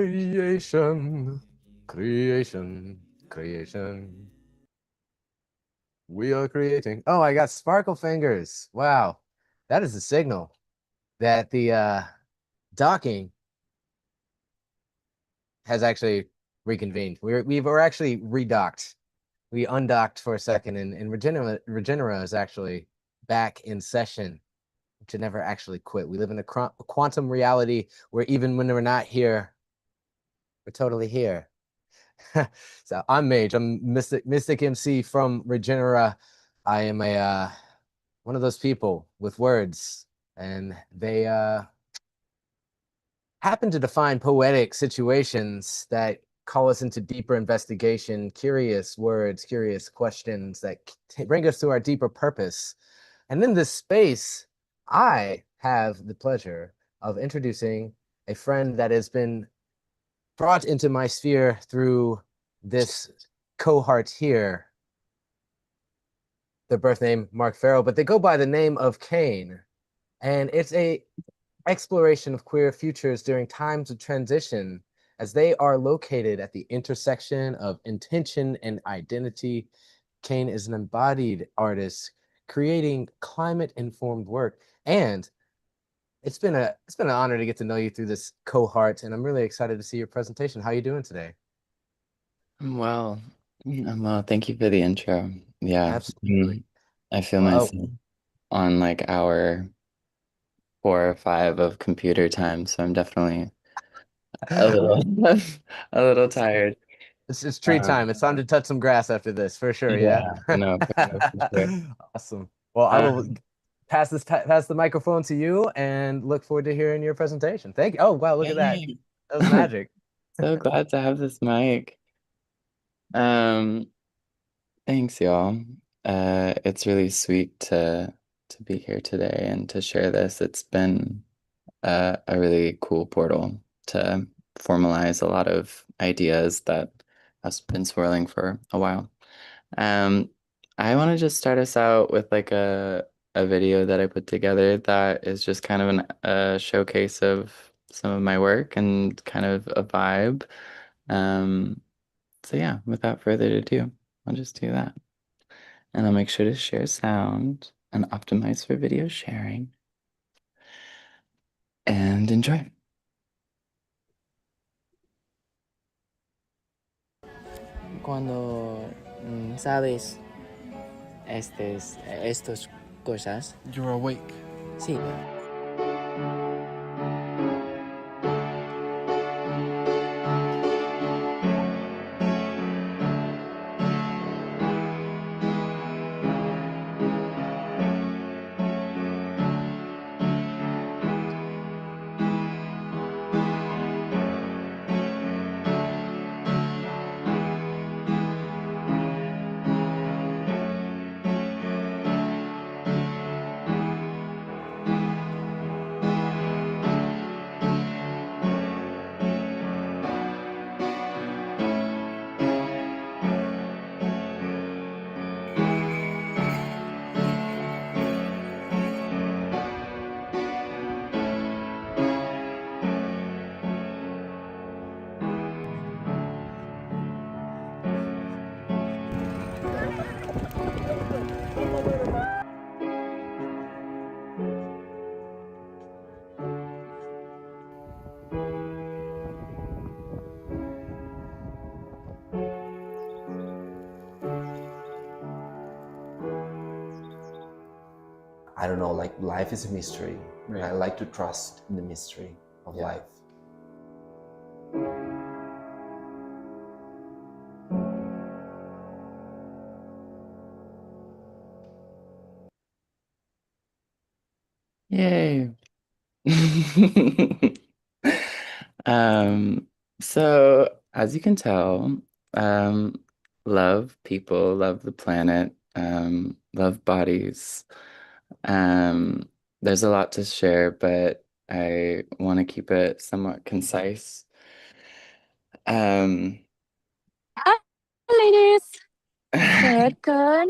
Creation, creation, creation. We are creating. Oh, I got sparkle fingers. Wow. That is a signal that the docking has actually reconvened. We were actually redocked. We undocked for a second, and Regenera is actually back in session, to never actually quit. We live in a quantum reality where even when we're not here, we're totally here. So I'm Mage. I'm Mystic MC from Regenera. I am a one of those people with words, and they happen to define poetic situations that call us into deeper investigation, curious words, curious questions that bring us to our deeper purpose. And in this space, I have the pleasure of introducing a friend that has been brought into my sphere through this cohort here. Their birth name, Mark Farrell, but they go by the name of Kane. And it's a exploration of queer futures during times of transition, as they are located at the intersection of intention and identity. Kane is an embodied artist creating climate-informed work, and it's been an honor to get to know you through this cohort, and I'm really excited to see your presentation. How are you doing today? Well, well, thank you for the intro. Yeah, Absolutely. I feel Well, myself on like hour 4 or 5 of computer time, so I'm definitely a little a little tired. this is tree time. Um, It's time to touch some grass after this, for sure. Yeah. yeah, no, for sure. Awesome. Well, I will Um, pass the microphone to you and look forward to hearing your presentation. Thank you. Oh, wow, look at that. Yay. That was magic. So glad to have this mic. Um, Thanks, y'all. It's really sweet to be here today and to share this. It's been a really cool portal to formalize a lot of ideas that has been swirling for a while. Um, I want to just start us out with like a video that I put together that is just kind of a showcase of some of my work and kind of a vibe. Um, so yeah, without further ado, I'll just do that. And I'll make sure to share sound and optimize for video sharing. And enjoy. Cuando sabes estas cosas, You're awake. sí. I don't know, like life is a mystery. Right. I like to trust in the mystery of life. Yay. Um, so as you can tell, um, love people, love the planet, love bodies. Um, there's a lot to share, but I want to keep it somewhat concise. Um, Hi, ladies. Good, good.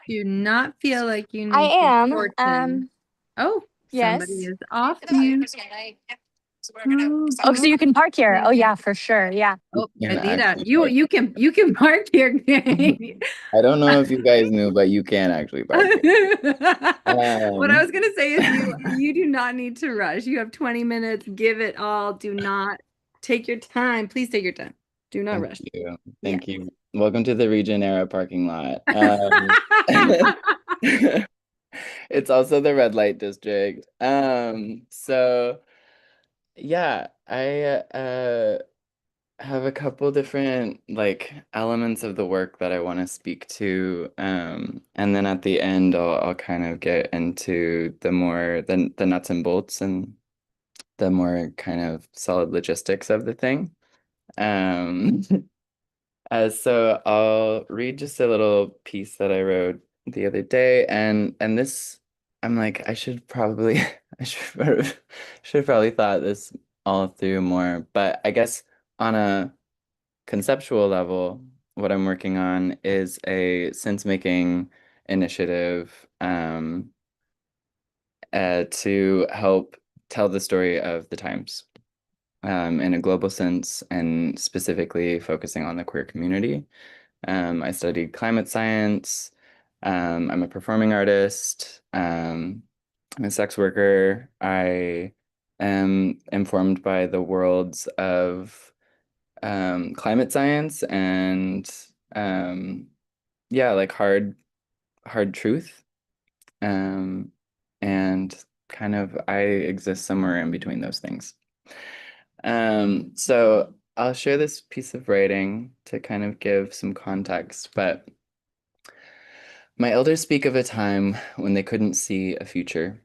Do not feel like you I need to am. torch them. Oh, somebody Yes. is off mute. Oh, so you can park here. Oh, yeah, for sure. Yeah. Oh, can Adita, actually you can park here. I don't know if you guys knew, but you can actually park here. What I was gonna say is you do not need to rush. You have 20 minutes. Give it all. Do not take your time. Please take your time. Do not rush. Thank you. Yeah. Thank you. Welcome to the Regen era parking lot. It's also the red light district. So yeah, I have a couple different like elements of the work that I want to speak to. And then at the end I'll kind of get into the more the nuts and bolts and the more kind of solid logistics of the thing. Um so I'll read just a little piece that I wrote the other day, and this I'm like I should probably I should have probably thought this all through more, but I guess on a conceptual level, what I'm working on is a sense-making initiative to help tell the story of the times in a global sense and specifically focusing on the queer community. I studied climate science. I'm a performing artist. I'm a sex worker. I am informed by the worlds of climate science and yeah, like hard truth. Um, and kind of I exist somewhere in between those things. So I'll share this piece of writing to kind of give some context, but my elders speak of a time when they couldn't see a future,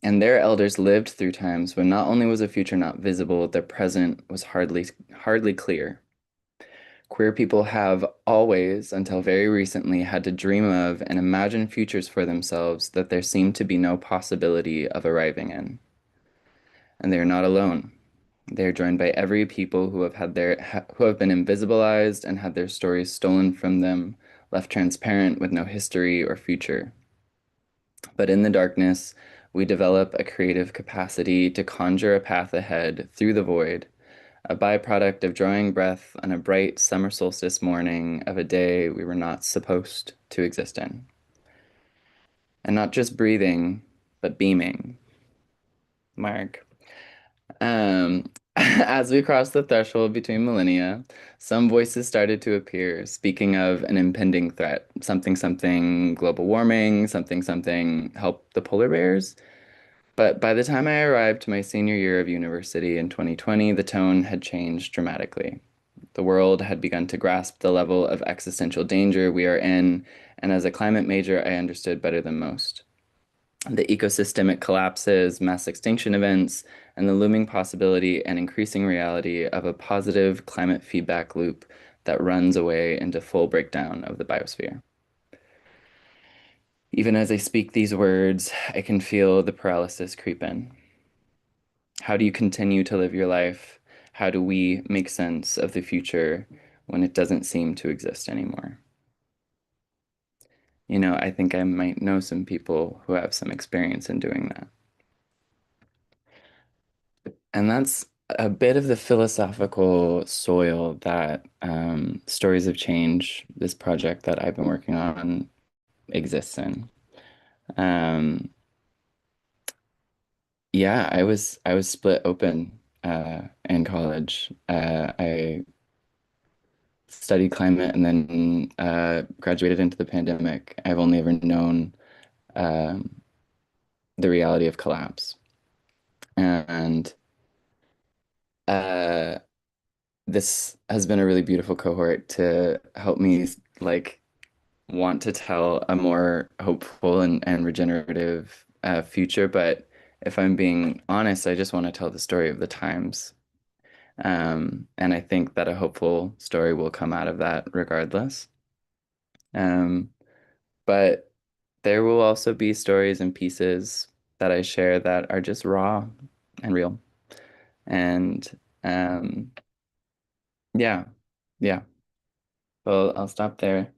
and their elders lived through times when not only was a future not visible, the present was hardly clear. Queer people have always, until very recently, had to dream of and imagine futures for themselves that there seemed to be no possibility of arriving in. And they are not alone. They are joined by every people who who have been invisibilized and had their stories stolen from them, left transparent with no history or future. But in the darkness, we develop a creative capacity to conjure a path ahead through the void, a byproduct of drawing breath on a bright summer solstice morning of a day we were not supposed to exist in. And not just breathing, but beaming. Mark. As we crossed the threshold between millennia, some voices started to appear, speaking of an impending threat, something global warming, something help the polar bears. But by the time I arrived to my senior year of university in 2020, the tone had changed dramatically. The world had begun to grasp the level of existential danger we are in, and as a climate major, I understood better than most. The ecosystemic collapses, mass extinction events, and the looming possibility and increasing reality of a positive climate feedback loop that runs away into full breakdown of the biosphere. Even as I speak these words, I can feel the paralysis creep in. How do you continue to live your life? How do we make sense of the future when it doesn't seem to exist anymore? You know, I think I might know some people who have some experience in doing that. And that's a bit of the philosophical soil that Stories of Change, this project that I've been working on, exists in. Um, yeah, I was split open in college. I studied climate and then graduated into the pandemic. I've only ever known um, the reality of collapse. And uh, this has been a really beautiful cohort to help me like want to tell a more hopeful and regenerative future, but if I'm being honest, I just want to tell the story of the times. And I think that a hopeful story will come out of that regardless. Um, but there will also be stories and pieces that I share that are just raw and real. And yeah, yeah. Well, I'll stop there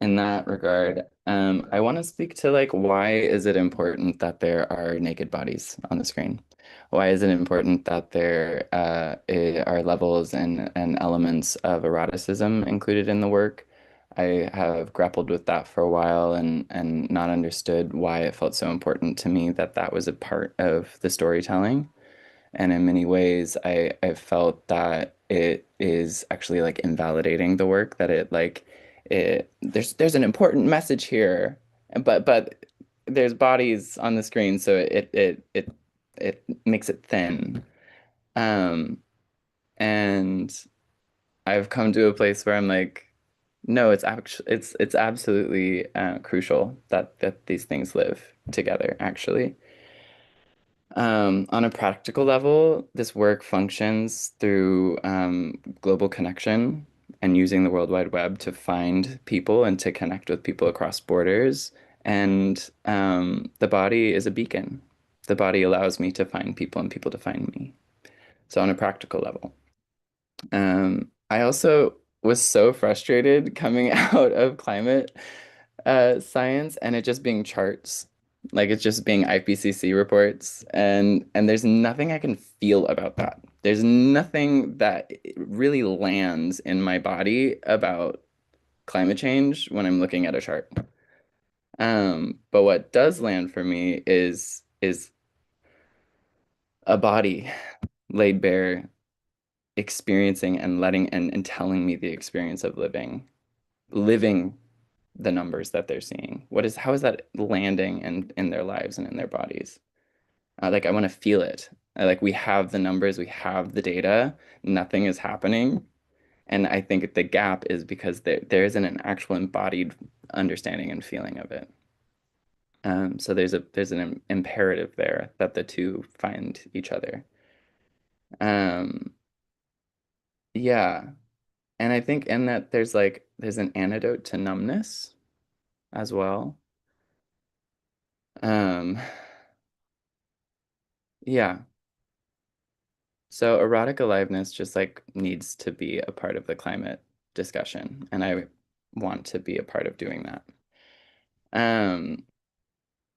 in that regard. I want to speak to like why is it important that there are naked bodies on the screen? Why is it important that there are levels and elements of eroticism included in the work? I have grappled with that for a while and not understood why it felt so important to me that that was a part of the storytelling. And in many ways, I felt that it is actually like invalidating the work, that it like there's an important message here, but there's bodies on the screen, so it makes it thin. Um, and I've come to a place where I'm like, no, it's absolutely crucial that these things live together, actually. On a practical level, this work functions through global connection and using the World Wide Web to find people and to connect with people across borders. And the body is a beacon. The body allows me to find people and people to find me. So, on a practical level. I also was so frustrated coming out of climate science and it just being charts. Like it's just being IPCC reports and there's nothing I can feel about that. There's nothing that really lands in my body about climate change when I'm looking at a chart. But what does land for me is a body laid bare, experiencing and letting and telling me the experience of living the numbers that they're seeing. How is that landing in their lives and in their bodies? Like I want to feel it. Like we have the numbers, we have the data, nothing is happening. And I think the gap is because there isn't an actual embodied understanding and feeling of it. So there's an imperative there that the two find each other. Um, yeah. And I think in that there's an antidote to numbness as well. Um, yeah. So erotic aliveness just like needs to be a part of the climate discussion, and I want to be a part of doing that. Um,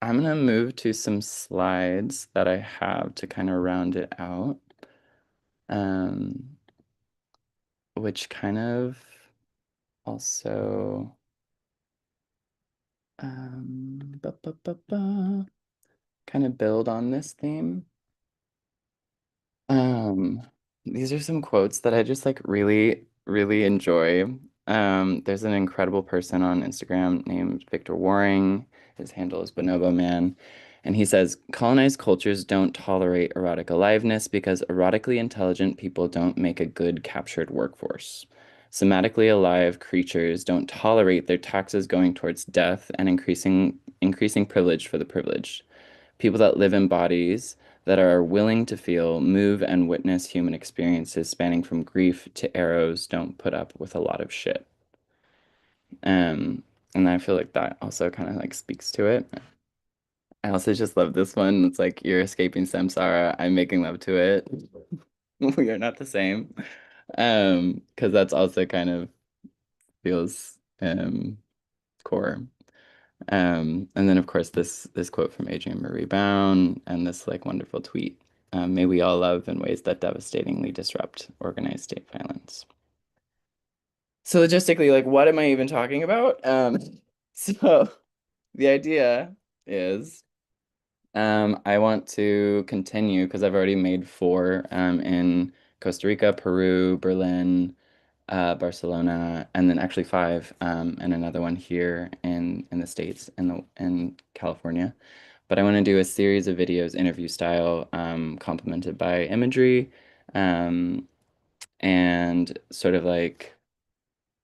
I'm gonna move to some slides that I have to kind of round it out, um, which kind of also kind of build on this theme. Um, these are some quotes that I just like really, really enjoy. There's an incredible person on Instagram named Victor Waring. His handle is Bonobo Man. And he says, colonized cultures don't tolerate erotic aliveness because erotically intelligent people don't make a good captured workforce. Somatically alive creatures don't tolerate their taxes going towards death and increasing privilege for the privileged. People that live in bodies that are willing to feel, move, and witness human experiences spanning from grief to arrows don't put up with a lot of shit. And I feel like that also kind of like speaks to it. I also just love this one. It's like you're escaping samsara, I'm making love to it. We are not the same. Because that's also kind of feels core. And then of course this quote from Adrienne Marie Bown and this like wonderful tweet. May we all love in ways that devastatingly disrupt organized state violence. So logistically, like what am I even talking about? So the idea is I want to continue because I've already made 4 in Costa Rica, Peru, Berlin, Barcelona, and then actually 5, and another one here in the States in California. But I want to do a series of videos, interview style, complemented by imagery, and sort of like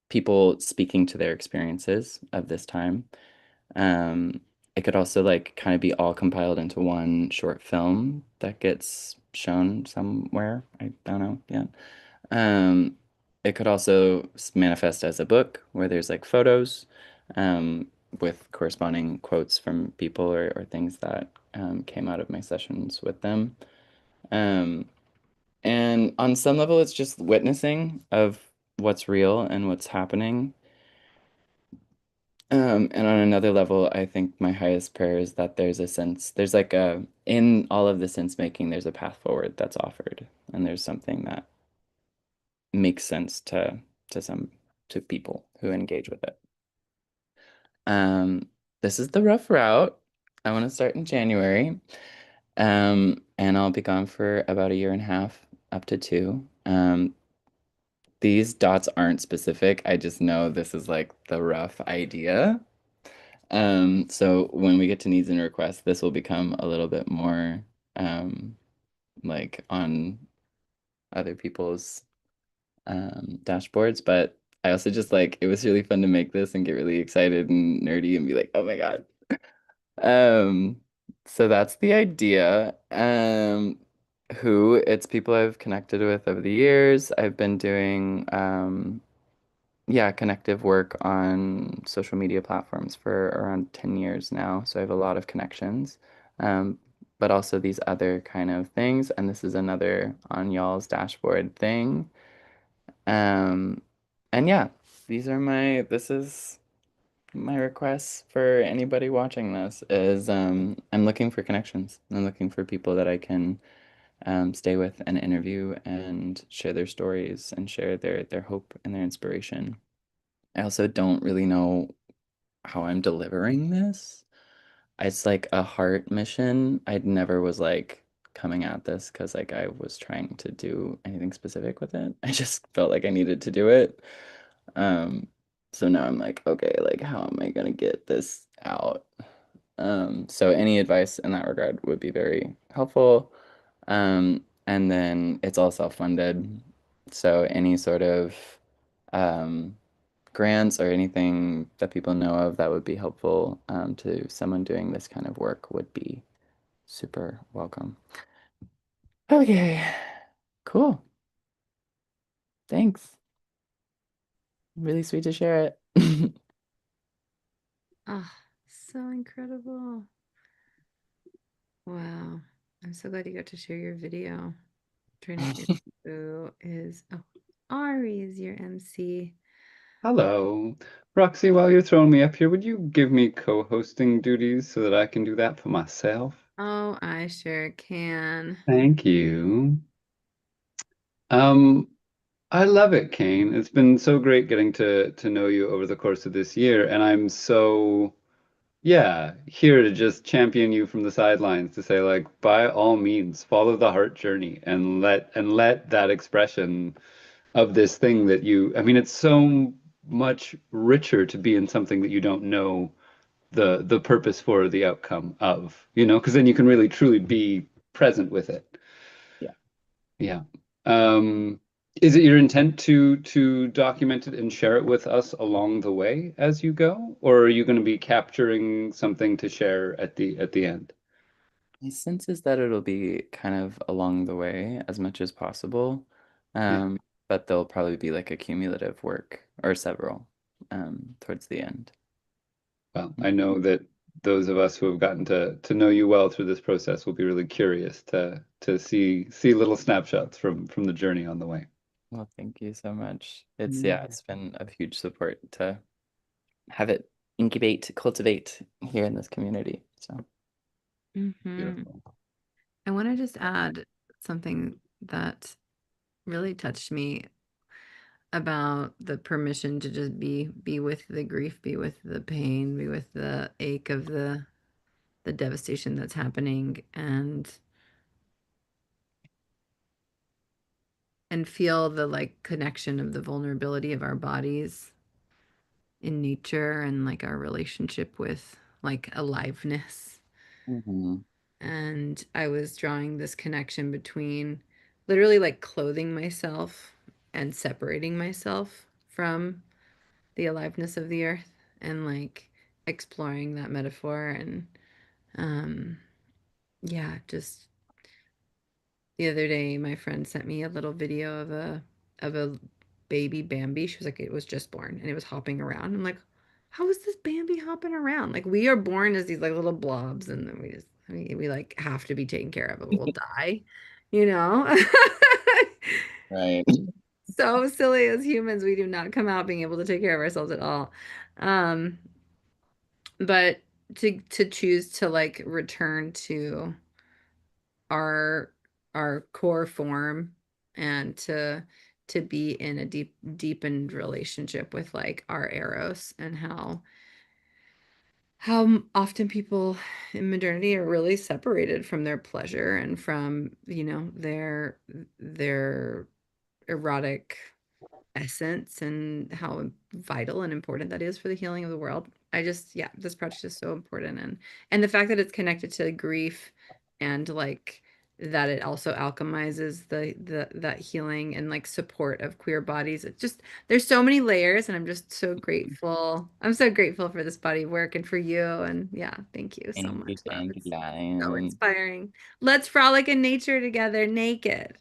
people speaking to their experiences of this time. it could also like kind of be all compiled into one short film that gets shown somewhere. I don't know yet. Um, it could also manifest as a book where there's like photos with corresponding quotes from people or things that came out of my sessions with them. Um, and on some level, it's just witnessing of what's real and what's happening. And on another level, I think my highest prayer is that there's like in all of the sense making, there's a path forward that's offered, and there's something that makes sense to some to people who engage with it. This is the rough route. I want to start in January. And I'll be gone for about a year and a half, up to 2. These dots aren't specific. I just know this is like the rough idea. So when we get to needs and requests, this will become a little bit more like on other people's dashboards. But I also just like it was really fun to make this and get really excited and nerdy and be like, oh my God. Um, so that's the idea. Who it's people I've connected with over the years. I've been doing yeah, connective work on social media platforms for around 10 years now. So I have a lot of connections. But also these other kind of things. And this is another on y'all's dashboard thing. And yeah, this is my requests for anybody watching this is I'm looking for connections. I'm looking for people that I can stay with and interview and share their stories and share their hope and their inspiration. I also don't really know how I'm delivering this. It's like a heart mission. I never was like coming at this because like I was trying to do anything specific with it. I just felt like I needed to do it. Um, so now I'm like, okay, like how am I gonna get this out? So any advice in that regard would be very helpful. And then it's all self-funded. So any sort of um, grants or anything that people know of that would be helpful to someone doing this kind of work would be super welcome. Okay, cool. Thanks. Really sweet to share it. Oh, so incredible. Wow. I'm so glad you got to share your video. Trying to think who is, oh, Ari is your MC. Hello. Roxy, while you're throwing me up here, would you give me co-hosting duties so that I can do that for myself? Oh, I sure can. Thank you. Um, I love it, Kane. It's been so great getting to know you over the course of this year, and I'm so yeah, here to just champion you from the sidelines to say like by all means follow the heart journey and let that expression of this thing that I mean it's so much richer to be in something that you don't know the purpose for the outcome of, because then you can really truly be present with it. Yeah. Yeah. Um, is it your intent to document it and share it with us along the way as you go, or are you going to be capturing something to share at the end? My sense is that it'll be kind of along the way as much as possible. Yeah. But there'll probably be like a cumulative work or several towards the end. Well, I know that those of us who have gotten to know you well through this process will be really curious to see little snapshots from the journey on the way. Well, thank you so much. It's been a huge support to have it incubate, cultivate here in this community. So Beautiful. I want to just add something that really touched me about the permission to just be with the grief, be with the pain, be with the ache of the devastation that's happening, and feel the like connection of the vulnerability of our bodies in nature and like our relationship with like aliveness. And I was drawing this connection between literally like clothing myself and separating myself from the aliveness of the earth, and like exploring that metaphor. And yeah, just the other day my friend sent me a little video of a baby Bambi. She was like, it was just born and it was hopping around. I'm like, how is this Bambi hopping around? Like, we are born as these like little blobs, and then we like have to be taken care of, but we'll die, you know? Right. So silly. As humans, we do not come out being able to take care of ourselves at all. Um, but to choose to like return to our core form, and to be in a deepened relationship with like our eros, and how often people in modernity are really separated from their pleasure and from, you know, their erotic essence, and how vital and important that is for the healing of the world. I just, yeah, this project is so important. And the fact that it's connected to grief, and like that it also alchemizes the that healing and like support of queer bodies. It's just, there's so many layers, and I'm just so grateful. I'm so grateful for this body of work and for you. And yeah, thank you so much, love. Thank you, It's Lion. so inspiring. Let's frolic in nature together naked.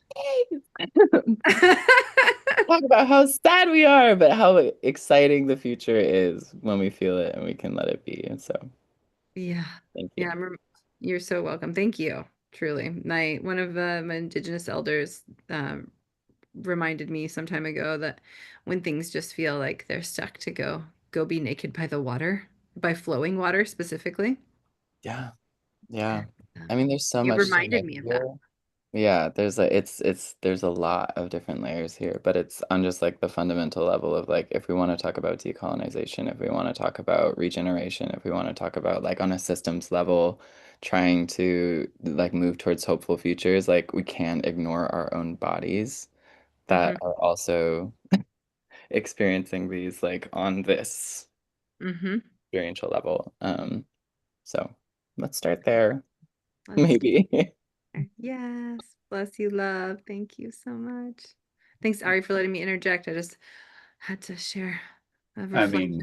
Talk about how sad we are, but how exciting the future is when we feel it and we can let it be. And so, Yeah. thank you. Yeah, you're so welcome. Thank you. Truly. One of my indigenous elders reminded me some time ago that when things just feel like they're stuck, to go be naked by the water, by flowing water specifically. Yeah. Yeah. And, I mean, there's so you much to reminded know me of that. here. Yeah, there's a lot of different layers here, but it's on just like the fundamental level of like, if we want to talk about decolonization, if we want to talk about regeneration, if we want to talk about like on a systems level, trying to like move towards hopeful futures, like we can't ignore our own bodies that are also experiencing these like on this experiential level. So let's start there, Let's maybe. Yes. Bless you, love. Thank you so much. Thanks, Ari, for letting me interject. I just had to share a I reflection. mean,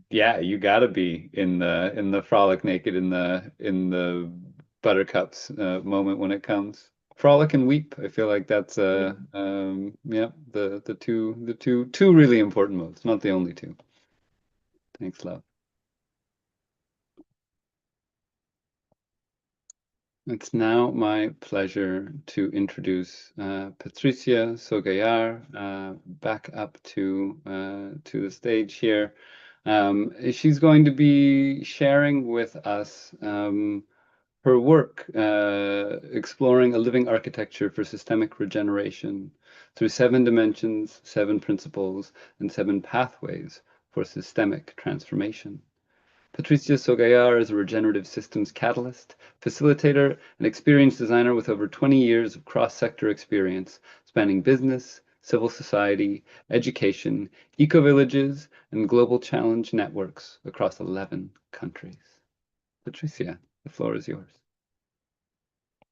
yeah, you gotta be in the frolic naked in the buttercups moment when it comes. Frolic and weep. I feel like that's yeah, the two really important modes, not the only two. Thanks, love. It's now my pleasure to introduce Patricia Sogayar back up to the stage here. She's going to be sharing with us her work exploring a living architecture for systemic regeneration through 7 dimensions, 7 principles, and 7 pathways for systemic transformation. Patricia Sogayar is a regenerative systems catalyst, facilitator, and experienced designer with over 20 years of cross-sector experience, spanning business, civil society, education, eco-villages, and global challenge networks across 11 countries. Patricia, the floor is yours.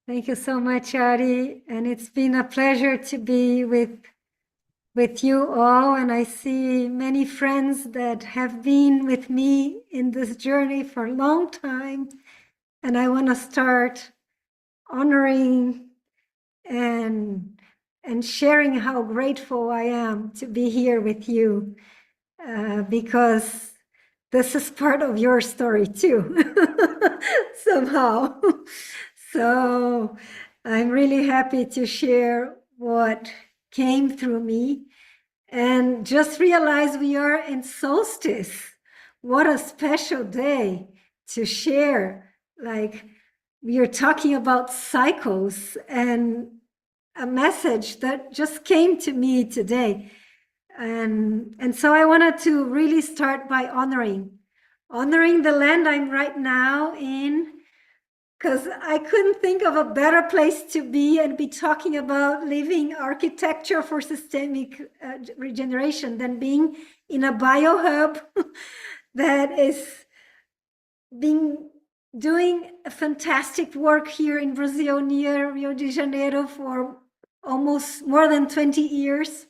Thank you so much, Ari, and it's been a pleasure to be with you all, and I see many friends that have been with me in this journey for a long time, and I want to start honoring and sharing how grateful I am to be here with you, because this is part of your story too, somehow. So I'm really happy to share what came through me, and just realize we are in Solstice. What a special day to share. Like, we are talking about cycles, and a message that just came to me today. And so I wanted to really start by honoring the land I'm right now in, because I couldn't think of a better place to be and be talking about living architecture for systemic regeneration than being in a biohub that is doing fantastic work here in Brazil near Rio de Janeiro for almost more than 20 years,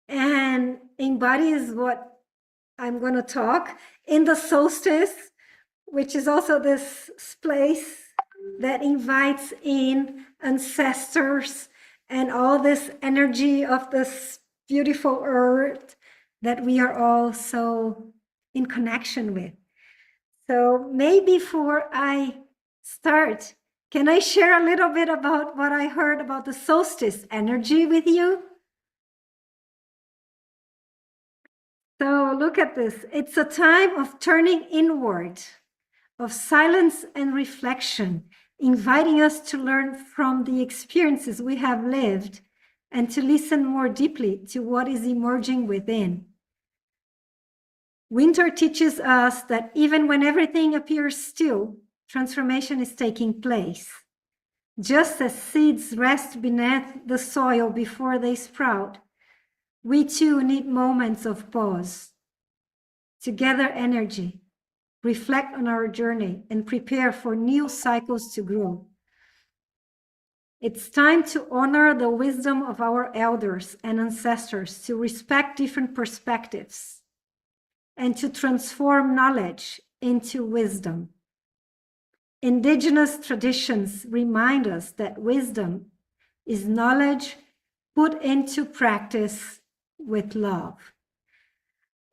and embodies what I'm going to talk in the solstice, which is also this place that invites in ancestors and all this energy of this beautiful earth that we are all so in connection with. So maybe before I start, can I share a little bit about what I heard about the solstice energy with you? So look at this. It's a time of turning inward, of silence and reflection, inviting us to learn from the experiences we have lived and to listen more deeply to what is emerging within. Winter teaches us that even when everything appears still, transformation is taking place. Just as seeds rest beneath the soil before they sprout, we too need moments of pause, to gather energy, reflect on our journey, and prepare for new cycles to grow. It's time to honor the wisdom of our elders and ancestors, to respect different perspectives, and to transform knowledge into wisdom. Indigenous traditions remind us that wisdom is knowledge put into practice with love.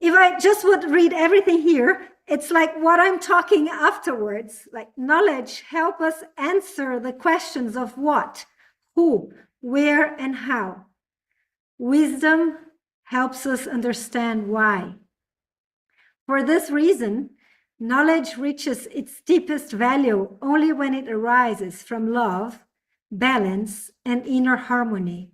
If I just would read everything here, it's like what I'm talking afterwards, like knowledge help us answer the questions of what, who, where, and how. Wisdom helps us understand why. For this reason, knowledge reaches its deepest value only when it arises from love, balance, and inner harmony.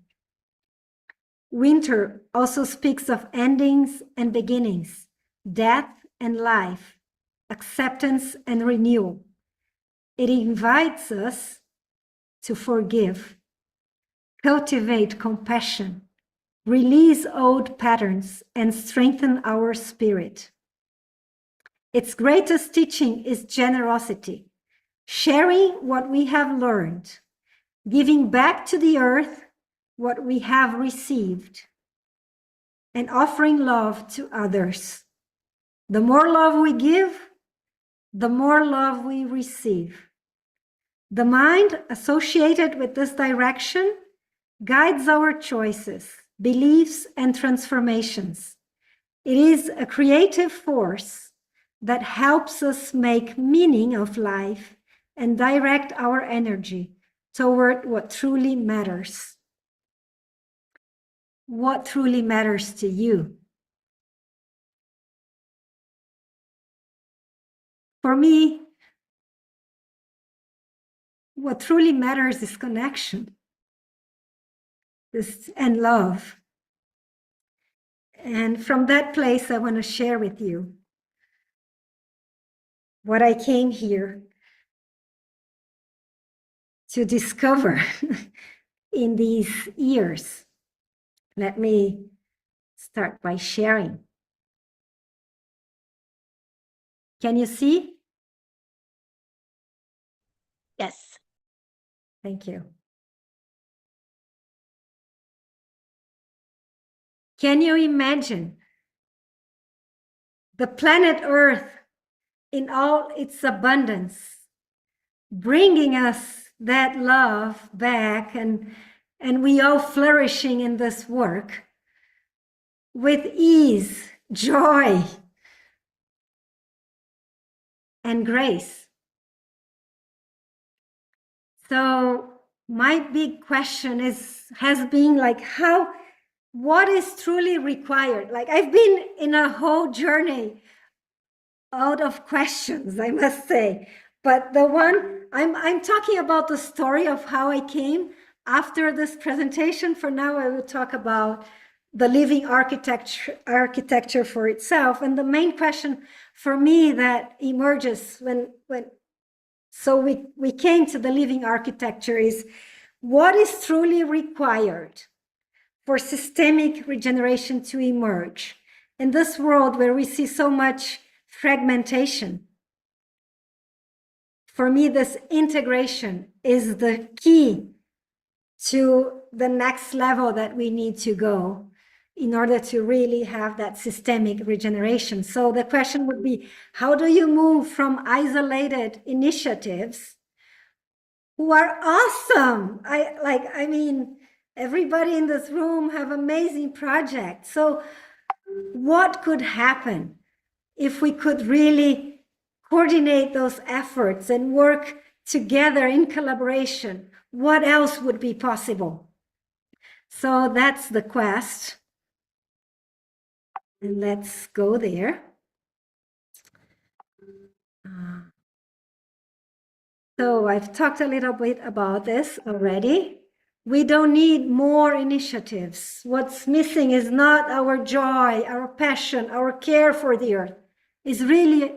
Winter also speaks of endings and beginnings, death and life, acceptance and renewal. It invites us to forgive, cultivate compassion, release old patterns, and strengthen our spirit. Its greatest teaching is generosity, sharing what we have learned, giving back to the earth what we have received, and offering love to others. The more love we give, the more love we receive. The mind associated with this direction guides our choices, beliefs, and transformations. It is a creative force that helps us make meaning of life and direct our energy toward what truly matters. What truly matters to you? For me, what truly matters is connection and love. And from that place, I want to share with you what I came here to discover in these years. Let me start by sharing. Can you see? Yes. Thank you. Can you imagine the planet Earth in all its abundance, bringing us that love back, and we all flourishing in this work with ease, joy, and grace? So my big question has been like, what is truly required? Like, I've been in a whole journey out of questions, I must say. But the one I'm talking about the story of how I came after this presentation. For now, I will talk about the living architecture for itself. And the main question for me that emerges so we came to the living architecture is, what is truly required for systemic regeneration to emerge in this world where we see so much fragmentation? For me, this integration is the key to the next level that we need to go in order to really have that systemic regeneration. So the question would be, how do you move from isolated initiatives who are awesome? I mean, everybody in this room have amazing projects. So what could happen if we could really coordinate those efforts and work together in collaboration? What else would be possible? So that's the quest. And let's go there. So I've talked a little bit about this already. We don't need more initiatives. What's missing is not our joy, our passion, our care for the earth. It's really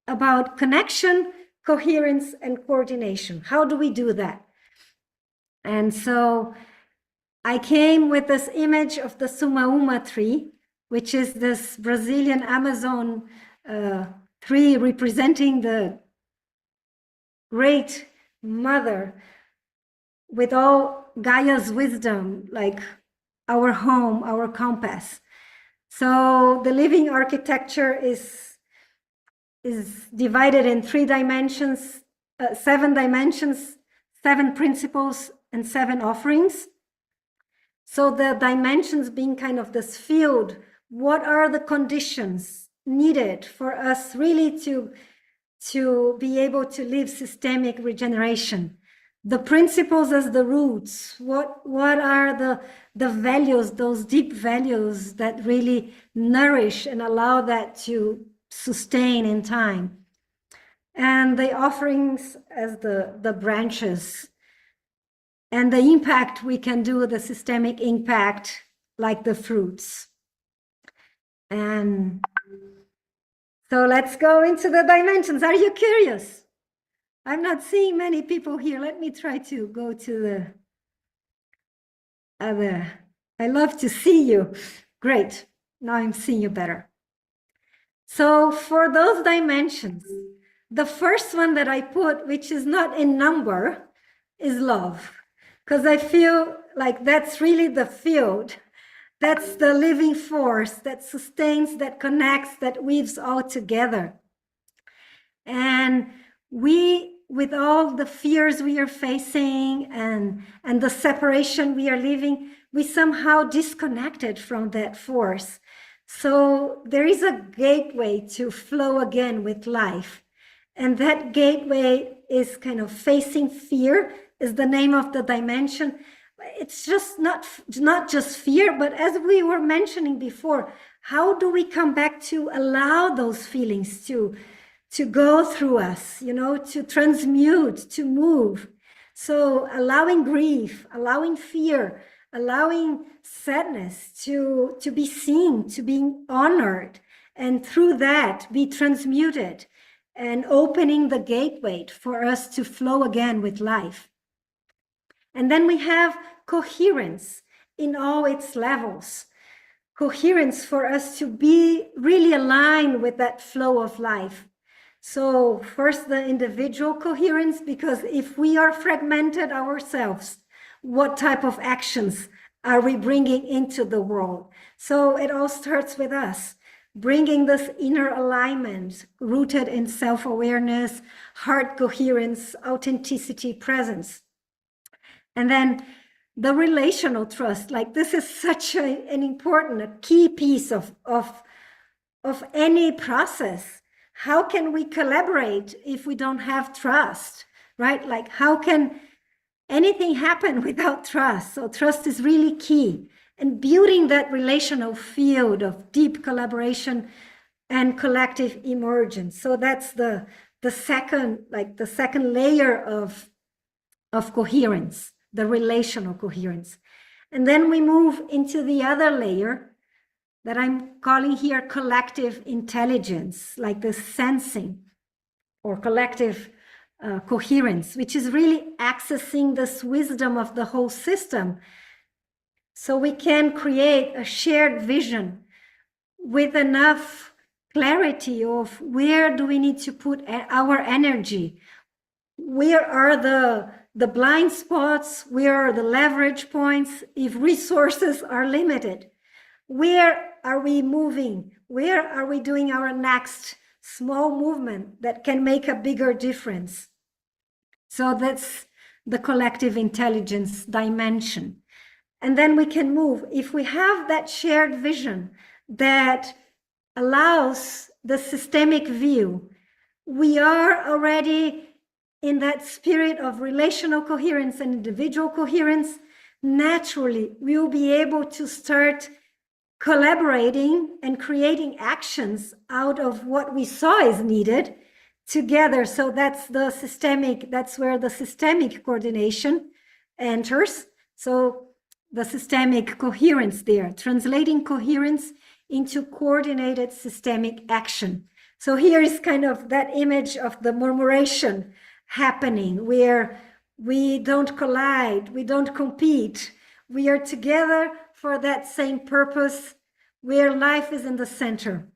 about connection, coherence, and coordination. How do we do that? And so I came with this image of the sumauma tree, which is this Brazilian Amazon tree representing the great mother with all Gaia's wisdom, like our home, our compass. So the living architecture is divided in 3 dimensions, 7 dimensions, 7 principles, and 7 offerings. So the dimensions being kind of this field, what are the conditions needed for us really to be able to live systemic regeneration? The principles as the roots, what are the values, those deep values that really nourish and allow that to sustain in time? And the offerings as the branches, and the impact we can do, the systemic impact, like the fruits. And so let's go into the dimensions. Are you curious? I'm not seeing many people here. Let me try to go to the other. I love to see you. Great. Now I'm seeing you better. So for those dimensions, the first one that I put, which is not in number, is love. Because I feel like that's really the field. That's the living force that sustains, that connects, that weaves all together. And we, with all the fears we are facing and the separation we are living, we somehow disconnected from that force. So there is a gateway to flow again with life. And that gateway is kind of facing fear, is the name of the dimension. It's just not just fear, but as we were mentioning before, how do we come back to allow those feelings to go through us, to transmute, to move? So allowing grief, allowing fear, allowing sadness to be seen, to be honored, and through that be transmuted, and opening the gateway for us to flow again with life. And then we have coherence in all its levels. Coherence for us to be really aligned with that flow of life. So first, the individual coherence, because if we are fragmented ourselves, what type of actions are we bringing into the world? So it all starts with us, bringing this inner alignment rooted in self-awareness, heart coherence, authenticity, presence. And then the relational trust, like this is such an important, a key piece of any process. How can we collaborate if we don't have trust, right? Like how can anything happen without trust? So trust is really key. And building that relational field of deep collaboration and collective emergence. So that's the second layer of coherence, the relational coherence. And then we move into the other layer that I'm calling here collective intelligence, like the sensing or collective coherence, which is really accessing this wisdom of the whole system. So we can create a shared vision with enough clarity of where do we need to put our energy? Where are the blind spots? Where are the leverage points if resources are limited? Where are we moving? Where are we doing our next small movement that can make a bigger difference? So that's the collective intelligence dimension. And then we can move. If we have that shared vision that allows the systemic view, we are already in that spirit of relational coherence and individual coherence. Naturally, we will be able to start collaborating and creating actions out of what we saw is needed together. So that's the systemic, that's where the systemic coordination enters. So the systemic coherence there, translating coherence into coordinated systemic action. So here is kind of that image of the murmuration happening, where we don't collide, we don't compete, we are together for that same purpose, where life is in the center.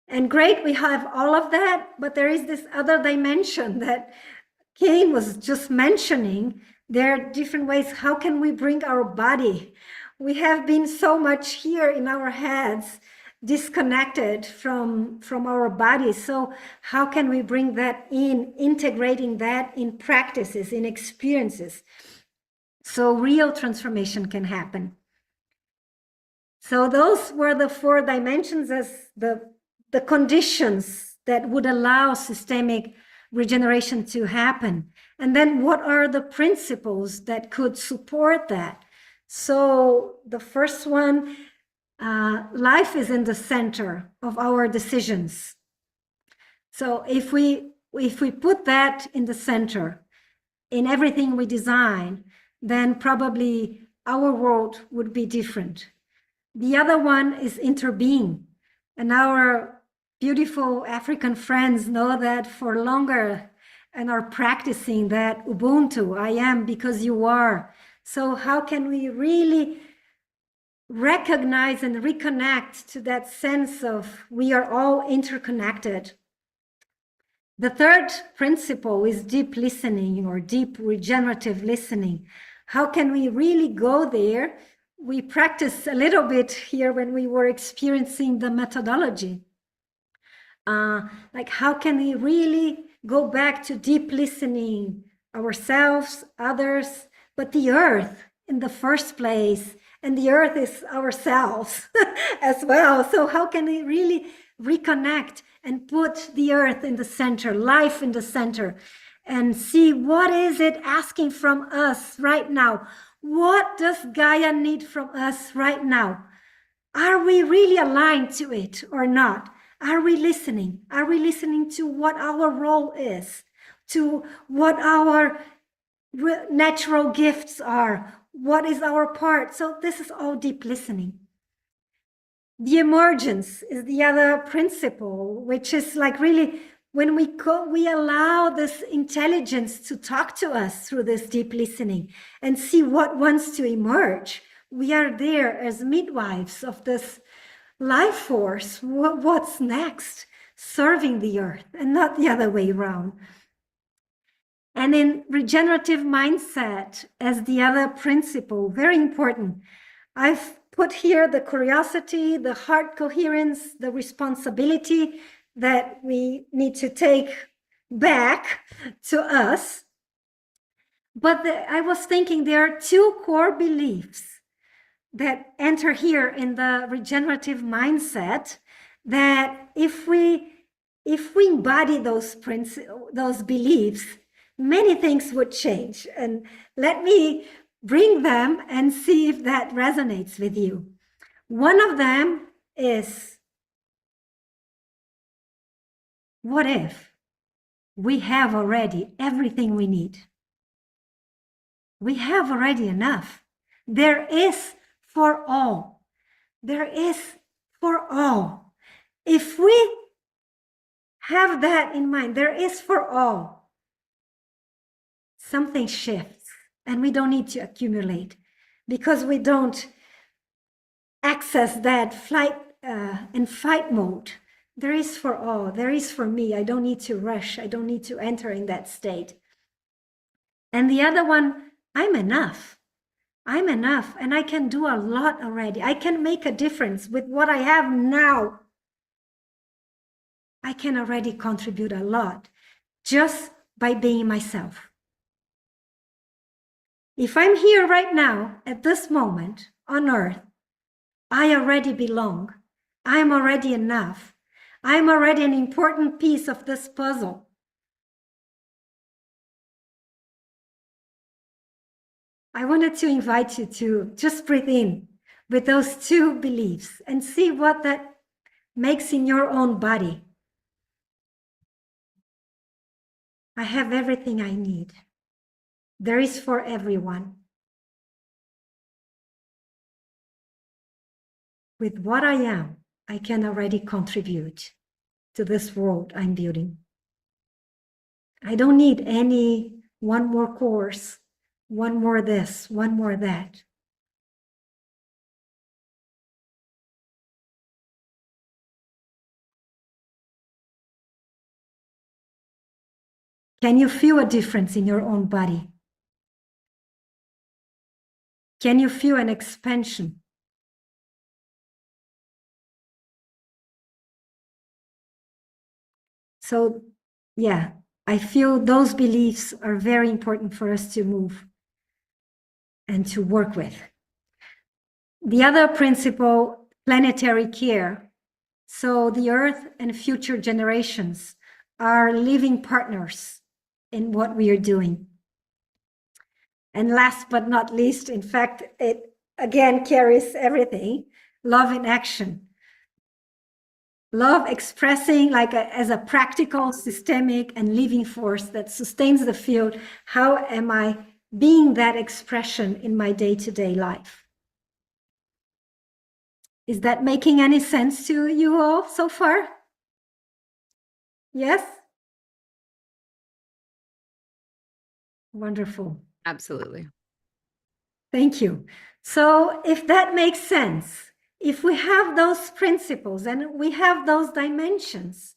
And great, we have all of that, but there is this other dimension that Kane was just mentioning. There are different ways. How can we bring our body? We have been so much here in our heads, disconnected from our bodies. So how can we bring that in, integrating that in practices, in experiences, so real transformation can happen? So those were the 4 dimensions as the conditions that would allow systemic regeneration to happen. And then what are the principles that could support that? So the first one, life is in the center of our decisions. So if we put that in the center in everything we design, then probably our world would be different. The other one is interbeing, and our beautiful African friends know that for longer and are practicing that Ubuntu, I am because you are. So how can we really recognize and reconnect to that sense of we are all interconnected? The third principle is deep listening or deep regenerative listening. How can we really go there? We practiced a little bit here when we were experiencing the methodology. Like how can we really go back to deep listening ourselves, others, but the earth in the first place, and the earth is ourselves as well. So how can we really reconnect and put the earth in the center, life in the center, and see what is it asking from us right now? What does Gaia need from us right now? Are we really aligned to it or not? Are we listening? Are we listening to what our role is, to what our natural gifts are? What is our part? So this is all deep listening. The emergence is the other principle, which is like really when we allow this intelligence to talk to us through this deep listening and see what wants to emerge. We are there as midwives of this life force. What's next? Serving the earth and not the other way around. And in regenerative mindset as the other principle, very important. I've put here the curiosity, the heart coherence, the responsibility that we need to take back to us. But I was thinking there are 2 core beliefs that enter here in the regenerative mindset, that if we embody those beliefs, many things would change. And let me bring them and see if that resonates with you. One of them is, what if we have already everything we need? We have already enough. There is for all. There is for all. If we have that in mind, there is for all, something shifts and we don't need to accumulate because we don't access that flight and fight mode. There is for all. There is for me. I don't need to rush. I don't need to enter in that state. And the other one, I'm enough. I'm enough and I can do a lot already. I can make a difference with what I have now. I can already contribute a lot just by being myself. If I'm here right now at this moment on earth, I already belong. I'm already enough. I'm already an important piece of this puzzle. I wanted to invite you to just breathe in with those two beliefs and see what that makes in your own body. I have everything I need. There is for everyone. With what I am, I can already contribute to this world I'm building. I don't need one more course, one more this, one more that. Can you feel a difference in your own body? Can you feel an expansion? So, yeah, I feel those beliefs are very important for us to move and to work with. The other principle, planetary care. So the Earth and future generations are living partners in what we are doing. And last but not least, in fact, it again carries everything, love in action. Love expressing as a practical, systemic, and living force that sustains the field. How am I being that expression in my day-to-day life? Is that making any sense to you all so far? Yes? Wonderful. Absolutely. Thank you. So if that makes sense, if we have those principles and we have those dimensions,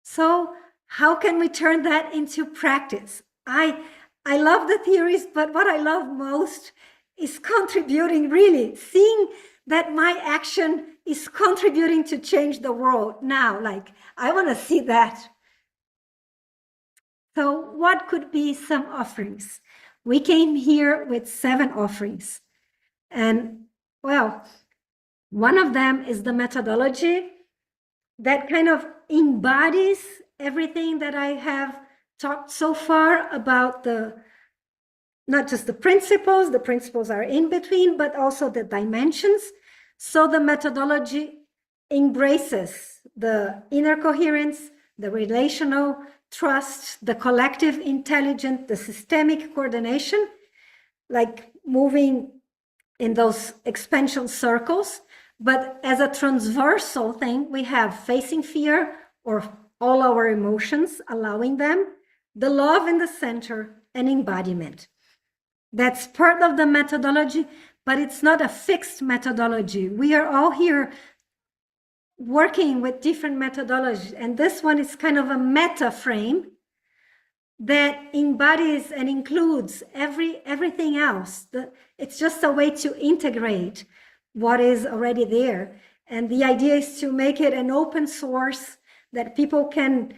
so how can we turn that into practice? I love the theories, but what I love most is contributing, really seeing that my action is contributing to change the world now. Like, I want to see that. So what could be some offerings? We came here with 7 offerings. And well, one of them is the methodology that kind of embodies everything that I have talked so far about not just the principles are in between, but also the dimensions. So the methodology embraces the inner coherence, the relational trust, the collective intelligence, the systemic coordination, like moving in those expansion circles. But as a transversal thing, we have facing fear or all our emotions, allowing them, the love in the center, and embodiment. That's part of the methodology, but it's not a fixed methodology. We are all here working with different methodologies, and this one is kind of a meta frame that embodies and includes everything else. It's just a way to integrate what is already there. And the idea is to make it an open source that people can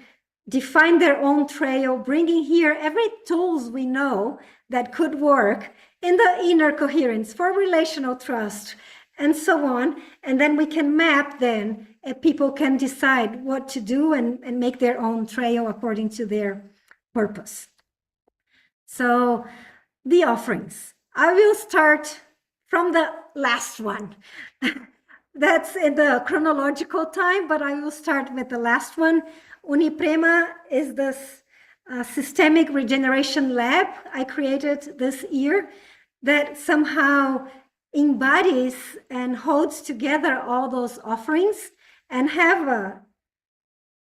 define their own trail, bringing here every tools we know that could work in the inner coherence for relational trust and so on. And then we can map then, and people can decide what to do and make their own trail according to their purpose. So the offerings, I will start from the last one. That's in the chronological time, but I will start with the last one. Uniprema is this systemic regeneration lab I created this year that somehow embodies and holds together all those offerings, and have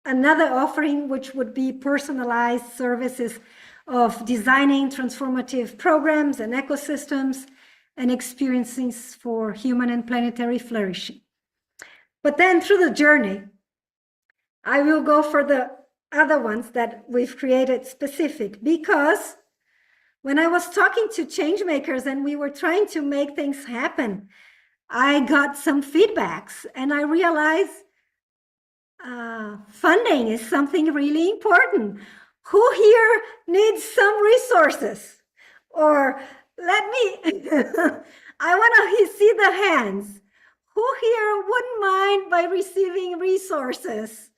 another offering which would be personalized services of designing transformative programs and ecosystems and experiences for human and planetary flourishing. But then through the journey, I will go for the other ones that we've created specific, because when I was talking to change makers and we were trying to make things happen, I got some feedbacks and I realized funding is something really important. Who here needs some resources? Or let me, I want to see the hands. Who here wouldn't mind by receiving resources?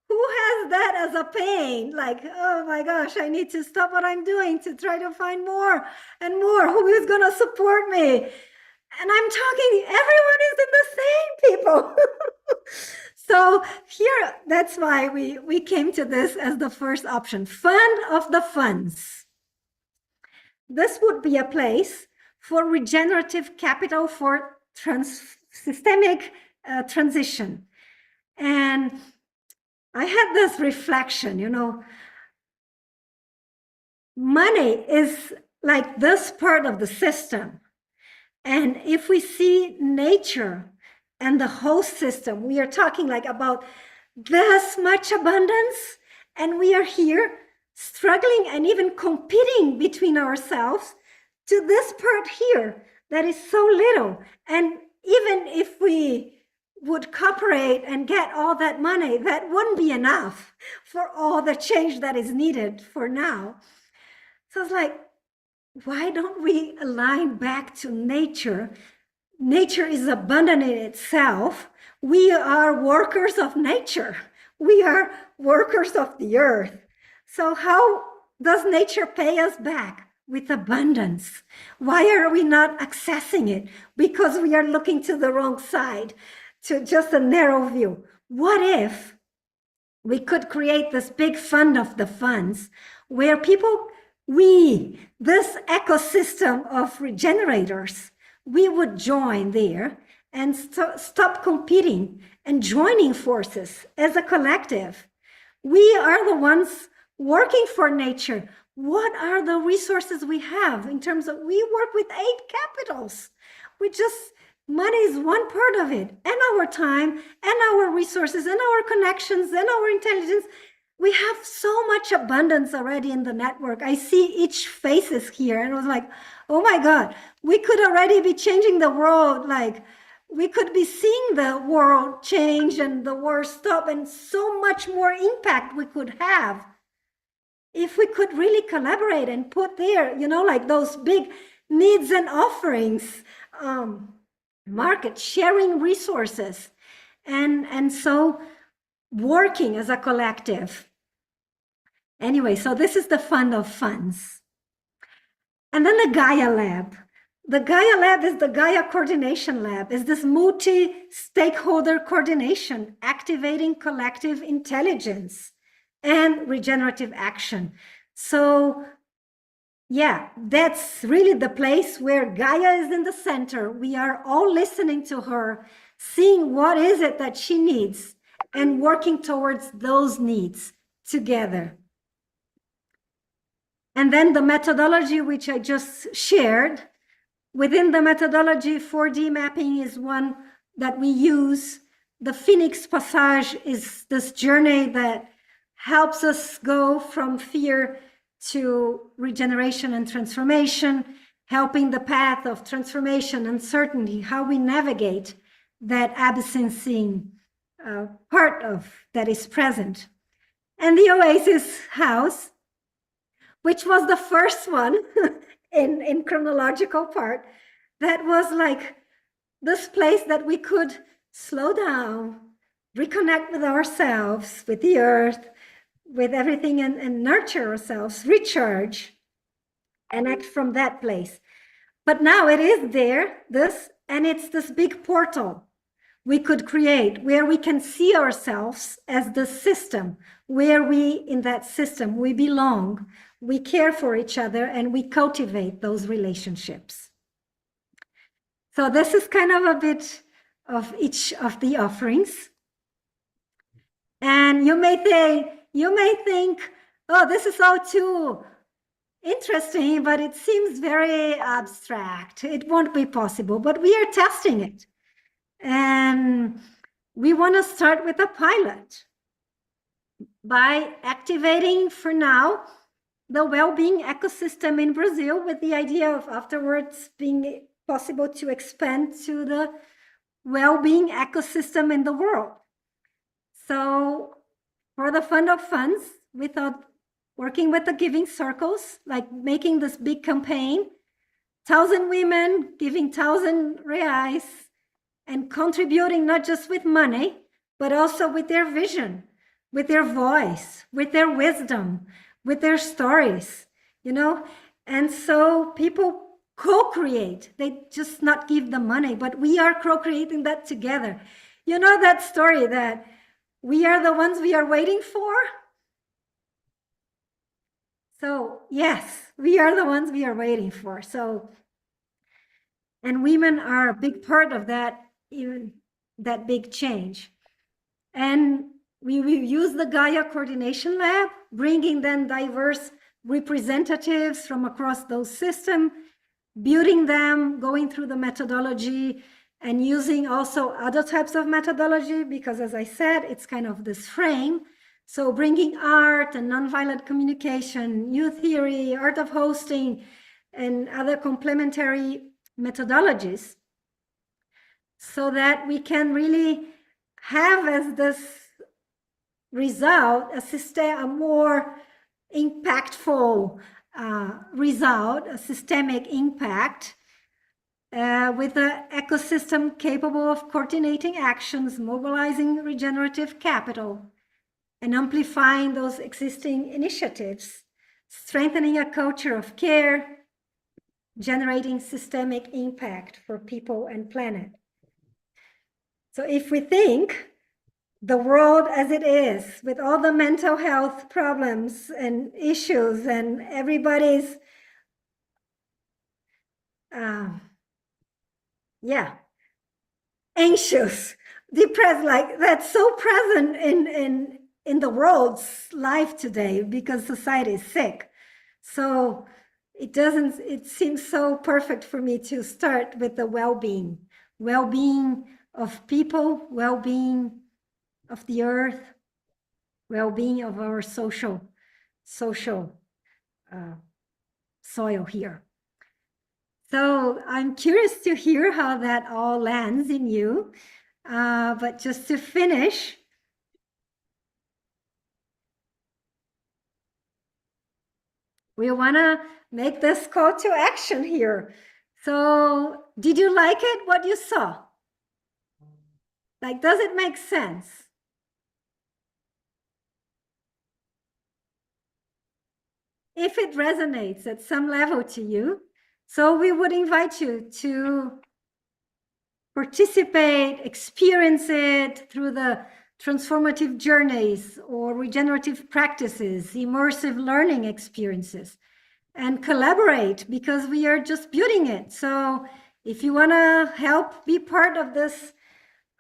Who has that as a pain? Like, oh my gosh, I need to stop what I'm doing to try to find more and more. Who is going to support me? And I'm talking, everyone is in the same, people. So here, that's why we came to this as the first option, fund of the funds. This would be a place for regenerative capital for systemic transition. And I had this reflection, you know, money is like this part of the system. And if we see nature and the whole system, we are talking like about this much abundance, and we are here struggling and even competing between ourselves to this part here that is so little. And even if we would cooperate and get all that money, that wouldn't be enough for all the change that is needed for now. So it's like, why don't we align back to nature? Nature is abundant in itself. We are workers of nature. We are workers of the earth. So how does nature pay us back? With abundance. Why are we not accessing it? Because we are looking to the wrong side, to just a narrow view. What if we could create this big fund of the funds where people, this ecosystem of regenerators, we would join there and stop competing and joining forces as a collective. We are the ones working for nature. What are the resources we have in terms of, we work with 8 capitals. Money is one part of it, and our time, and our resources, and our connections, and our intelligence. We have so much abundance already in the network. I see each faces here, and I was like, oh my God, we could already be changing the world. Like, we could be seeing the world change and the war stop, and so much more impact we could have if we could really collaborate and put there, you know, like those big needs and offerings, market sharing resources, and so working as a collective. Anyway, so this is the fund of funds. And then the Gaia Lab. The Gaia Lab is the Gaia Coordination Lab, is this multi-stakeholder coordination, activating collective intelligence and regenerative action. So yeah, that's really the place where Gaia is in the center. We are all listening to her, seeing what is it that she needs and working towards those needs together. And then the methodology, which I just shared, within the methodology, 4D mapping is one that we use. The Phoenix Passage is this journey that helps us go from fear to regeneration and transformation, helping the path of transformation and certainty, how we navigate that absenceing part of that is present. And the Oasis House, which was the first one in chronological part, that was like this place that we could slow down, reconnect with ourselves, with the earth, with everything, and nurture ourselves, recharge, and act from that place. But now it is there, and it's this big portal we could create where we can see ourselves as the system, where we, in that system, we belong, we care for each other, and we cultivate those relationships. So this is kind of a bit of each of the offerings. And you may think, oh, this is all too interesting, but it seems very abstract. It won't be possible, but we are testing it. And we want to start with a pilot by activating, for now, the well-being ecosystem in Brazil, with the idea of afterwards being possible to expand to the well-being ecosystem in the world. So for the Fund of Funds, we thought working with the giving circles, like making this big campaign, 1,000 women giving 1,000 reais and contributing not just with money, but also with their vision, with their voice, with their wisdom, with their stories, you know? And so people co-create. They just not give the money, but we are co-creating that together. You know that story that we are the ones we are waiting for? So yes, we are the ones we are waiting for. So, and women are a big part of that, even that big change. And we will use the Gaia Coordination Lab, bringing then diverse representatives from across those systems, building them, going through the methodology, and using also other types of methodology, because as I said, it's kind of this frame. So bringing art and nonviolent communication, new theory, art of hosting, and other complementary methodologies, so that we can really have as this result a more impactful result, a systemic impact, with an ecosystem capable of coordinating actions, mobilizing regenerative capital, and amplifying those existing initiatives, strengthening a culture of care, generating systemic impact for people and planet. So if we think the world as it is, with all the mental health problems and issues and everybody's, anxious, depressed, like that's so present in the world's life today because society is sick. So it seems so perfect for me to start with the well-being of people, well-being of the earth, well-being of our social soil here. So I'm curious to hear how that all lands in you. But just to finish, we want to make this call to action here. So did you like it, what you saw? Like, does it make sense? If it resonates at some level to you, so we would invite you to participate, experience it through the transformative journeys or regenerative practices, immersive learning experiences, and collaborate, because we are just building it. So if you want to help be part of this,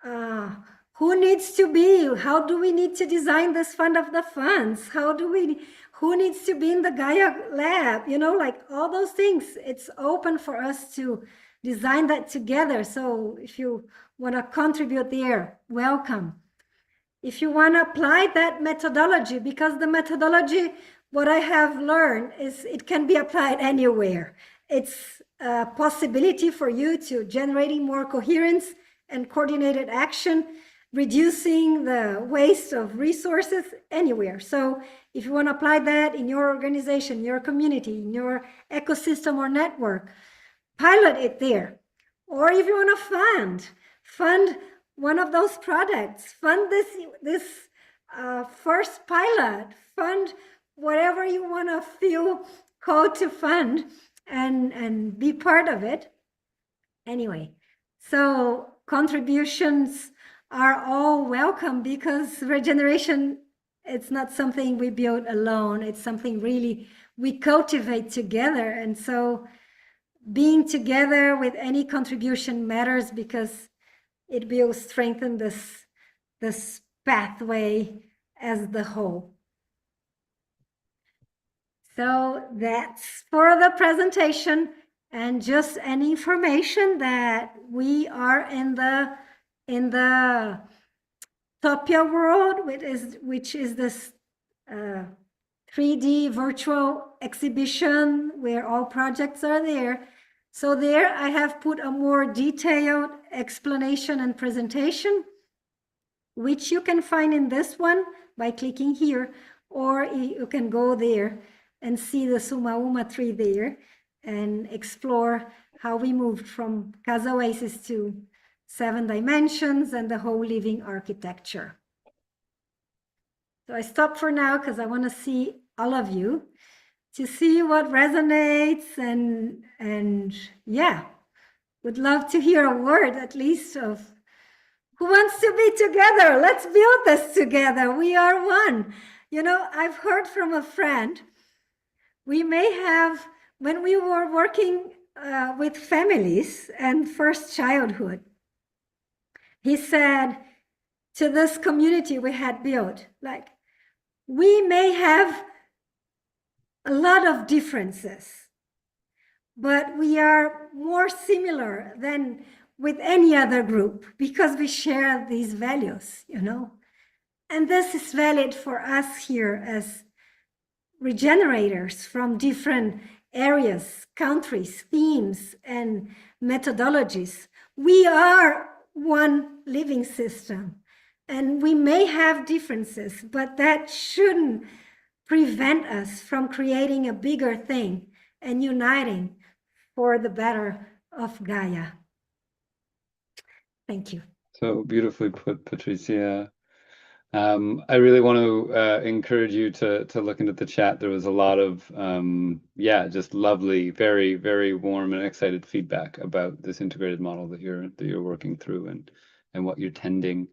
who needs to be, how do we need to design this fund of the funds? Who needs to be in the Gaia lab? You know, like all those things, it's open for us to design that together. So if you want to contribute there, welcome. If you want to apply that methodology, because the methodology, what I have learned is it can be applied anywhere. It's a possibility for you to generating more coherence and coordinated action, reducing the waste of resources anywhere. So if you want to apply that in your organization, your community, in your ecosystem or network, pilot it there. Or if you want to fund one of those products, fund this first pilot, fund whatever you want to feel called to fund, and be part of it. Anyway, so contributions are all welcome, because regeneration, it's not something we build alone. It's something really we cultivate together. And so being together with any contribution matters, because it will strengthen this pathway as the whole. So that's for the presentation, and just an information that we are in the Topia world, which is this 3 3D virtual exhibition where all projects are there. So there I have put a more detailed explanation and presentation, which you can find in this one by clicking here, or you can go there and see the Sumauma tree there and explore how we moved from Casa Oasis to 7 dimensions and the whole living architecture. So I stop for now because I want to see all of you to see what resonates and yeah, would love to hear a word at least of who wants to be together. Let's build this together. We are one. You know, I've heard from a friend, we may have, when we were working with families and first childhood, he said to this community we had built, like, we may have a lot of differences, but we are more similar than with any other group because we share these values, you know. And this is valid for us here as regenerators from different areas, countries, themes, and methodologies. We are one living system, and we may have differences, but that shouldn't prevent us from creating a bigger thing and uniting for the better of Gaia. Thank you. So beautifully put, Patricia. I really want to encourage you to look into the chat. There was a lot of yeah, just lovely, very, very warm and excited feedback about this integrated model that you're working through and what you're tending.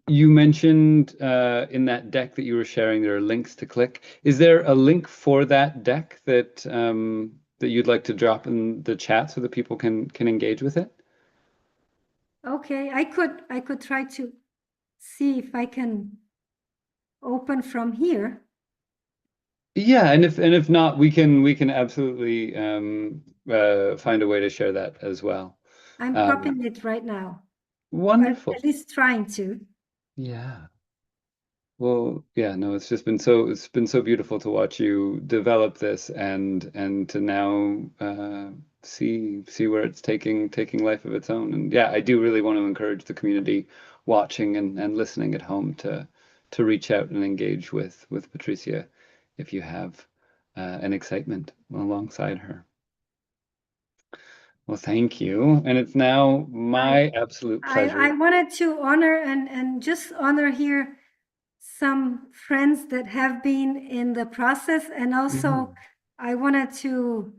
You mentioned in that deck that you were sharing there are links to click. Is there a link for that deck that that you'd like to drop in the chat so that people can engage with it? Okay, I could try to see if I can open from here. Yeah, and if not, we can absolutely find a way to share that as well. I'm copying it right now. Wonderful. At least trying to. Yeah. Well, yeah, no, it's been so beautiful to watch you develop this and to now see where it's taking life of its own. And yeah, I do really want to encourage the community watching and listening at home to reach out and engage with Patricia if you have an excitement alongside her. Well, thank you. And it's now my absolute pleasure. I wanted to honor and just honor here some friends that have been in the process, and also I wanted to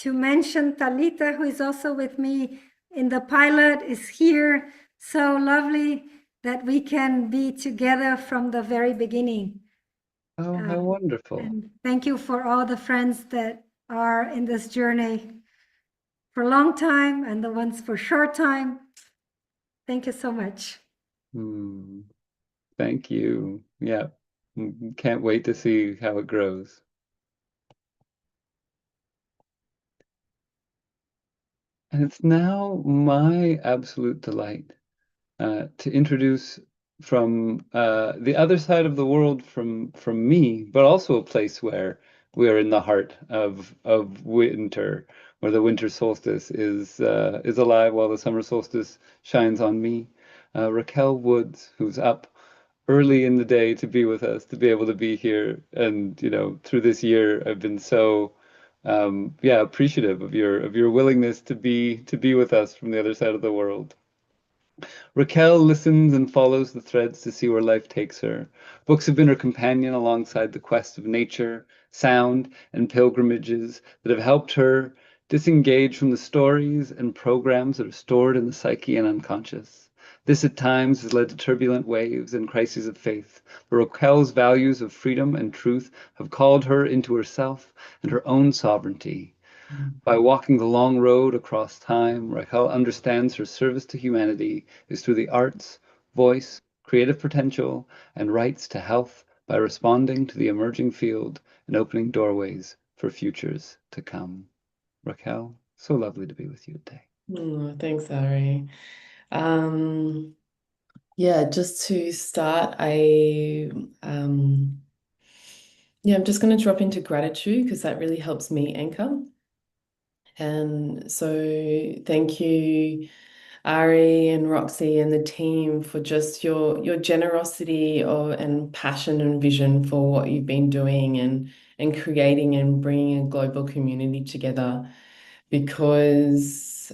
mention Talita, who is also with me in the pilot, is here. So lovely that we can be together from the very beginning. Oh, how wonderful. And thank you for all the friends that are in this journey for a long time and the ones for short time. Thank you so much. Thank you. Yeah, can't wait to see how it grows. And it's now my absolute delight to introduce from the other side of the world from me, but also a place where we are in the heart of winter, where the winter solstice is alive while the summer solstice shines on me. Raquel Woods, who's up early in the day to be with us, to be able to be here, and you know, through this year, I've been so yeah, appreciative of your willingness to be with us from the other side of the world. Raquel listens and follows the threads to see where life takes her. Books have been her companion alongside the quest of nature, sound, and pilgrimages that have helped her disengage from the stories and programs that are stored in the psyche and unconscious. This at times has led to turbulent waves and crises of faith, but Raquel's values of freedom and truth have called her into herself and her own sovereignty. By walking the long road across time, Raquel understands her service to humanity is through the arts, voice, creative potential, and rights to health by responding to the emerging field and opening doorways for futures to come. Raquel, so lovely to be with you today. Oh, thanks, Ari. Yeah, just to start, Yeah, I'm just going to drop into gratitude because that really helps me anchor. And so thank you, Ari and Roxy and the team for just your generosity and passion and vision for what you've been doing and creating and bringing a global community together. Because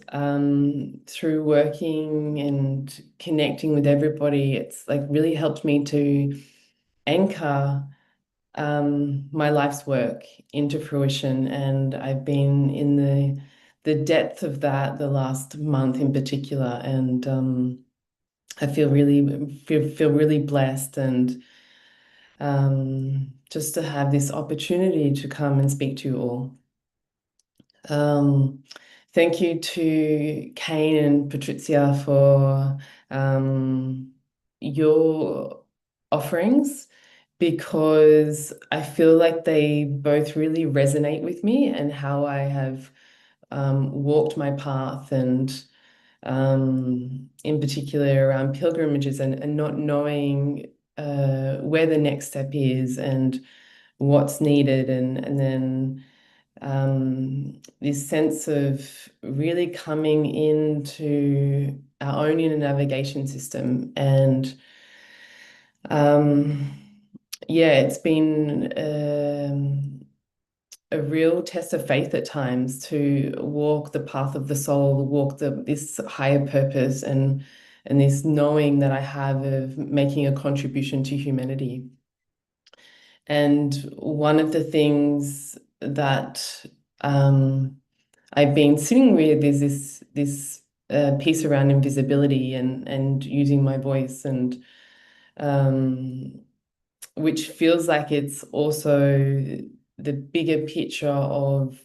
through working and connecting with everybody, it's like really helped me to anchor my life's work into fruition. And I've been in the depth of that the last month in particular. And I feel really blessed and just to have this opportunity to come and speak to you all. Thank you to Kane and Patricia for your offerings because I feel like they both really resonate with me and how I have walked my path and in particular around pilgrimages and not knowing where the next step is and what's needed and then this sense of really coming into our own inner navigation system and yeah, it's been a real test of faith at times to walk the path of the soul, walk this higher purpose and this knowing that I have of making a contribution to humanity. And one of the things that I've been sitting with is this piece around invisibility and using my voice and which feels like it's also the bigger picture of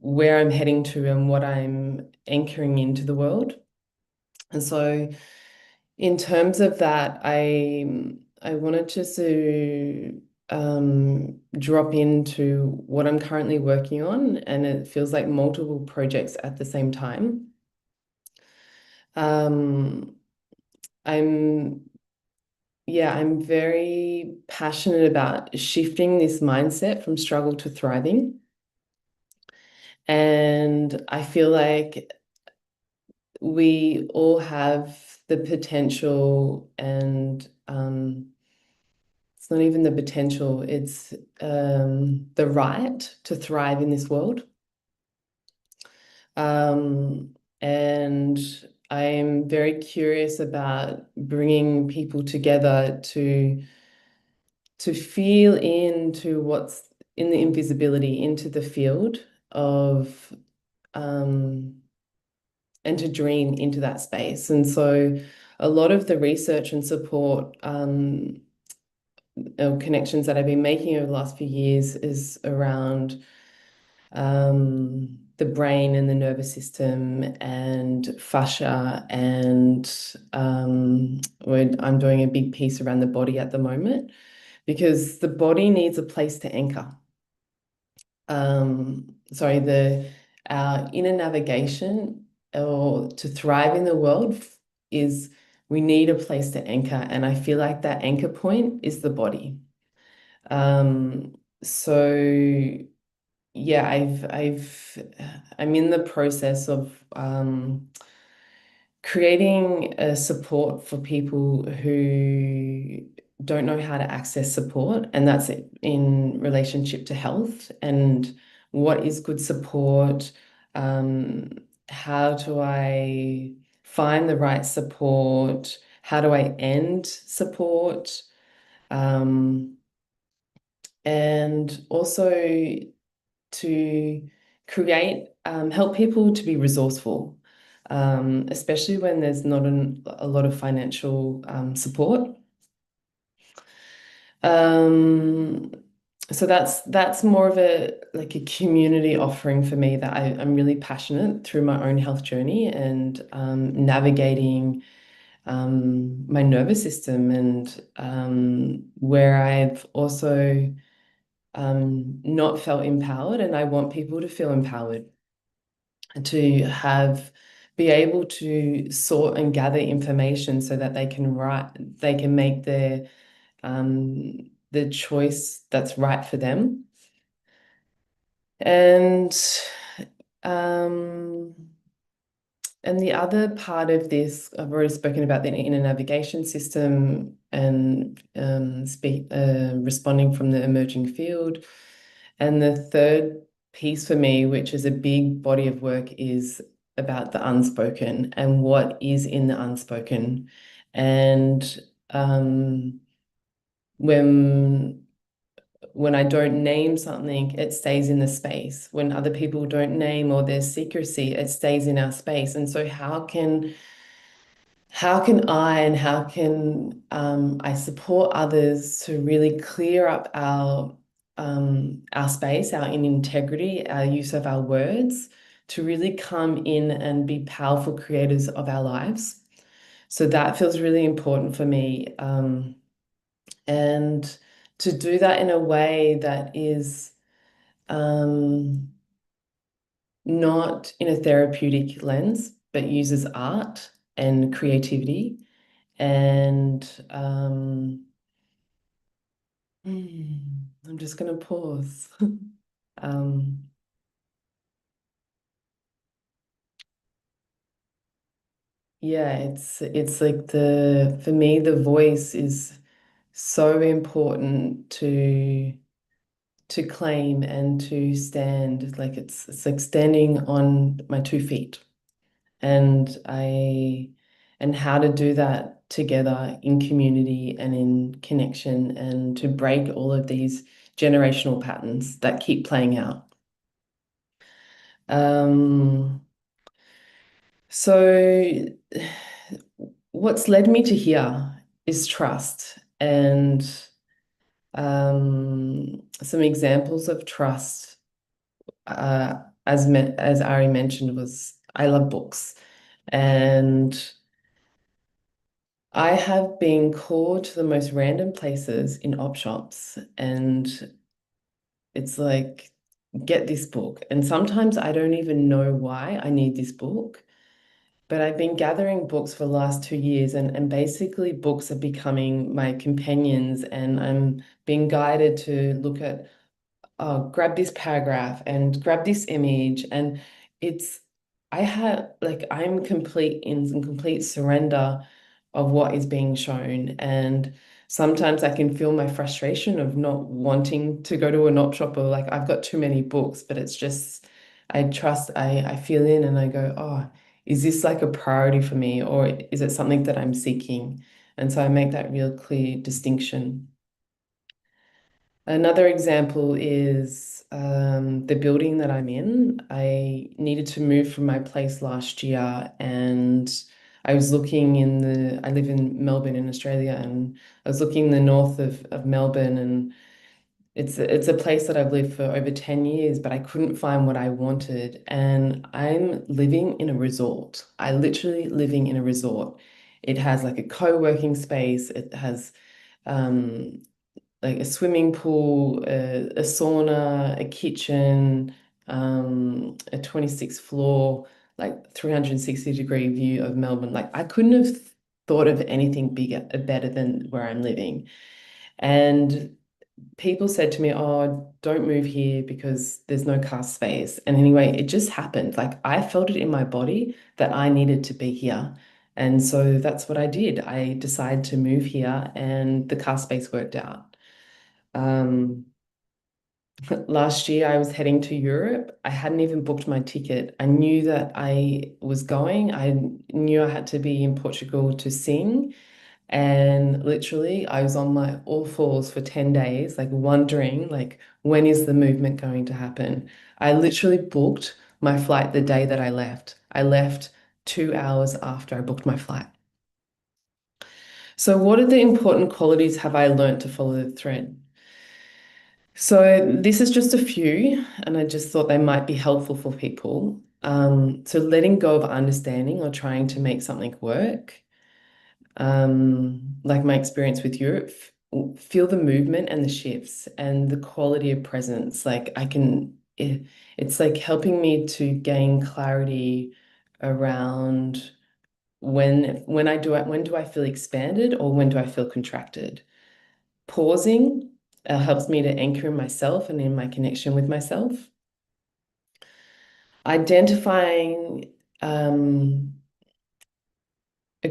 where I'm heading to and what I'm anchoring into the world. And so in terms of that, I wanted just to drop into what I'm currently working on, and it feels like multiple projects at the same time. I'm very passionate about shifting this mindset from struggle to thriving. And I feel like we all have the potential and it's not even the potential, it's the right to thrive in this world. And I'm very curious about bringing people together to feel into what's in the invisibility, into the field of and to dream into that space. And so a lot of the research and support connections that I've been making over the last few years is around the brain and the nervous system and fascia and I'm doing a big piece around the body at the moment because the body needs a place to anchor. Our inner navigation or to thrive in the world is we need a place to anchor, and I feel like that anchor point is the body. So yeah, I'm in the process of creating a support for people who don't know how to access support, and that's in relationship to health and what is good support. How do I find the right support? How do I end support? And also to create, help people to be resourceful, especially when there's not a lot of financial support. So that's more of a community offering for me that I'm really passionate through my own health journey and navigating my nervous system and where I've also not felt empowered, and I want people to feel empowered to be able to sort and gather information so that they can make their the choice that's right for them. And the other part of this, I've already spoken about the inner navigation system and responding from the emerging field. And the third piece for me, which is a big body of work, is about the unspoken and what is in the unspoken. And when I don't name something, it stays in the space. When other people don't name, or there's secrecy, it stays in our space. And so how can I support others to really clear up our space, our in integrity, our use of our words, to really come in and be powerful creators of our lives? So that feels really important for me. And to do that in a way that is not in a therapeutic lens, but uses art and creativity. And I'm just going to pause. Yeah, it's like for me, the voice is so important to claim and to stand. Like it's like standing on my 2 feet. And how to do that together in community and in connection, and to break all of these generational patterns that keep playing out. So what's led me to here is trust. And some examples of trust, as Ari mentioned, was I love books. And I have been called to the most random places in op shops, and it's like, get this book. And sometimes I don't even know why I need this book. But I've been gathering books for the last 2 years, and basically books are becoming my companions, and I'm being guided to look at, oh, grab this paragraph and grab this image. And I'm in complete surrender of what is being shown. And sometimes I can feel my frustration of not wanting to go to an op shop, or like I've got too many books, but it's just, I feel in and I go, oh, is this like a priority for me, or is it something that I'm seeking? And so I make that real clear distinction. Another example is the building that I'm in. I needed to move from my place last year, and I was looking I live in Melbourne in Australia, and I was looking in the north of Melbourne, and it's a place that I've lived for over 10 years, but I couldn't find what I wanted. And I'm living in a resort. I literally living in a resort. It has like a co-working space. It has like a swimming pool, a sauna, a kitchen, a 26th floor, like 360-degree view of Melbourne. Like I couldn't have thought of anything better than where I'm living. And people said to me, oh, don't move here because there's no car space. And anyway, it just happened. Like I felt it in my body that I needed to be here. And so that's what I did. I decided to move here, and the car space worked out. Last year I was heading to Europe. I hadn't even booked my ticket. I knew that I was going. I knew I had to be in Portugal to sing. And literally I was on my all fours for 10 days, like wondering, like, when is the movement going to happen? I literally booked my flight the day that I left. I left 2 hours after I booked my flight. So what are the important qualities have I learned to follow the thread? So this is just a few, and I just thought they might be helpful for people. So letting go of understanding or trying to make something work. Like my experience with Europe, feel the movement and the shifts and the quality of presence. Like it's like helping me to gain clarity around when do I feel expanded, or when do I feel contracted? Pausing helps me to anchor in myself and in my connection with myself. Identifying a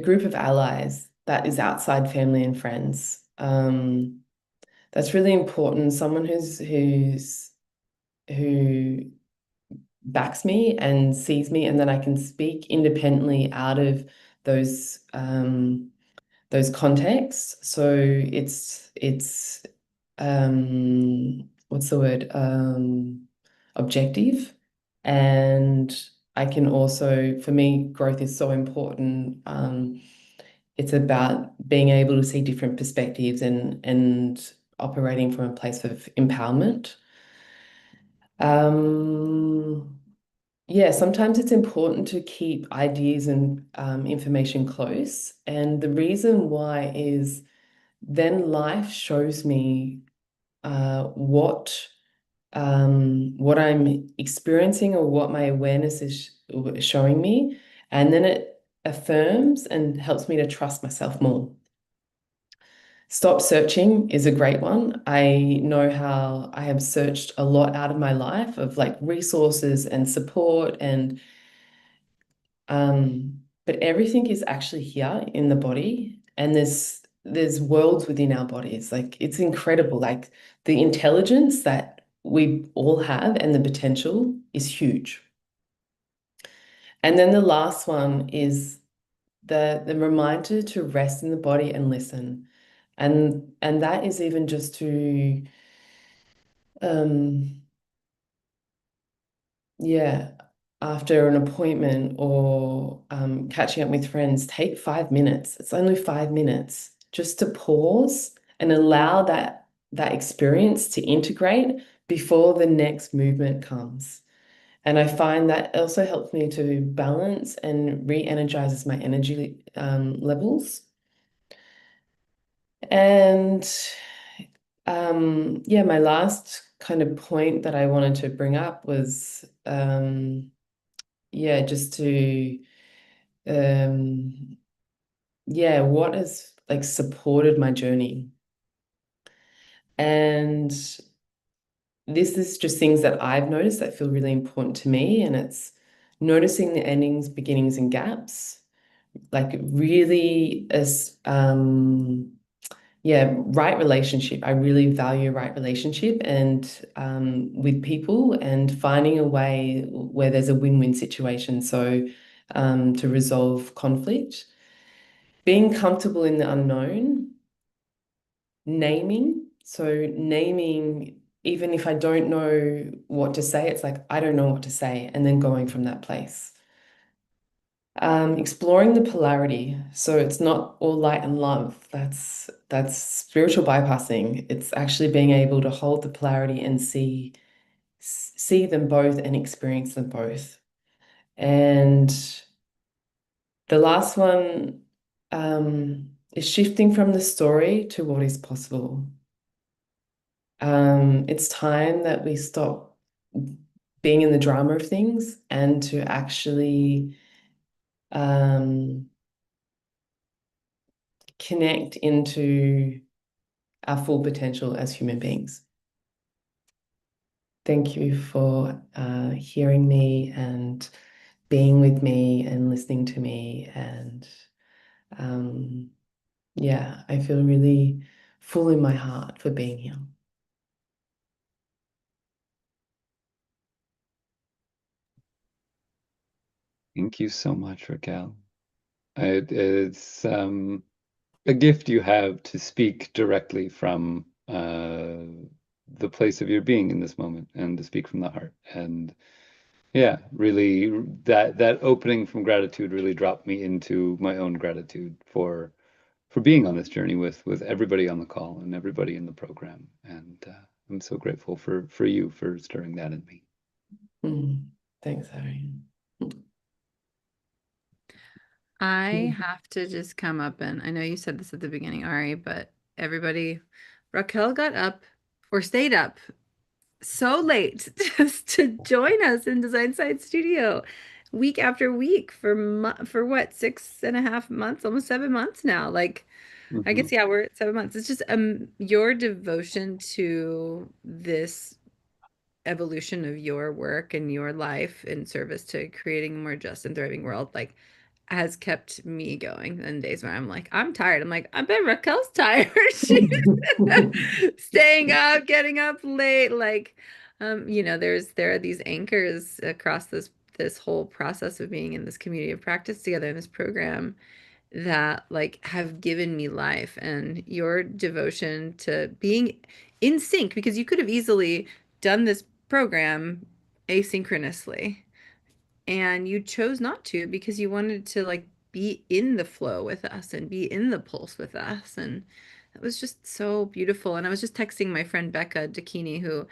group of allies that is outside family and friends. That's really important. Someone who backs me and sees me, and then I can speak independently out of those contexts. So it's what's the word? Objective. And I can also, for me, growth is so important. It's about being able to see different perspectives and operating from a place of empowerment. Yeah, sometimes it's important to keep ideas and information close. And the reason why is then life shows me what I'm experiencing or what my awareness is showing me. And then it affirms and helps me to trust myself more. Stop searching is a great one. I know how I have searched a lot out of my life of like resources and support and but everything is actually here in the body, and there's worlds within our bodies. Like it's incredible. Like the intelligence that we all have and the potential is huge. And then the last one is the reminder to rest in the body and listen. And that is even just to yeah, after an appointment or catching up with friends, take 5 minutes. It's only 5 minutes just to pause and allow that experience to integrate before the next movement comes. And I find that also helps me to balance and re-energizes my energy levels. And yeah, my last kind of point that I wanted to bring up was yeah, just to yeah, what has like supported my journey. And this is just things that I've noticed that feel really important to me, and it's noticing the endings, beginnings, and gaps. Like really as yeah, right relationship. I really value right relationship and with people and finding a way where there's a win-win situation. So to resolve conflict, being comfortable in the unknown, naming. So naming, even if I don't know what to say, it's like, I don't know what to say, and then going from that place. Exploring the polarity. So it's not all light and love. That's spiritual bypassing. It's actually being able to hold the polarity and see them both and experience them both. And the last one is shifting from the story to what is possible. It's time that we stop being in the drama of things and to actually connect into our full potential as human beings. Thank you for hearing me and being with me and listening to me. And yeah, I feel really full in my heart for being here. Thank you so much, Raquel. It's a gift you have to speak directly from the place of your being in this moment and to speak from the heart. And yeah, really that opening from gratitude really dropped me into my own gratitude for being on this journey with everybody on the call and everybody in the program. And I'm so grateful for you for stirring that in me. Thanks, Harry. I have to just come up and I know you said this at the beginning, Ari, but everybody, Raquel got up or stayed up so late just to join us in Design Science Studio week after week for what, 6.5 months, almost 7 months now. Like I guess, yeah, we're at 7 months. It's just your devotion to this evolution of your work and your life in service to creating a more just and thriving world, like, has kept me going in days where I'm like, I'm tired. I'm like, I bet Raquel's tired. She's staying up, getting up late. Like, there are these anchors across this whole process of being in this community of practice together in this program that like have given me life, and your devotion to being in sync, because you could have easily done this program asynchronously, and you chose not to because you wanted to like be in the flow with us and be in the pulse with us. And it was just so beautiful. And I was just texting my friend Becca Dakini, who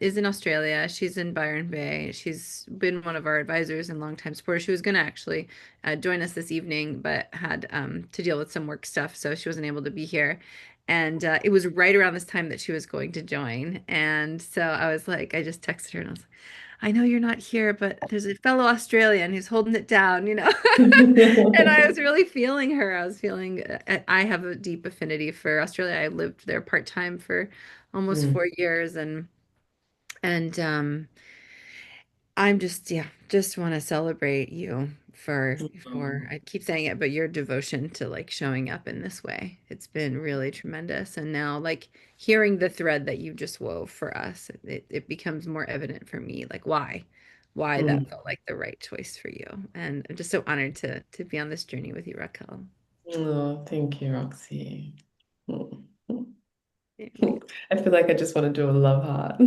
is in Australia. She's in Byron Bay. She's been one of our advisors and longtime supporters. She was going to actually join us this evening, but had to deal with some work stuff, so she wasn't able to be here. And it was right around this time that she was going to join. And so I was like, I just texted her and I was like, I know you're not here, but there's a fellow Australian who's holding it down, And I was really feeling her. I was feeling, I have a deep affinity for Australia. I lived there part-time for almost 4 years, and I'm just, yeah, just want to celebrate you for I keep saying it, but your devotion to like showing up in this way. It's been really tremendous. And now like hearing the thread that you just wove for us, it becomes more evident for me, like why that felt like the right choice for you. And I'm just so honored to be on this journey with you, Raquel. Oh, thank you, Roxy. Yeah. I feel like I just want to do a love heart.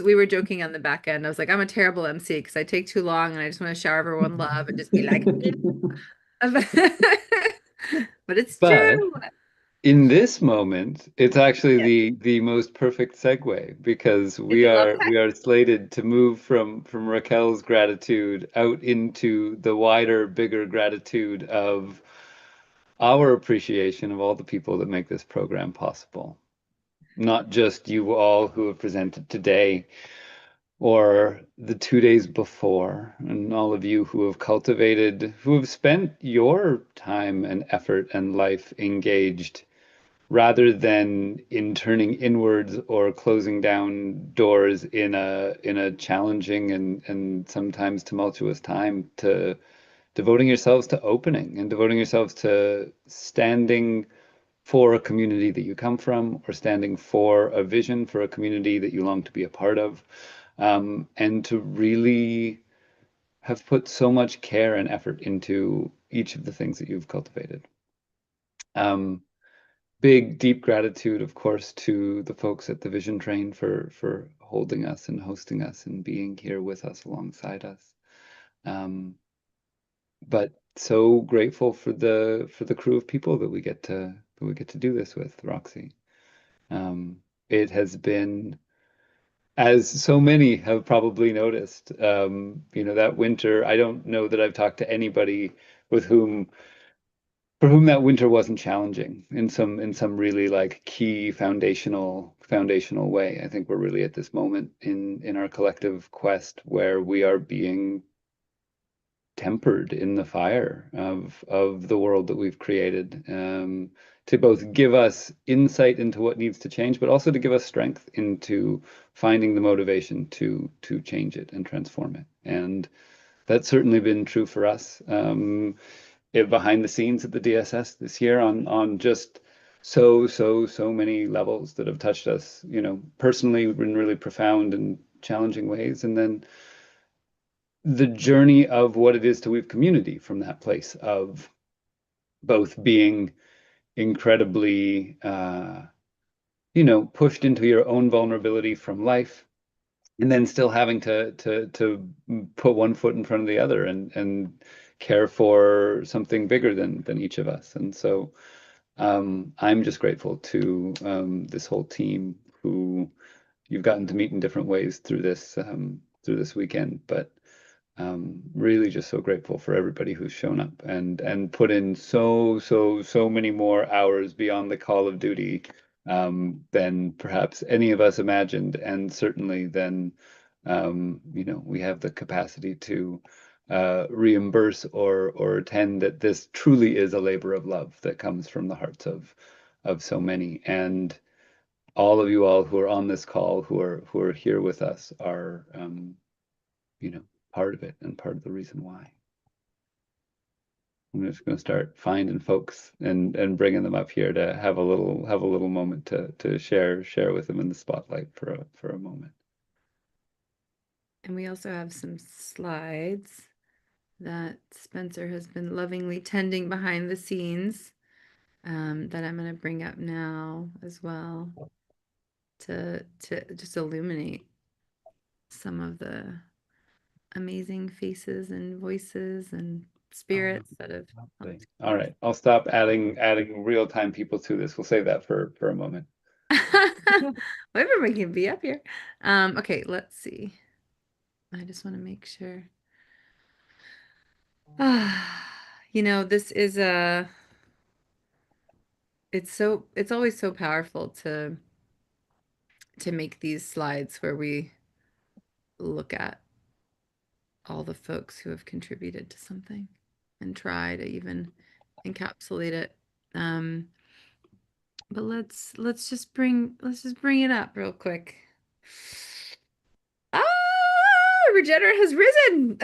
We were joking on the back end. I was like, I'm a terrible MC because I take too long and I just want to shower everyone love and just be like, but it's But true. in this moment, it's actually Yeah. the most perfect segue, because Is we it love are slated to move from Raquel's gratitude out into the wider, bigger gratitude of our appreciation of all the people that make this program possible. Not just you all who have presented today or the 2 days before, and all of you who have cultivated, who have spent your time and effort and life engaged rather than in turning inwards or closing down doors in a challenging and sometimes tumultuous time, to devoting yourselves to opening and devoting yourselves to standing for a community that you come from, or standing for a vision for a community that you long to be a part of, and to really have put so much care and effort into each of the things that you've cultivated. Big, deep gratitude, of course, to the folks at the Vision Train for holding us and hosting us and being here with us alongside us. But so grateful for the crew of people that we get to do this with, Roxy. It has been, as so many have probably noticed, that winter, I don't know that I've talked to anybody for whom that winter wasn't challenging in some really like key foundational way. I think we're really at this moment in our collective quest where we are being tempered in the fire of the world that we've created, to both give us insight into what needs to change, but also to give us strength into finding the motivation to change it and transform it. And that's certainly been true for us, behind the scenes at the DSS this year, on just so many levels that have touched us, personally in really profound and challenging ways. And then the journey of what it is to weave community from that place of both being incredibly, pushed into your own vulnerability from life, and then still having to put one foot in front of the other and care for something bigger than each of us. And so I'm just grateful to this whole team who you've gotten to meet in different ways through this weekend, but really just so grateful for everybody who's shown up and put in so many more hours beyond the call of duty, than perhaps any of us imagined, and certainly than we have the capacity to reimburse or attend that this truly is a labor of love that comes from the hearts of so many. And all of you all who are on this call, who are here with us, are part of it and part of the reason why. I'm just going to start finding folks and bringing them up here to have a little moment to share with them in the spotlight for a moment. And we also have some slides that Spencer has been lovingly tending behind the scenes, that I'm going to bring up now as well to just illuminate some of the amazing faces and voices and spirits that have helped. All right, I'll stop adding real-time people to this. We'll save that for a moment. Everyone can be up here. Okay, let's see. I just want to make sure. This is it's always so powerful to make these slides where we look at all the folks who have contributed to something and try to even encapsulate it. But let's just bring it up real quick. Regenerate has risen.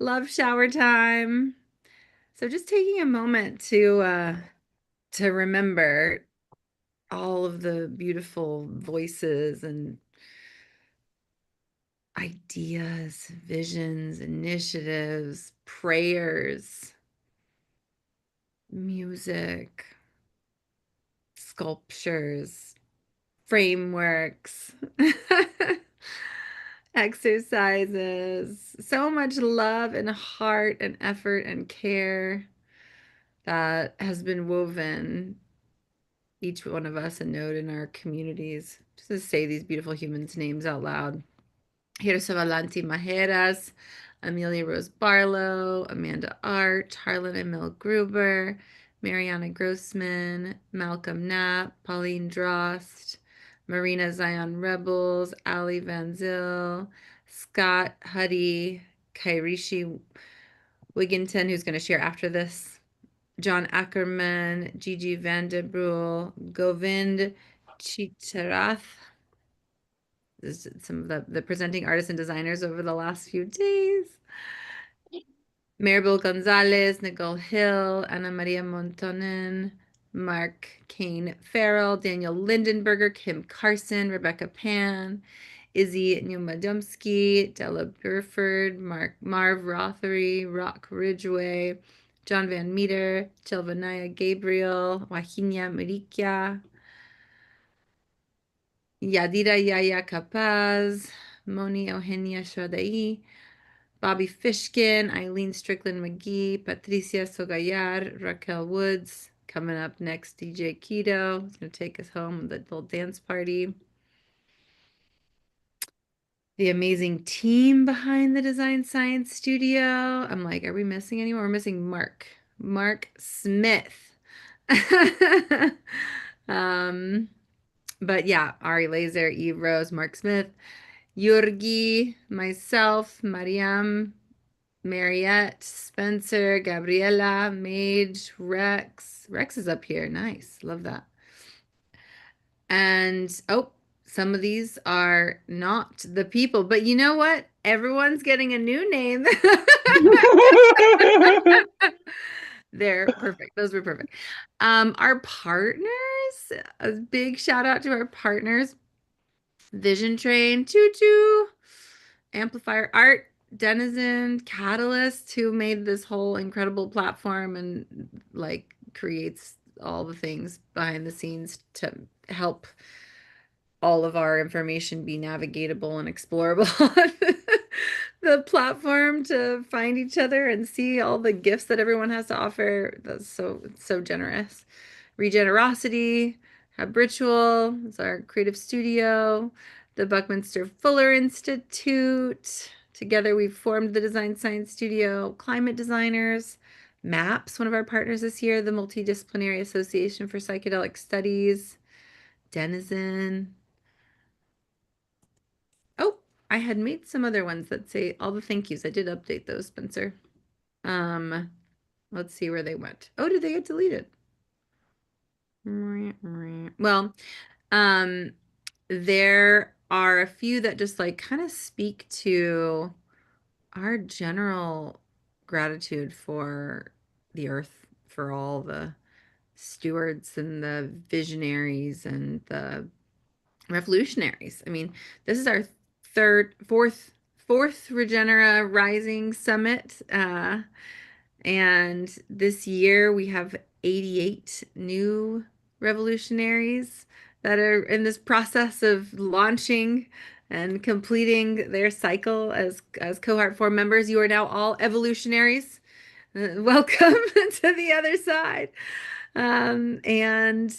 Love shower time. So just taking a moment to remember all of the beautiful voices and ideas, visions, initiatives, prayers, music, sculptures, frameworks, exercises, so much love and heart and effort and care that has been woven, each one of us a node in our communities. Just to say these beautiful humans' names out loud. Hirsa Valanti Majeras, Amelia Rose Barlow, Amanda Art, Harlan Emil Gruber, Mariana Grossman, Malcolm Knapp, Pauline Drost, Marina Zion Rebels, Ali Van Zyl, Scott Huddy, Kairishi Wigginton, who's going to share after this, John Ackerman, Gigi Vandebrul, Govind Chitarath. This is some of the presenting artists and designers over the last few days. Maribel Gonzalez, Nicole Hill, Ana Maria Montonen, Mark Kane Farrell, Daniel Lindenberger, Kim Carson, Rebecca Pan, Izzy Neumadomsky, Della Burford, Marv Rothery, Rock Ridgway, John Van Meter, Chelvanaya Gabriel, Wahinia Marikia, Yadira Yaya Capaz, Moni Eugenia Shadai, Bobby Fishkin, Eileen Strickland McGee, Patricia Sogayar, Raquel Woods. Coming up next, DJ Keto. He's going to take us home with a little dance party. The amazing team behind the Design Science Studio. I'm like, are we missing anyone? We're missing Mark Smith. But yeah, Ari Laser, Eve Rose, Mark Smith, Yurgi, myself, Mariam, Mariette, Spencer, Gabriela, Mage, Rex. Rex is up here. Nice. Love that. And some of these are not the people, but you know what? Everyone's getting a new name. They're perfect. Those were perfect. Our partners, a big shout out to our partners. Vision Train, Choo Choo, Amplifier Art, Denizen, Catalyst, who made this whole incredible platform and like creates all the things behind the scenes to help all of our information be navigatable and explorable on the platform to find each other and see all the gifts that everyone has to offer. That's so generous. Regenerosity, Habitual, it's our creative studio, the Buckminster Fuller Institute. Together we've formed the Design Science Studio, Climate Designers, MAPS, one of our partners this year, the Multidisciplinary Association for Psychedelic Studies, Denizen. Oh, I had made some other ones that say all the thank yous. I did update those, Spencer. Let's see where they went. Oh, did they get deleted? Well, there are a few that just like kind of speak to our general gratitude for the earth, for all the stewards and the visionaries and the revolutionaries. I mean, this is our fourth Regenera Rising Summit. And this year we have 88 new revolutionaries that are in this process of launching and completing their cycle as cohort 4 members. You are now all evolutionaries. Welcome to the other side. And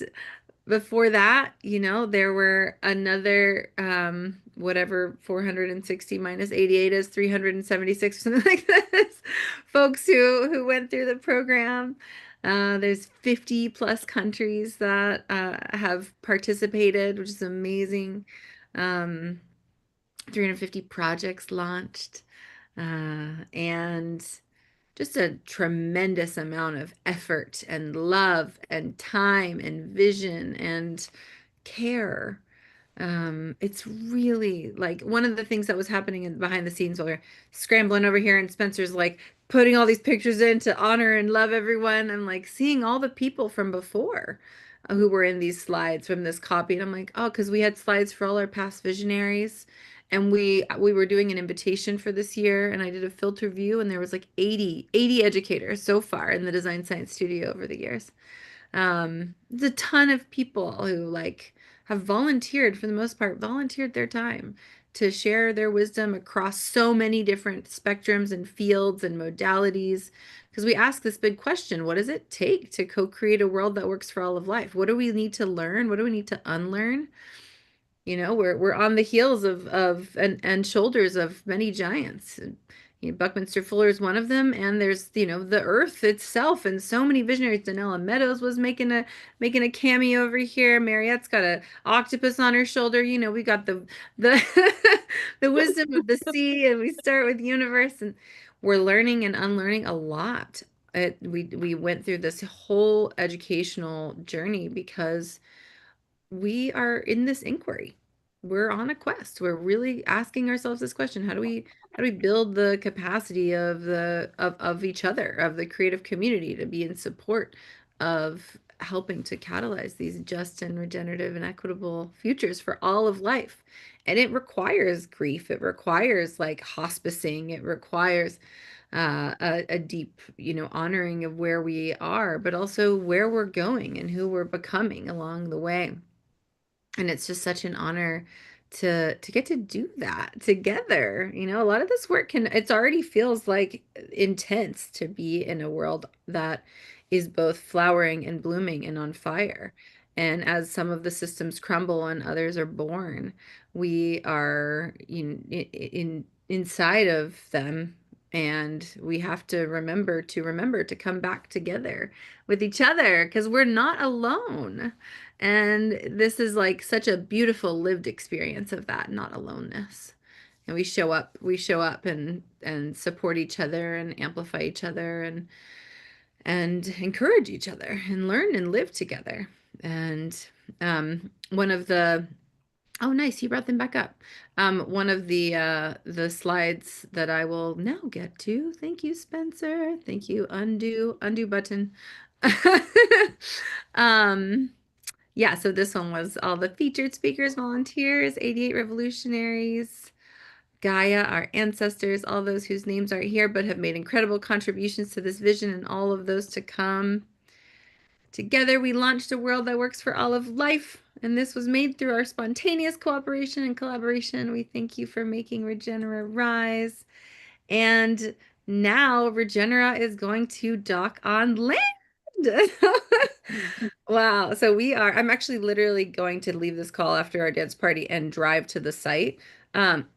before that, there were another whatever 460 minus 88 is 376 or something like this, folks who went through the program. There's 50 plus countries that have participated, which is amazing. 350 projects launched, and just a tremendous amount of effort and love and time and vision and care. It's really like one of the things that was happening behind the scenes while we're scrambling over here, and Spencer's like putting all these pictures in to honor and love everyone. I'm like seeing all the people from before who were in these slides from this copy, and I'm like, oh, because we had slides for all our past visionaries, and we were doing an invitation for this year, and I did a filter view, and there was like 80 educators so far in the Design Science Studio over the years. There's a ton of people who like have volunteered, for the most part, volunteered their time to share their wisdom across so many different spectrums and fields and modalities. Because we ask this big question, what does it take to co-create a world that works for all of life? What do we need to learn? What do we need to unlearn? We're on the heels of and shoulders of many giants. Buckminster Fuller is one of them, and there's the earth itself, and so many visionaries. Donella Meadows was making a cameo over here. Mariette's got a octopus on her shoulder. We got the the wisdom of the sea, and we start with universe, and we're learning and unlearning a lot. We went through this whole educational journey because we are in this inquiry. We're on a quest. We're really asking ourselves this question: how do we build the capacity of each other, of the creative community, to be in support of helping to catalyze these just and regenerative and equitable futures for all of life? And it requires grief. It requires like hospicing. It requires a deep, honoring of where we are, but also where we're going and who we're becoming along the way. And it's just such an honor to get to do that together. A lot of this work it already feels like intense to be in a world that is both flowering and blooming and on fire. And as some of the systems crumble and others are born, we are inside of them, and we have to remember to come back together with each other, because we're not alone. And this is like such a beautiful lived experience of that, not aloneness. And we show up and support each other and amplify each other and encourage each other and learn and live together. And one of the oh, nice, you brought them back up. One of the slides that I will now get to. Thank you, Spencer. Thank you. Undo button. Yeah, so this one was all the featured speakers, volunteers, 88 revolutionaries, Gaia, our ancestors, all those whose names aren't here but have made incredible contributions to this vision, and all of those to come. Together, we launched a world that works for all of life, and this was made through our spontaneous cooperation and collaboration. We thank you for making Regenera rise. And now Regenera is going to dock on land. Wow. So I'm actually literally going to leave this call after our dance party and drive to the site um,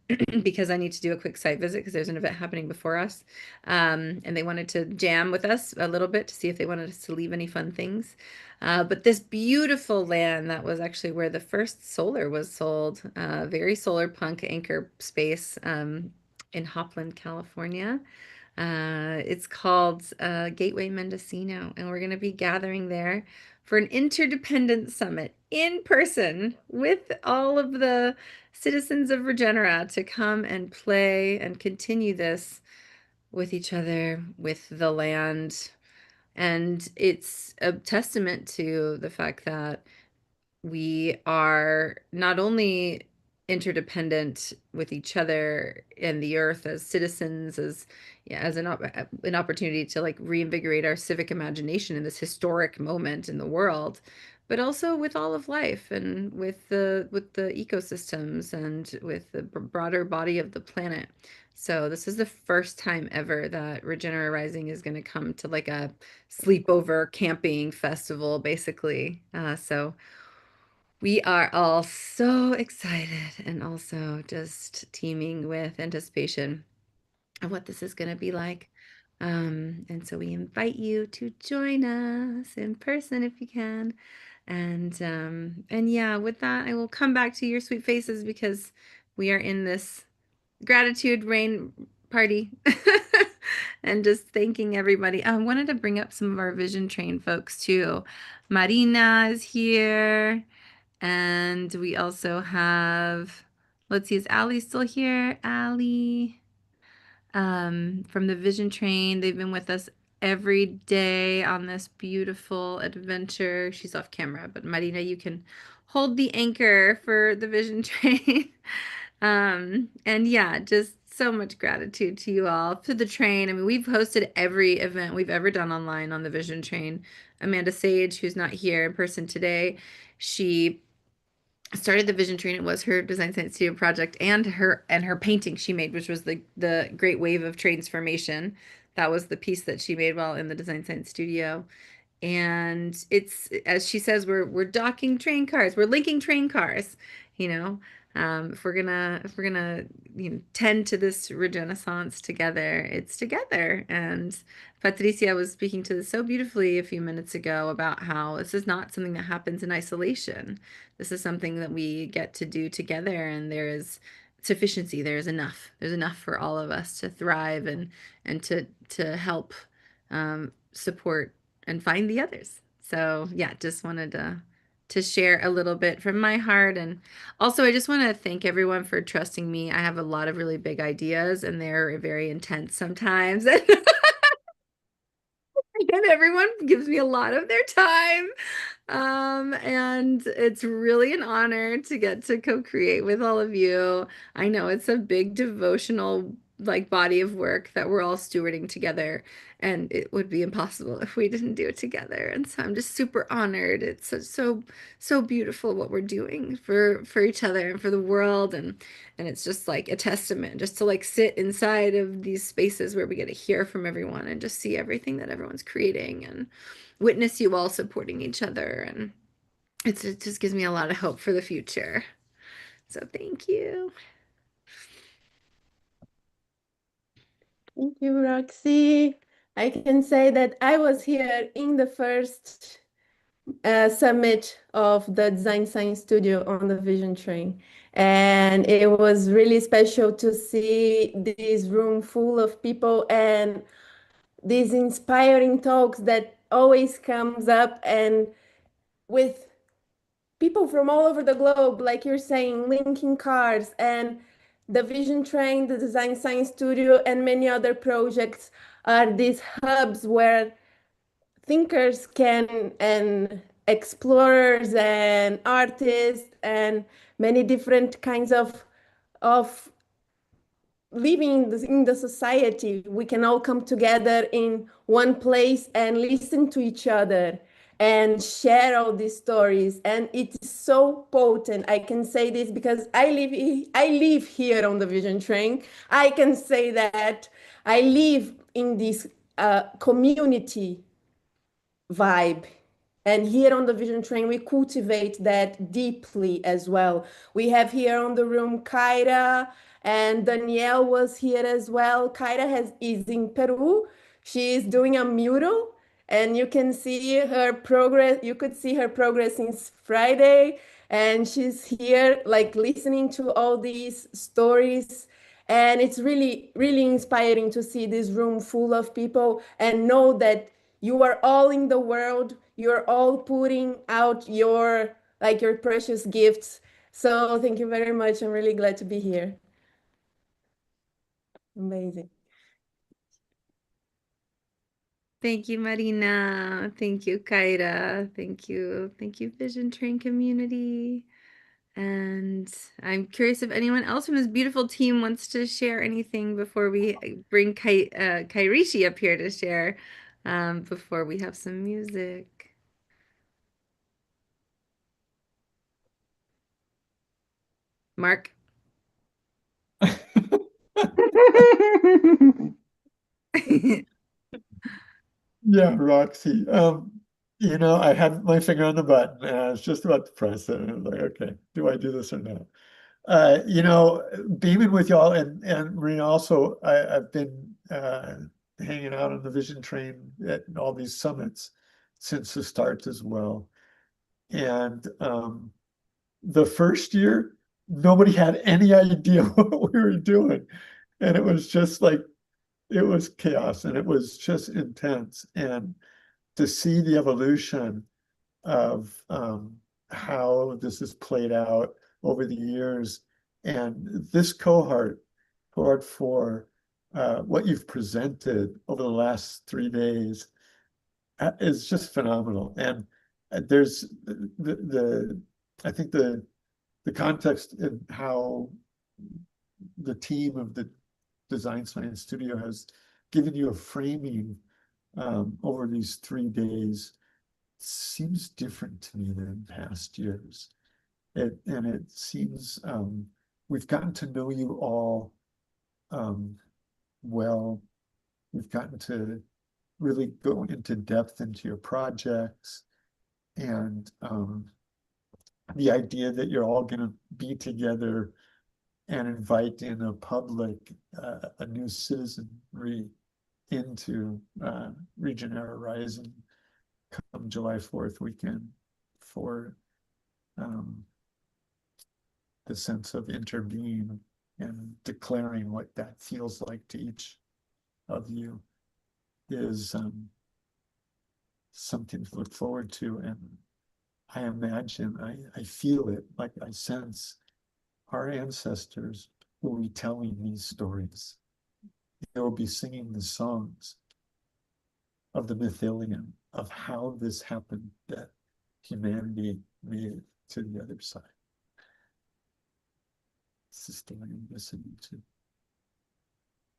because I need to do a quick site visit because there's an event happening before us. And they wanted to jam with us a little bit to see if they wanted us to leave any fun things. But this beautiful land, that was actually where the first solar was sold, very solar punk anchor space in Hopland, California. It's called Gateway Mendocino, and we're going to be gathering there for an interdependent summit in person with all of the citizens of Regenera to come and play and continue this with each other, with the land. And it's a testament to the fact that we are not only interdependent with each other and the earth as citizens, as yeah, as an opportunity to like reinvigorate our civic imagination in this historic moment in the world, but also with all of life and with the ecosystems and with the broader body of the planet. So this is the first time ever that Regenera Rising is going to come to like a sleepover camping festival, basically. So we are all so excited and also just teeming with anticipation of what this is going to be like. And so we invite you to join us in person if you can. And yeah, with that, I will come back to your sweet faces because we are in this gratitude rain party. And just thanking everybody. I wanted to bring up some of our vision train folks too. Marina is here. And we also have, let's see, is Allie still here? Allie, from the Vision Train. They've been with us every day on this beautiful adventure. She's off camera, but Marina, you can hold the anchor for the Vision Train. And yeah, just so much gratitude to you all, to the train. I mean, we've hosted every event we've ever done online on the Vision Train. Amanda Sage, who's not here in person today, she started the Vision Train. It was her design science studio project and her painting she made, which was the Great Wave of Transformation. That was the piece that she made while in the design science studio. And it's, as she says, we're docking train cars, we're linking train cars, you know. If we're gonna tend to this regenaissance together, it's together. And Patricia was speaking to this so beautifully a few minutes ago about how this is not something that happens in isolation. This is something that we get to do together, and there is sufficiency. There's enough. There's enough for all of us to thrive and to help support and find the others. So yeah, just wanted to share a little bit from my heart. And also I just want to thank everyone for trusting me. I have a lot of really big ideas and they're very intense sometimes. And everyone gives me a lot of their time. And it's really an honor to get to co-create with all of you. I know it's a big devotional like body of work that we're all stewarding together, and it would be impossible if we didn't do it together. And so I'm just super honored. It's so beautiful what we're doing for each other and for the world, and it's just like a testament just to like sit inside of these spaces where we get to hear from everyone and just see everything that everyone's creating and witness you all supporting each other. And it just gives me a lot of hope for the future. So thank you. Thank you, Roxy. I can say that I was here in the first summit of the Design Science Studio on the Vision Train. And it was really special to see this room full of people and these inspiring talks that always comes up, and with people from all over the globe, like you're saying, linking cars and the Vision Train, the Design Science Studio, and many other projects are these hubs where thinkers can, and explorers and artists and many different kinds of living in the society, we can all come together in one place and listen to each other and share all these stories. And it's so potent. I can say this because I live here on the Vision Train. I can say that I live in this community vibe. And here on the Vision Train, we cultivate that deeply as well. We have here on the room Kyra, and Danielle was here as well. Is in Peru. She is doing a mural, and you can see her progress. You could see her progress since Friday, and she's here like listening to all these stories. And it's really, really inspiring to see this room full of people and know that you are all in the world. You're all putting out your your precious gifts. So thank you very much. I'm really glad to be here. Amazing. Thank you, Marina. Thank you, Kaira. Thank you. Thank you, Vision Train community. And I'm curious if anyone else from this beautiful team wants to share anything before we bring Kairishi up here to share, before we have some music. Mark? Yeah, Roxy. You know, I had my finger on the button and I was just about to press it. And I was like, okay, do I do this or not? You know, beaming with y'all and Marina also, I've been hanging out on the Vision Train at all these summits since the start as well. And the first year, nobody had any idea what we were doing. And it was just like, it was chaos and it was just intense. And to see the evolution of how this has played out over the years, and this cohort 4, what you've presented over the last 3 days is just phenomenal. And there's I think the context in how the team of the Design Science Studio has given you a framing over these 3 days seems different to me than past years. And it seems we've gotten to know you all well. We've gotten to really go into depth into your projects, and the idea that you're all going to be together and invite in a public, a new citizenry into Regenerative Rising come July 4th weekend for the sense of interbeing and declaring what that feels like to each of you is something to look forward to. And I imagine, I feel it, like I sense our ancestors will be telling these stories. They will be singing the songs of the mythilium, of how this happened, that humanity made it to the other side. It's the story I'm listening to.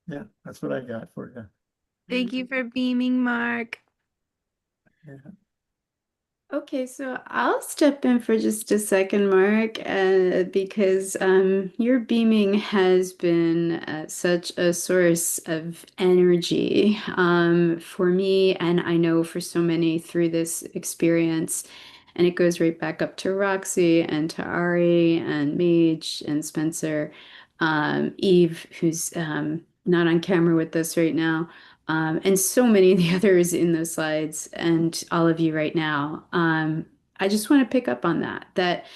Yeah, that's what I got for you. Thank you for beaming, Mark. Yeah. Okay, so I'll step in for just a second, Mark, because your beaming has been such a source of energy for me, and I know for so many through this experience. And it goes right back up to Roxy and to Ari and Mage and Spencer, Eve, who's not on camera with us right now. And so many of the others in those slides, and all of you right now. I just want to pick up on that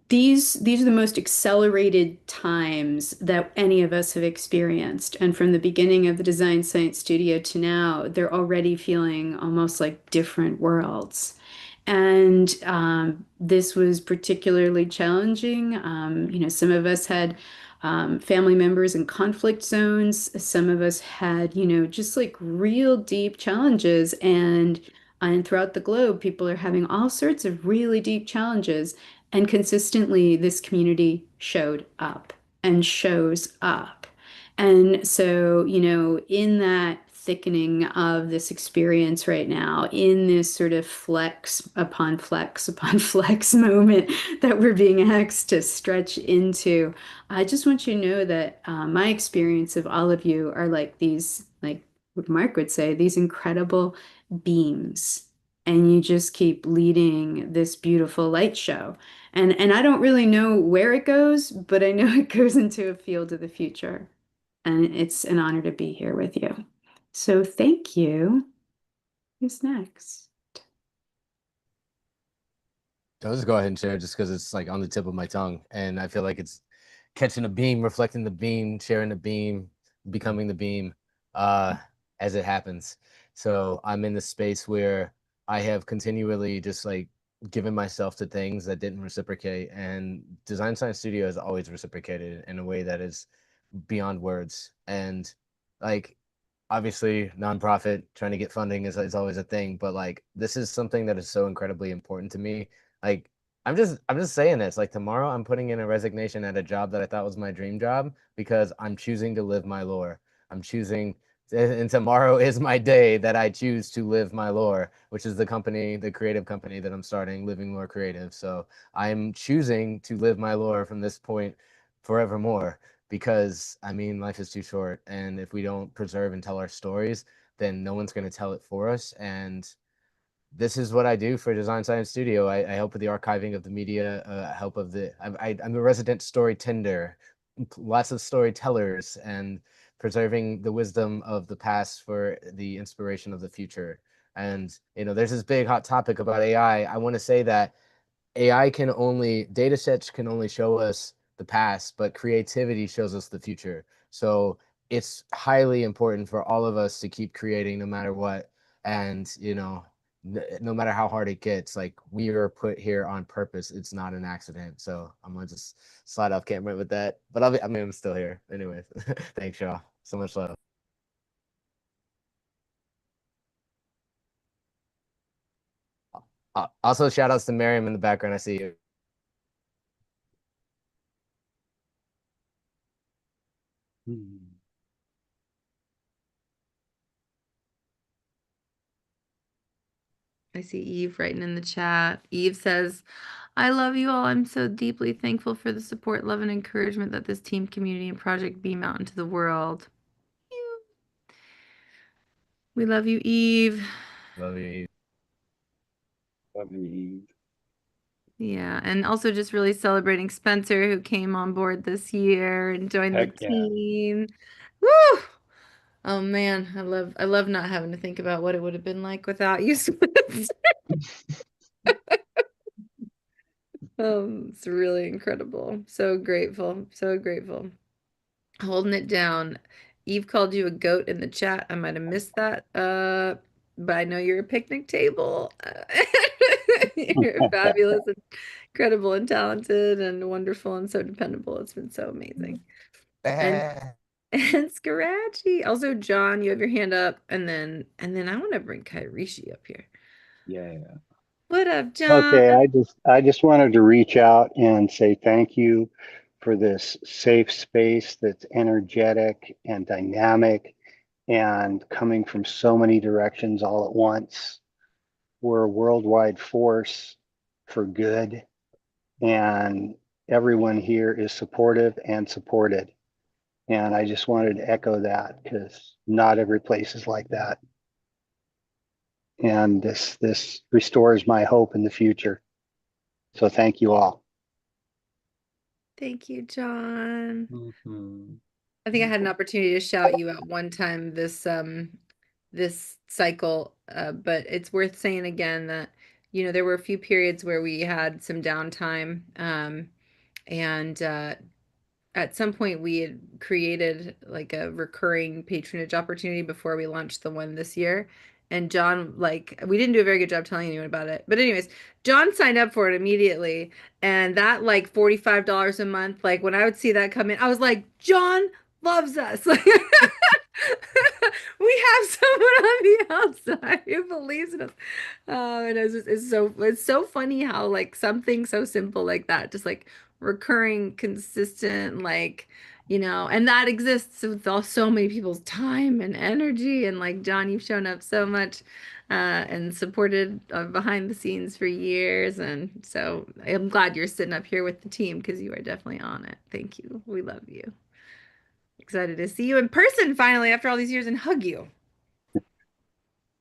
these are the most accelerated times that any of us have experienced. And from the beginning of the Design Science Studio to now, they're already feeling almost like different worlds. And this was particularly challenging. Some of us had family members in conflict zones. Some of us had, just like real deep challenges. And throughout the globe, people are having all sorts of really deep challenges. And consistently, this community showed up and shows up. And so, in that thickening of this experience right now, in this sort of flex upon flex upon flex moment that we're being asked to stretch into, I just want you to know that my experience of all of you are like these, like what Mark would say, these incredible beams and you just keep leading this beautiful light show. And I don't really know where it goes, but I know it goes into a field of the future. And it's an honor to be here with you. So thank you. Who's next? I'll just go ahead and share just because it's like on the tip of my tongue. And I feel like it's catching a beam, reflecting the beam, sharing the beam, becoming the beam as it happens. So I'm in the space where I have continually just like given myself to things that didn't reciprocate. And Design Science Studio has always reciprocated in a way that is beyond words. And like obviously nonprofit trying to get funding is always a thing, but like this is something that is so incredibly important to me. Like I'm just saying this. Like tomorrow I'm putting in a resignation at a job that I thought was my dream job because I'm choosing to live my lore. I'm choosing and tomorrow is my day that I choose to live my lore, which is the company, the creative company that I'm starting, Living Lore Creative. So I'm choosing to live my lore from this point forevermore because I mean life is too short, and if we don't preserve and tell our stories, then no one's going to tell it for us. And this is what I do for Design Science Studio. I help with the archiving of the media, help of the I'm the resident story tender, lots of storytellers, and preserving the wisdom of the past for the inspiration of the future. And you know, there's this big hot topic about AI. I want to say that AI can only data sets can only show us the past, but creativity shows us the future. So it's highly important for all of us to keep creating no matter what. And you know, no matter how hard it gets, like we are put here on purpose. It's not an accident. So I'm gonna just slide off camera with that. But I mean, I'm still here. Anyways, thanks y'all. So much love. Also, shout outs to Miriam in the background. I see you. I see Eve writing in the chat. Eve says, I love you all. I'm so deeply thankful for the support, love, and encouragement that this team, community, and project beam out into the world. We love you, Eve. Love you. Love you. Yeah, and also just really celebrating Spencer, who came on board this year and joined the Heck yeah. team. Woo! Oh man, I love not having to think about what it would have been like without you, Spencer. It's really incredible. So grateful. So grateful. Holding it down. Eve called you a goat in the chat. I might have missed that. But I know you're a picnic table. You're fabulous and incredible and talented and wonderful and so dependable. It's been so amazing. And Scarachi. Also, John, you have your hand up, and then I want to bring Kairishi up here. Yeah. What up, John? Okay, I just wanted to reach out and say thank you for this safe space that's energetic and dynamic and coming from so many directions all at once. We're a worldwide force for good, and everyone here is supportive and supported. And I just wanted to echo that because not every place is like that. And this restores my hope in the future. So thank you all. Thank you, John. Mm-hmm. I think I had an opportunity to shout you out one time this cycle, but it's worth saying again that there were a few periods where we had some downtime, and at some point we had created like a recurring patronage opportunity before we launched the one this year. And John, like, we didn't do a very good job telling anyone about it. But anyways, John signed up for it immediately. And that like $45 a month, like when I would see that come in, I was like, John loves us. Like, we have someone on the outside who believes in us. And it's so funny how like something so simple like that, just like recurring, consistent, like, and that exists with so many people's time and energy. And like, John, you've shown up so much and supported behind the scenes for years. And so I'm glad you're sitting up here with the team because you are definitely on it. Thank you. We love you. Excited to see you in person finally after all these years and hug you.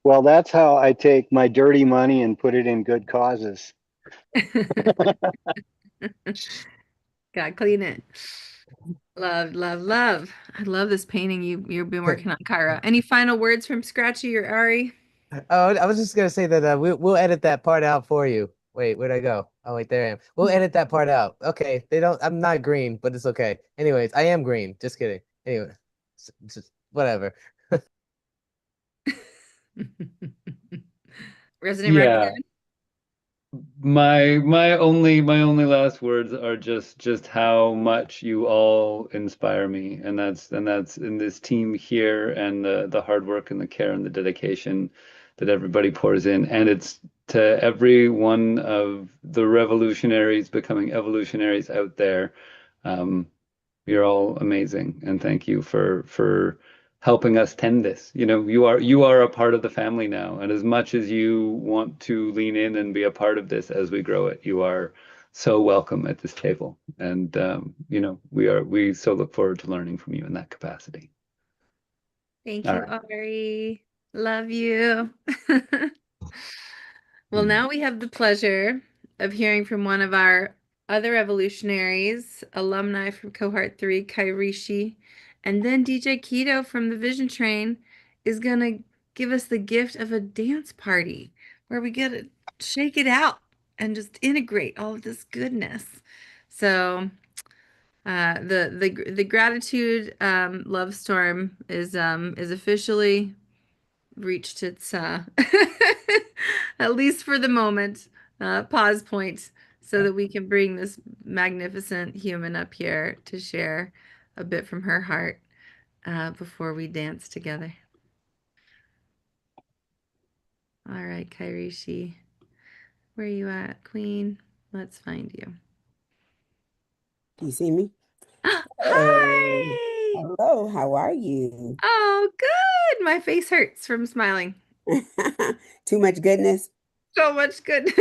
Well, that's how I take my dirty money and put it in good causes. Gotta clean it. Love, love, love. I love this painting you've been working on, Kyra. Any final words from Scratchy or Ari? Oh, I was just gonna say that we'll edit that part out for you. Wait, where'd I go? Oh, wait, there I am. We'll edit that part out. Okay, they don't. I'm not green, but it's okay. Anyways, I am green. Just kidding. Anyway, just whatever. Resonate, Mark? Yeah. My only last words are just how much you all inspire me, and that's in this team here, and the hard work and the care and the dedication that everybody pours in, and it's to every one of the revolutionaries becoming evolutionaries out there. You're all amazing, and thank you for helping us tend this. You are a part of the family now, and as much as you want to lean in and be a part of this as we grow it, you are so welcome at this table. And we so look forward to learning from you in that capacity. Thank All you, right. Ari. Love you. Well, now we have the pleasure of hearing from one of our other evolutionaries, alumni from Cohort 3, Kairishi, and then DJ Keto from the Vision Train is going to give us the gift of a dance party where we get to shake it out and just integrate all of this goodness. So the gratitude love storm is officially reached its at least for the moment pause point so that we can bring this magnificent human up here to share a bit from her heart before we dance together. All right, Kairishi, where you at, Queen? Let's find you. Do you see me? Hi! Hello, how are you? Oh, good. My face hurts from smiling. Too much goodness? So much goodness.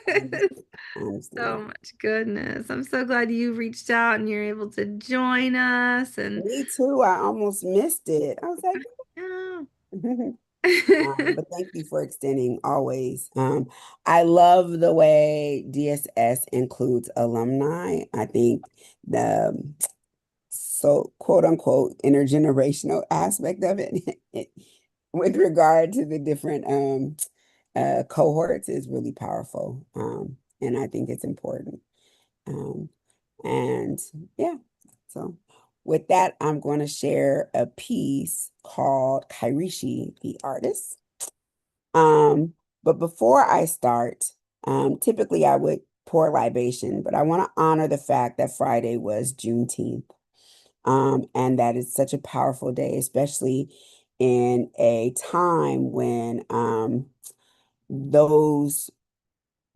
I understand. So much goodness. I'm so glad you reached out and you're able to join us. And Me too. I almost missed it. I was like, yeah. but thank you for extending always. I love the way DSS includes alumni. I think the so quote unquote intergenerational aspect of it with regard to the different cohorts is really powerful. And I think it's important. And yeah, so with that, I'm going to share a piece called Kairishi, the artist. But before I start, typically I would pour libation, but I want to honor the fact that Friday was Juneteenth. And that is such a powerful day, especially in a time when those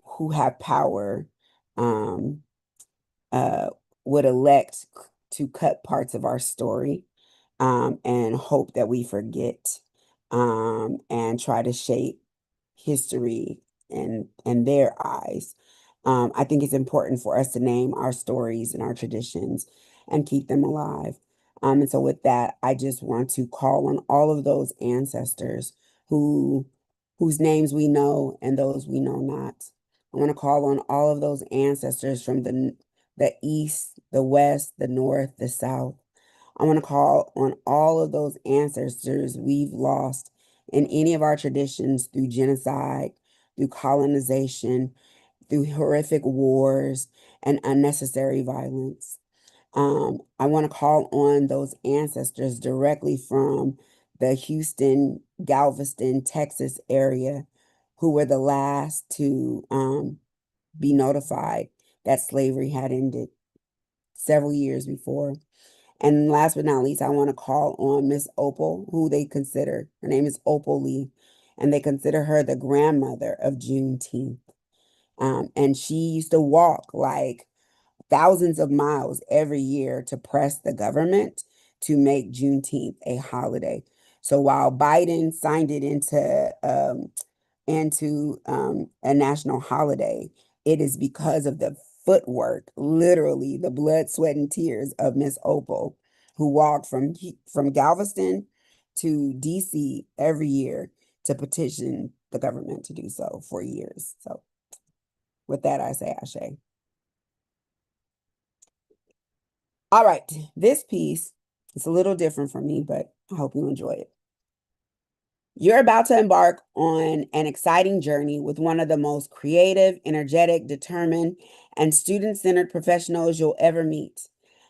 who have power uh, would elect to cut parts of our story and hope that we forget and try to shape history in their eyes. I think it's important for us to name our stories and our traditions and keep them alive. And so with that, I just want to call on all of those ancestors whose names we know and those we know not. I want to call on all of those ancestors from the east, the west, the north, the south. I want to call on all of those ancestors we've lost in any of our traditions through genocide, through colonization, through horrific wars and unnecessary violence. I want to call on those ancestors directly from the Houston, Galveston, Texas area who were the last to be notified that slavery had ended several years before. And last but not least, I want to call on Miss Opal, who they consider, her name is Opal Lee, and they consider her the grandmother of Juneteenth. And she used to walk like thousands of miles every year to press the government to make Juneteenth a holiday. So while Biden signed it into a national holiday, it is because of the footwork, literally the blood, sweat, and tears of Miss Opal, who walked from Galveston to DC every year to petition the government to do so for years. So with that, I say ashe. All right, this piece is a little different from me, but I hope you enjoy it. You're about to embark on an exciting journey with one of the most creative, energetic, determined, and student-centered professionals you'll ever meet.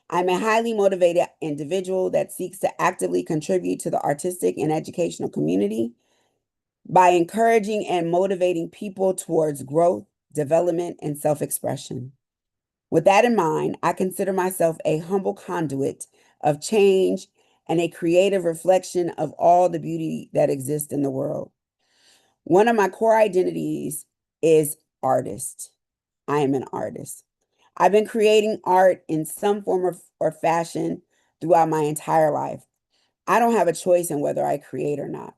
I'm a highly motivated individual that seeks to actively contribute to the artistic and educational community by encouraging and motivating people towards growth, development, and self-expression. With that in mind, I consider myself a humble conduit of change and a creative reflection of all the beauty that exists in the world. One of my core identities is artist. I am an artist. I've been creating art in some form or fashion throughout my entire life. I don't have a choice in whether I create or not.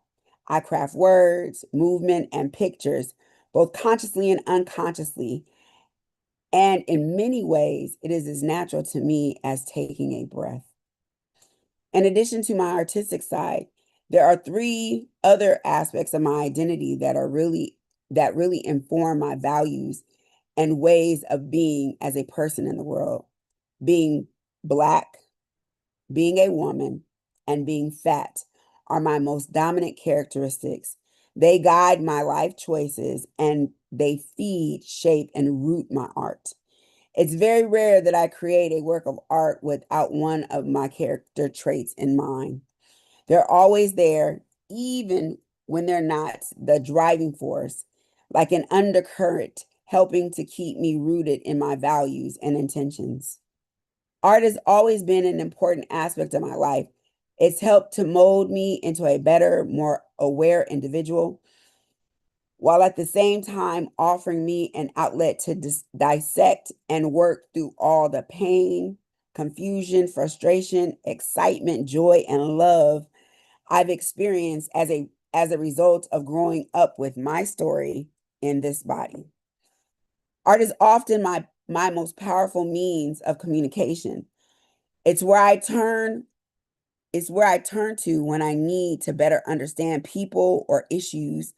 I craft words, movement, and pictures, both consciously and unconsciously. And in many ways, it is as natural to me as taking a breath. In addition to my artistic side, there are 3 other aspects of my identity that really inform my values and ways of being as a person in the world. Being Black, being a woman, and being fat are my most dominant characteristics. They guide my life choices and they feed, shape, and root my art. It's very rare that I create a work of art without one of my character traits in mind. They're always there, even when they're not the driving force, like an undercurrent helping to keep me rooted in my values and intentions. Art has always been an important aspect of my life. It's helped to mold me into a better, more aware individual, while at the same time offering me an outlet to dissect and work through all the pain, confusion, frustration, excitement, joy, and love I've experienced as a result of growing up with my story in this body. Art is often my most powerful means of communication. It's where I turn to when I need to better understand people or issues.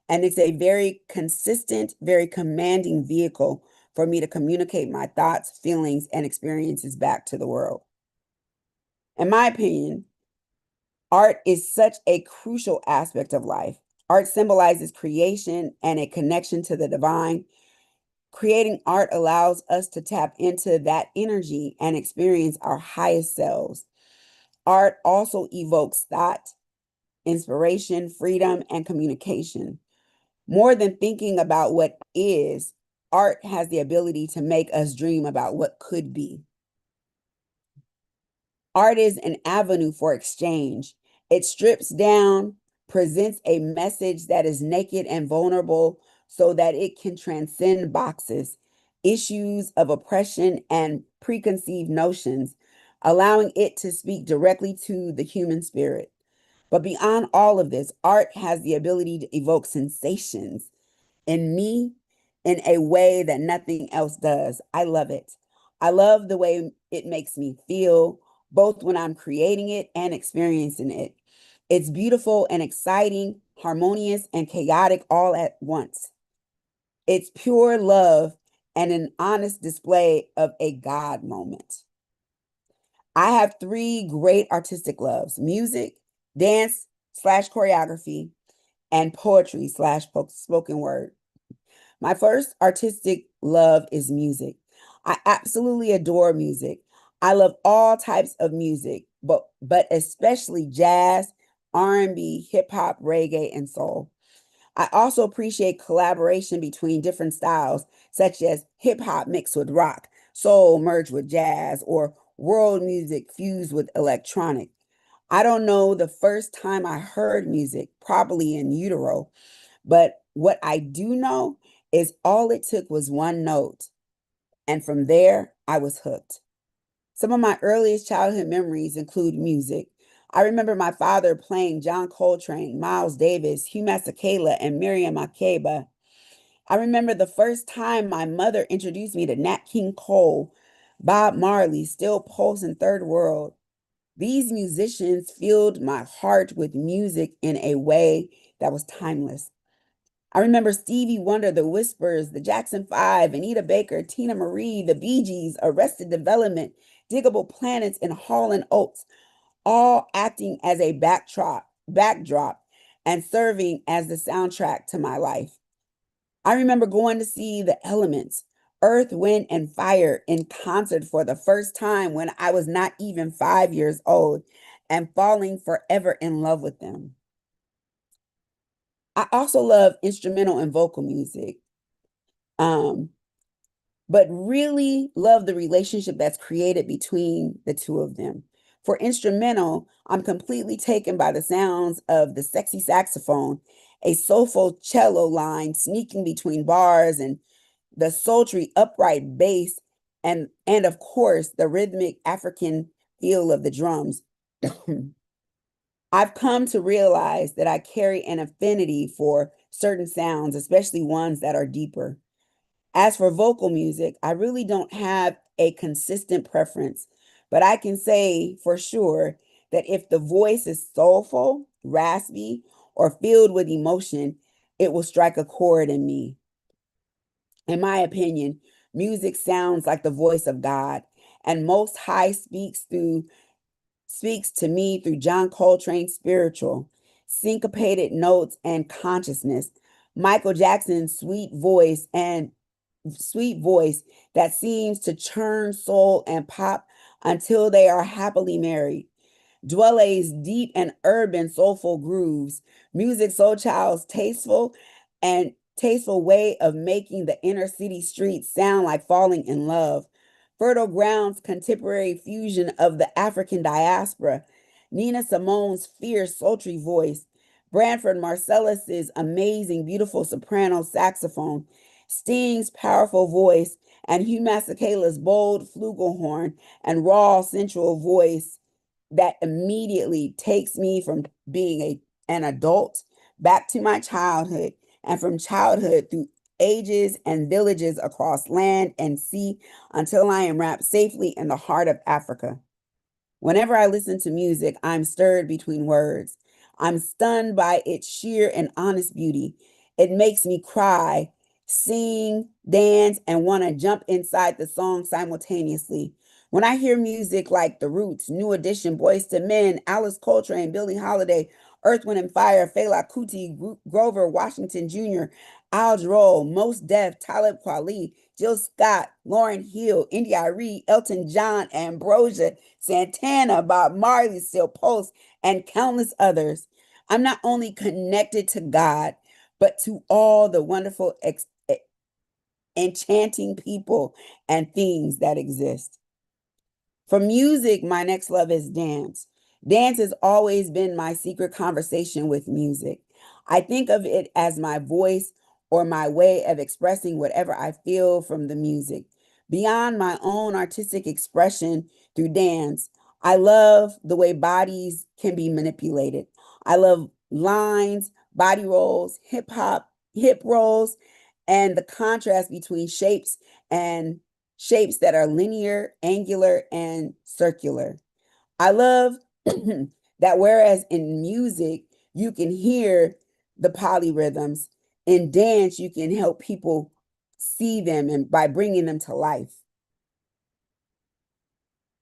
And it's a very consistent, very commanding vehicle for me to communicate my thoughts, feelings, and experiences back to the world. In my opinion, art is such a crucial aspect of life. Art symbolizes creation and a connection to the divine. Creating art allows us to tap into that energy and experience our highest selves. Art also evokes thought, inspiration, freedom, and communication. More than thinking about what is, art has the ability to make us dream about what could be. Art is an avenue for exchange. It strips down, presents a message that is naked and vulnerable so that it can transcend boxes, issues of oppression, and preconceived notions, allowing it to speak directly to the human spirit. But beyond all of this, art has the ability to evoke sensations in me in a way that nothing else does. I love it. I love the way it makes me feel, both when I'm creating it and experiencing it. It's beautiful and exciting, harmonious and chaotic all at once. It's pure love and an honest display of a God moment. I have 3 great artistic loves: music, dance / choreography, and poetry / spoken word. My first artistic love is music. I absolutely adore music. I love all types of music, but especially jazz, R&B, hip hop, reggae, and soul. I also appreciate collaboration between different styles, such as hip hop mixed with rock, soul merged with jazz, or world music fused with electronic. I don't know the first time I heard music, probably in utero, but what I do know is all it took was one note, and from there, I was hooked. Some of my earliest childhood memories include music. I remember my father playing John Coltrane, Miles Davis, Hugh Masekela, and Miriam Makeba. I remember the first time my mother introduced me to Nat King Cole, Bob Marley, Still Pulse, and Third World. These musicians filled my heart with music in a way that was timeless. I remember Stevie Wonder, The Whispers, the Jackson 5, Anita Baker, Tina Marie, the Bee Gees, Arrested Development, Diggable Planets, and Hall & Oates, all acting as a backdrop and serving as the soundtrack to my life. I remember going to see the Elements, Earth, Wind, and Fire in concert for the first time when I was not even 5 years old and falling forever in love with them. I also love instrumental and vocal music, but really love the relationship that's created between the two of them. For instrumental, I'm completely taken by the sounds of the sexy saxophone, a soulful cello line sneaking between bars, and the sultry upright bass, and of course, the rhythmic African feel of the drums. I've come to realize that I carry an affinity for certain sounds, especially ones that are deeper. As for vocal music, I really don't have a consistent preference, but I can say for sure that if the voice is soulful, raspy, or filled with emotion, it will strike a chord in me. In my opinion, music sounds like the voice of God, and Most High speaks to me through John Coltrane's spiritual, syncopated notes and consciousness, Michael Jackson's sweet voice that seems to churn soul and pop until they are happily married. Dwelle's deep and urban soulful grooves, Music Soul Child's tasteful way of making the inner city streets sound like falling in love. Fertile Ground's contemporary fusion of the African diaspora, Nina Simone's fierce, sultry voice, Branford Marsalis' amazing, beautiful soprano saxophone, Sting's powerful voice, and Hugh Masekela's bold flugelhorn and raw, sensual voice that immediately takes me from being an adult back to my childhood, and from childhood through ages and villages across land and sea until I am wrapped safely in the heart of Africa. Whenever I listen to music, I'm stirred between words. I'm stunned by its sheer and honest beauty. It makes me cry, sing, dance, and want to jump inside the song simultaneously. When I hear music like The Roots, New Edition, Boyz II Men, Alice Coltrane, Billie Holiday, Earth, Wind and Fire, Fela Kuti, Grover Washington Jr., Al Jarreau, Mos Def, Talib Kweli, Jill Scott, Lauryn Hill, India.Arie, Elton John, Ambrosia, Santana, Bob Marley, Still Pulse, and countless others, I'm not only connected to God, but to all the wonderful, enchanting people and things that exist. For music, my next love is dance. Dance has always been my secret conversation with music. I think of it as my voice or my way of expressing whatever I feel from the music. Beyond my own artistic expression through dance, I love the way bodies can be manipulated. I love lines, body rolls, hip rolls, and the contrast between shapes that are linear, angular, and circular. I love that whereas in music, you can hear the polyrhythms, in dance, you can help people see them and by bringing them to life.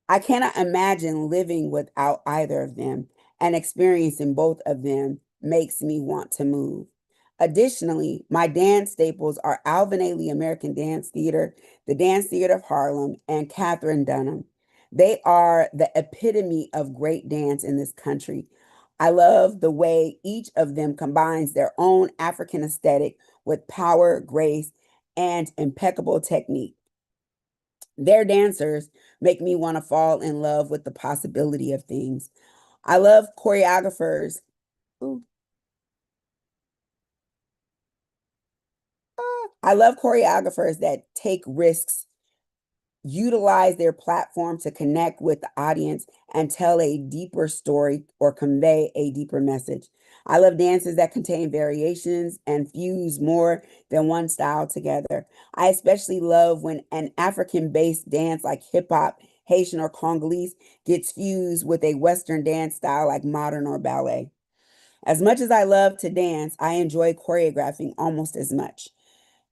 I cannot imagine living without either of them, and experiencing both of them makes me want to move. Additionally, my dance staples are Alvin Ailey American Dance Theater, the Dance Theater of Harlem, and Katherine Dunham. They are the epitome of great dance in this country. I love the way each of them combines their own African aesthetic with power, grace, and impeccable technique. Their dancers make me want to fall in love with the possibility of things. I love choreographers. I love choreographers that take risks, utilize their platform to connect with the audience and tell a deeper story or convey a deeper message. I love dances that contain variations and fuse more than one style together. I especially love when an African-based dance like hip hop, Haitian, or Congolese gets fused with a Western dance style like modern or ballet. As much as I love to dance, I enjoy choreographing almost as much.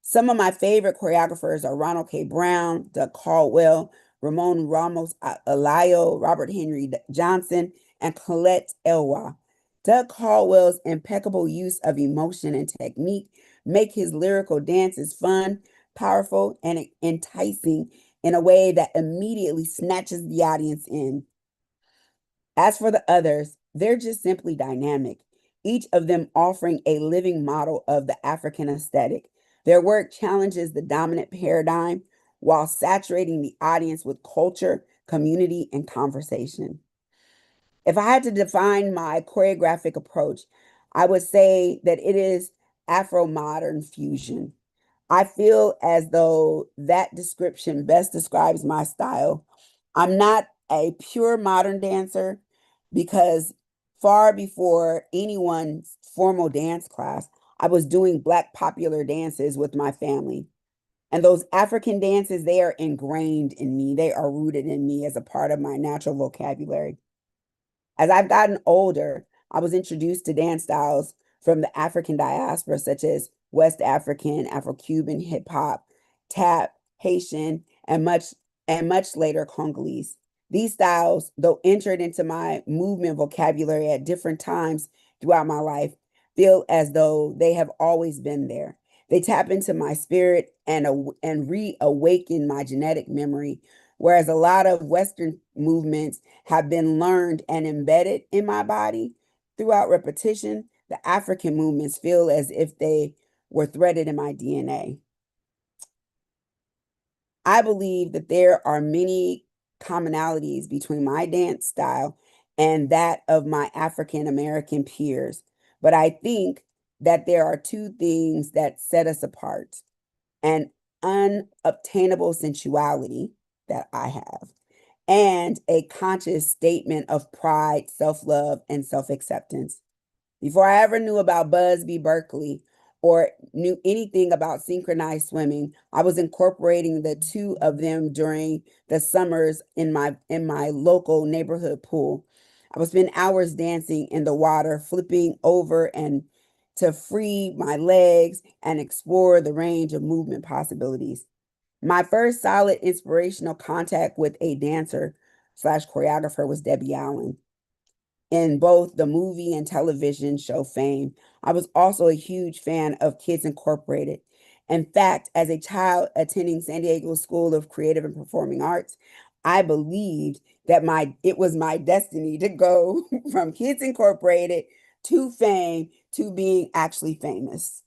Some of my favorite choreographers are Ronald K. Brown, Doug Caldwell, Ramon Ramos Alayo, Robert Henry Johnson, and Colette Elwa. Doug Caldwell's impeccable use of emotion and technique make his lyrical dances fun, powerful, and enticing in a way that immediately snatches the audience in. As for the others, they're just simply dynamic, each of them offering a living model of the African aesthetic. Their work challenges the dominant paradigm while saturating the audience with culture, community, and conversation. If I had to define my choreographic approach, I would say that it is Afro-modern fusion. I feel as though that description best describes my style. I'm not a pure modern dancer because far before anyone's formal dance class, I was doing Black popular dances with my family. And those African dances, they are ingrained in me. They are rooted in me as a part of my natural vocabulary. As I've gotten older, I was introduced to dance styles from the African diaspora, such as West African, Afro-Cuban hip hop, tap, Haitian, and much later Congolese. These styles, though entered into my movement vocabulary at different times throughout my life, feel as though they have always been there. They tap into my spirit and reawaken my genetic memory, whereas a lot of Western movements have been learned and embedded in my body throughout repetition. The African movements feel as if they were threaded in my DNA. I believe that there are many commonalities between my dance style and that of my African American peers, but I think that there are two things that set us apart: an unobtainable sensuality that I have, and a conscious statement of pride, self-love, and self-acceptance. Before I ever knew about Busby Berkeley or knew anything about synchronized swimming, I was incorporating the two of them during the summers in my local neighborhood pool. I would spend hours dancing in the water, flipping over and to free my legs and explore the range of movement possibilities. My first solid inspirational contact with a dancer slash choreographer was Debbie Allen. In both the movie and television show Fame, I was also a huge fan of Kids Incorporated. In fact, as a child attending San Diego School of Creative and Performing Arts, I believed that it was my destiny to go from Kids Incorporated to Fame to being actually famous.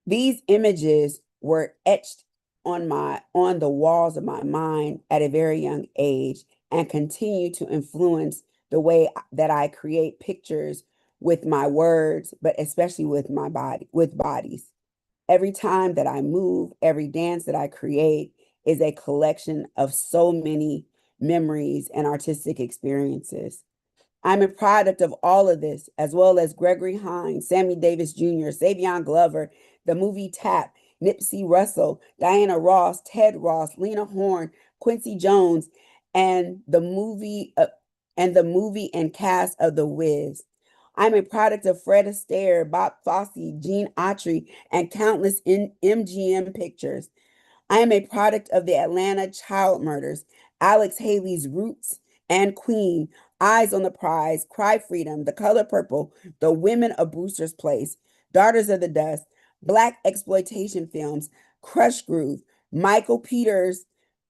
These images were etched on the walls of my mind at a very young age and continue to influence the way that I create pictures with my words, but especially with my bodies. Every time that I move, every dance that I create is a collection of so many memories and artistic experiences. I'm a product of all of this, as well as Gregory Hines, Sammy Davis Jr., Savion Glover, the movie Tap, Nipsey Russell, Diana Ross, Ted Ross, Lena Horne, Quincy Jones, and the movie and cast of The Wiz. I'm a product of Fred Astaire, Bob Fosse, Gene Autry, and countless MGM pictures. I am a product of the Atlanta child murders, Alex Haley's Roots and Queen, Eyes on the Prize, Cry Freedom, The Color Purple, The Women of Brewster's Place, Daughters of the Dust, Black exploitation films, Crush Groove, Michael Peters,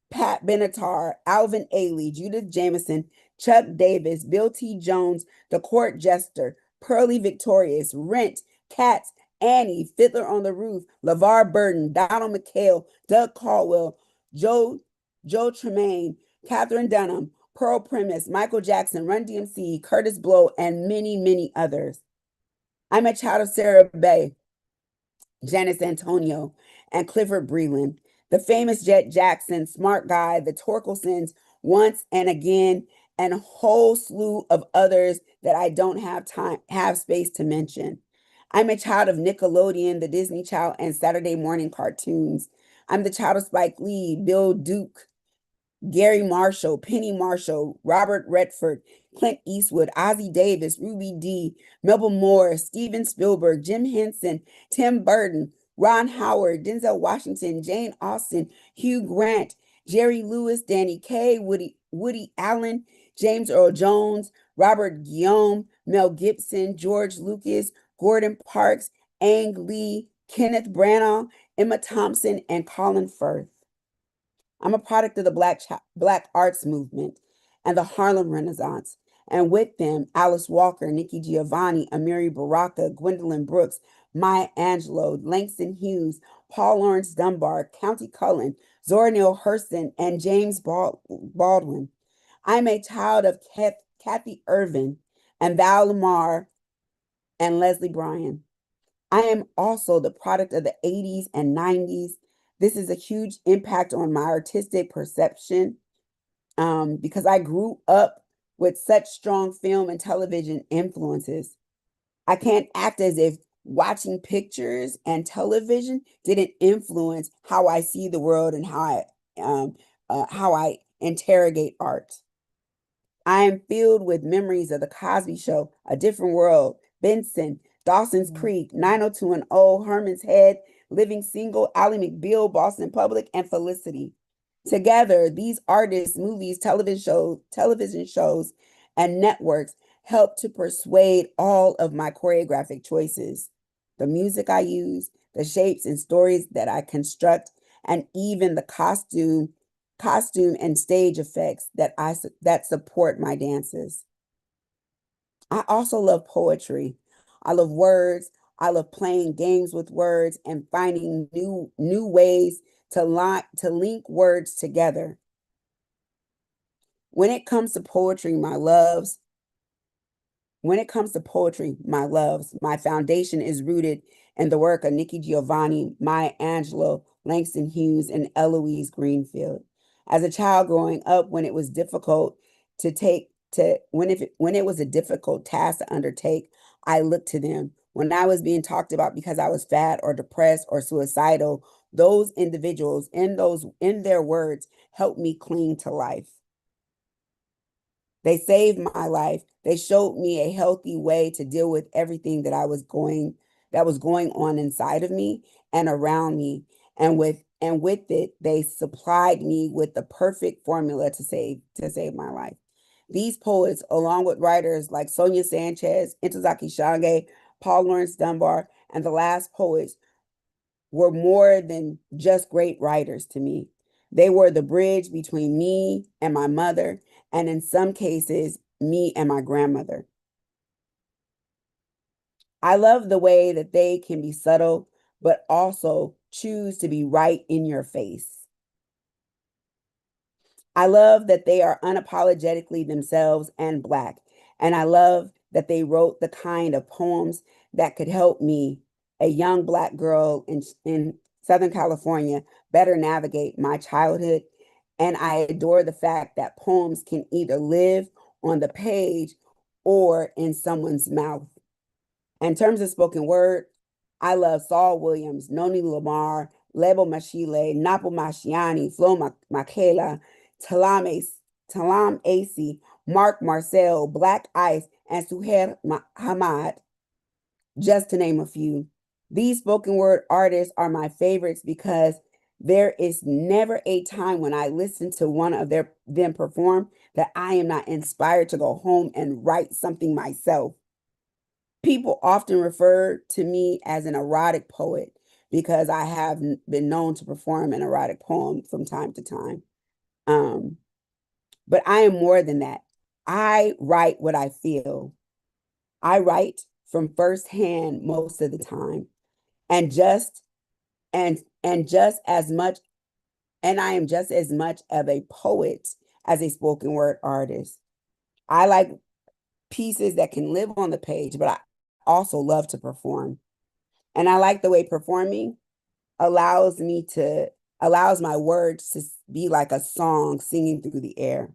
Pat Benatar, Alvin Ailey, Judith Jameson, Chuck Davis, Bill T. Jones, The Court Jester, Pearly Victorious, Rent, Cats, Annie, Fiddler on the Roof, LeVar Burton, Donald McHale, Doug Caldwell, Joe Tremaine, Catherine Dunham, Pearl Primus, Michael Jackson, Run DMC, Curtis Blow, and many, many others. I'm a child of Sarah Bay, Janice Antonio, and Clifford Breland, the famous Jet Jackson, Smart Guy, the Torkelsons, Once and Again, and a whole slew of others that I don't have space to mention. I'm a child of Nickelodeon, the Disney Channel, and Saturday morning cartoons. I'm the child of Spike Lee, Bill Duke, Gary Marshall, Penny Marshall, Robert Redford, Clint Eastwood, Ozzie Davis, Ruby Dee, Melba Moore, Steven Spielberg, Jim Henson, Tim Burton, Ron Howard, Denzel Washington, Jane Austen, Hugh Grant, Jerry Lewis, Danny Kaye, Woody Allen, James Earl Jones, Robert Guillaume, Mel Gibson, George Lucas, Gordon Parks, Ang Lee, Kenneth Branagh, Emma Thompson, and Colin Firth. I'm a product of the Black arts movement and the Harlem Renaissance, and with them, Alice Walker, Nikki Giovanni, Amiri Baraka, Gwendolyn Brooks, Maya Angelou, Langston Hughes, Paul Laurence Dunbar, Countee Cullen, Zora Neale Hurston, and James Baldwin. I'm a child of Kathy Irvin and Val Lamar and Leslie Bryan. I am also the product of the 80s and 90s. This is a huge impact on my artistic perception because I grew up with such strong film and television influences. I can't act as if watching pictures and television didn't influence how I see the world and how I interrogate art. I am filled with memories of The Cosby Show, A Different World, Benson, Dawson's Creek, 90210, Herman's Head, Living Single, Ally McBeal, Boston Public, and Felicity. Together, these artists, movies, television shows, and networks help to persuade all of my choreographic choices, the music I use, the shapes and stories that I construct, and even the costume and stage effects that support my dances. I also love poetry. I love words. I love playing games with words and finding new ways to link words together. When it comes to poetry, my loves, my foundation is rooted in the work of Nikki Giovanni, Maya Angelou, Langston Hughes, and Eloise Greenfield. As a child growing up, when it was difficult when it was a difficult task to undertake, I looked to them. When I was being talked about because I was fat or depressed or suicidal, those individuals in their words helped me cling to life. They saved my life. They showed me a healthy way to deal with everything that was going on inside of me and around me. And with it, they supplied me with the perfect formula to save my life. These poets, along with writers like Sonia Sanchez, Ntozake Shange, Paul Laurence Dunbar, and the last poets, were more than just great writers to me. They were the bridge between me and my mother, and in some cases, me and my grandmother. I love the way that they can be subtle, but also choose to be right in your face. I love that they are unapologetically themselves and Black, and I love that they wrote the kind of poems that could help me, a young Black girl in Southern California, better navigate my childhood. And I adore the fact that poems can either live on the page or in someone's mouth. In terms of spoken word, I love Saul Williams, Noni Lamar, Lebo Mashile, Napo Mashiani, Flo Makela, Talam Asi, Mark Marcel, Black Ice, and Suhair Hamad, just to name a few. These spoken word artists are my favorites because there is never a time when I listen to one of them perform that I am not inspired to go home and write something myself. People often refer to me as an erotic poet because I have been known to perform an erotic poem from time to time. But I am more than that. I write what I feel. I write from firsthand most of the time. And I am just as much of a poet as a spoken word artist. I like pieces that can live on the page, but I also love to perform. And I like the way performing allows my words to be like a song singing through the air.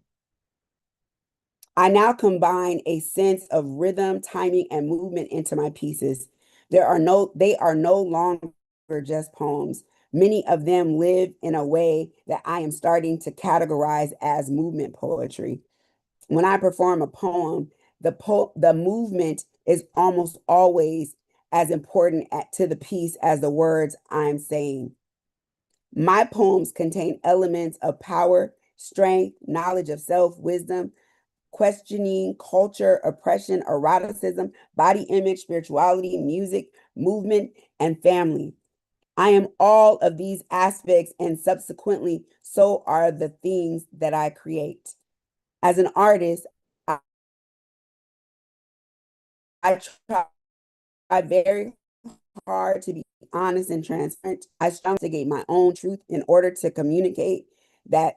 I now combine a sense of rhythm, timing, and movement into my pieces. They are no longer just poems, Many of them live in a way that I am starting to categorize as movement poetry. When I perform a poem, the movement is almost always as important to the piece as the words I'm saying. My poems contain elements of power, strength, knowledge of self, wisdom, questioning, culture, oppression, eroticism, body image, spirituality, music, movement, and family. I am all of these aspects, and subsequently, so are the things that I create. As an artist, I try very hard to be honest and transparent. I strive to get my own truth in order to communicate that,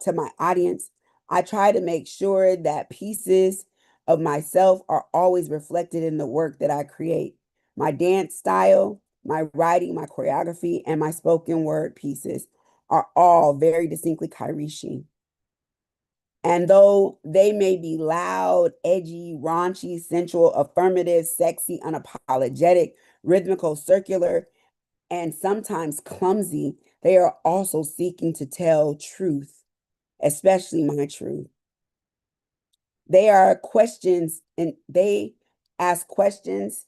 to my audience. I try to make sure that pieces of myself are always reflected in the work that I create. My dance style, my writing, my choreography, and my spoken word pieces are all very distinctly Kairishi. And though they may be loud, edgy, raunchy, sensual, affirmative, sexy, unapologetic, rhythmical, circular, and sometimes clumsy, they are also seeking to tell truth, especially my truth. They are questions, and they ask questions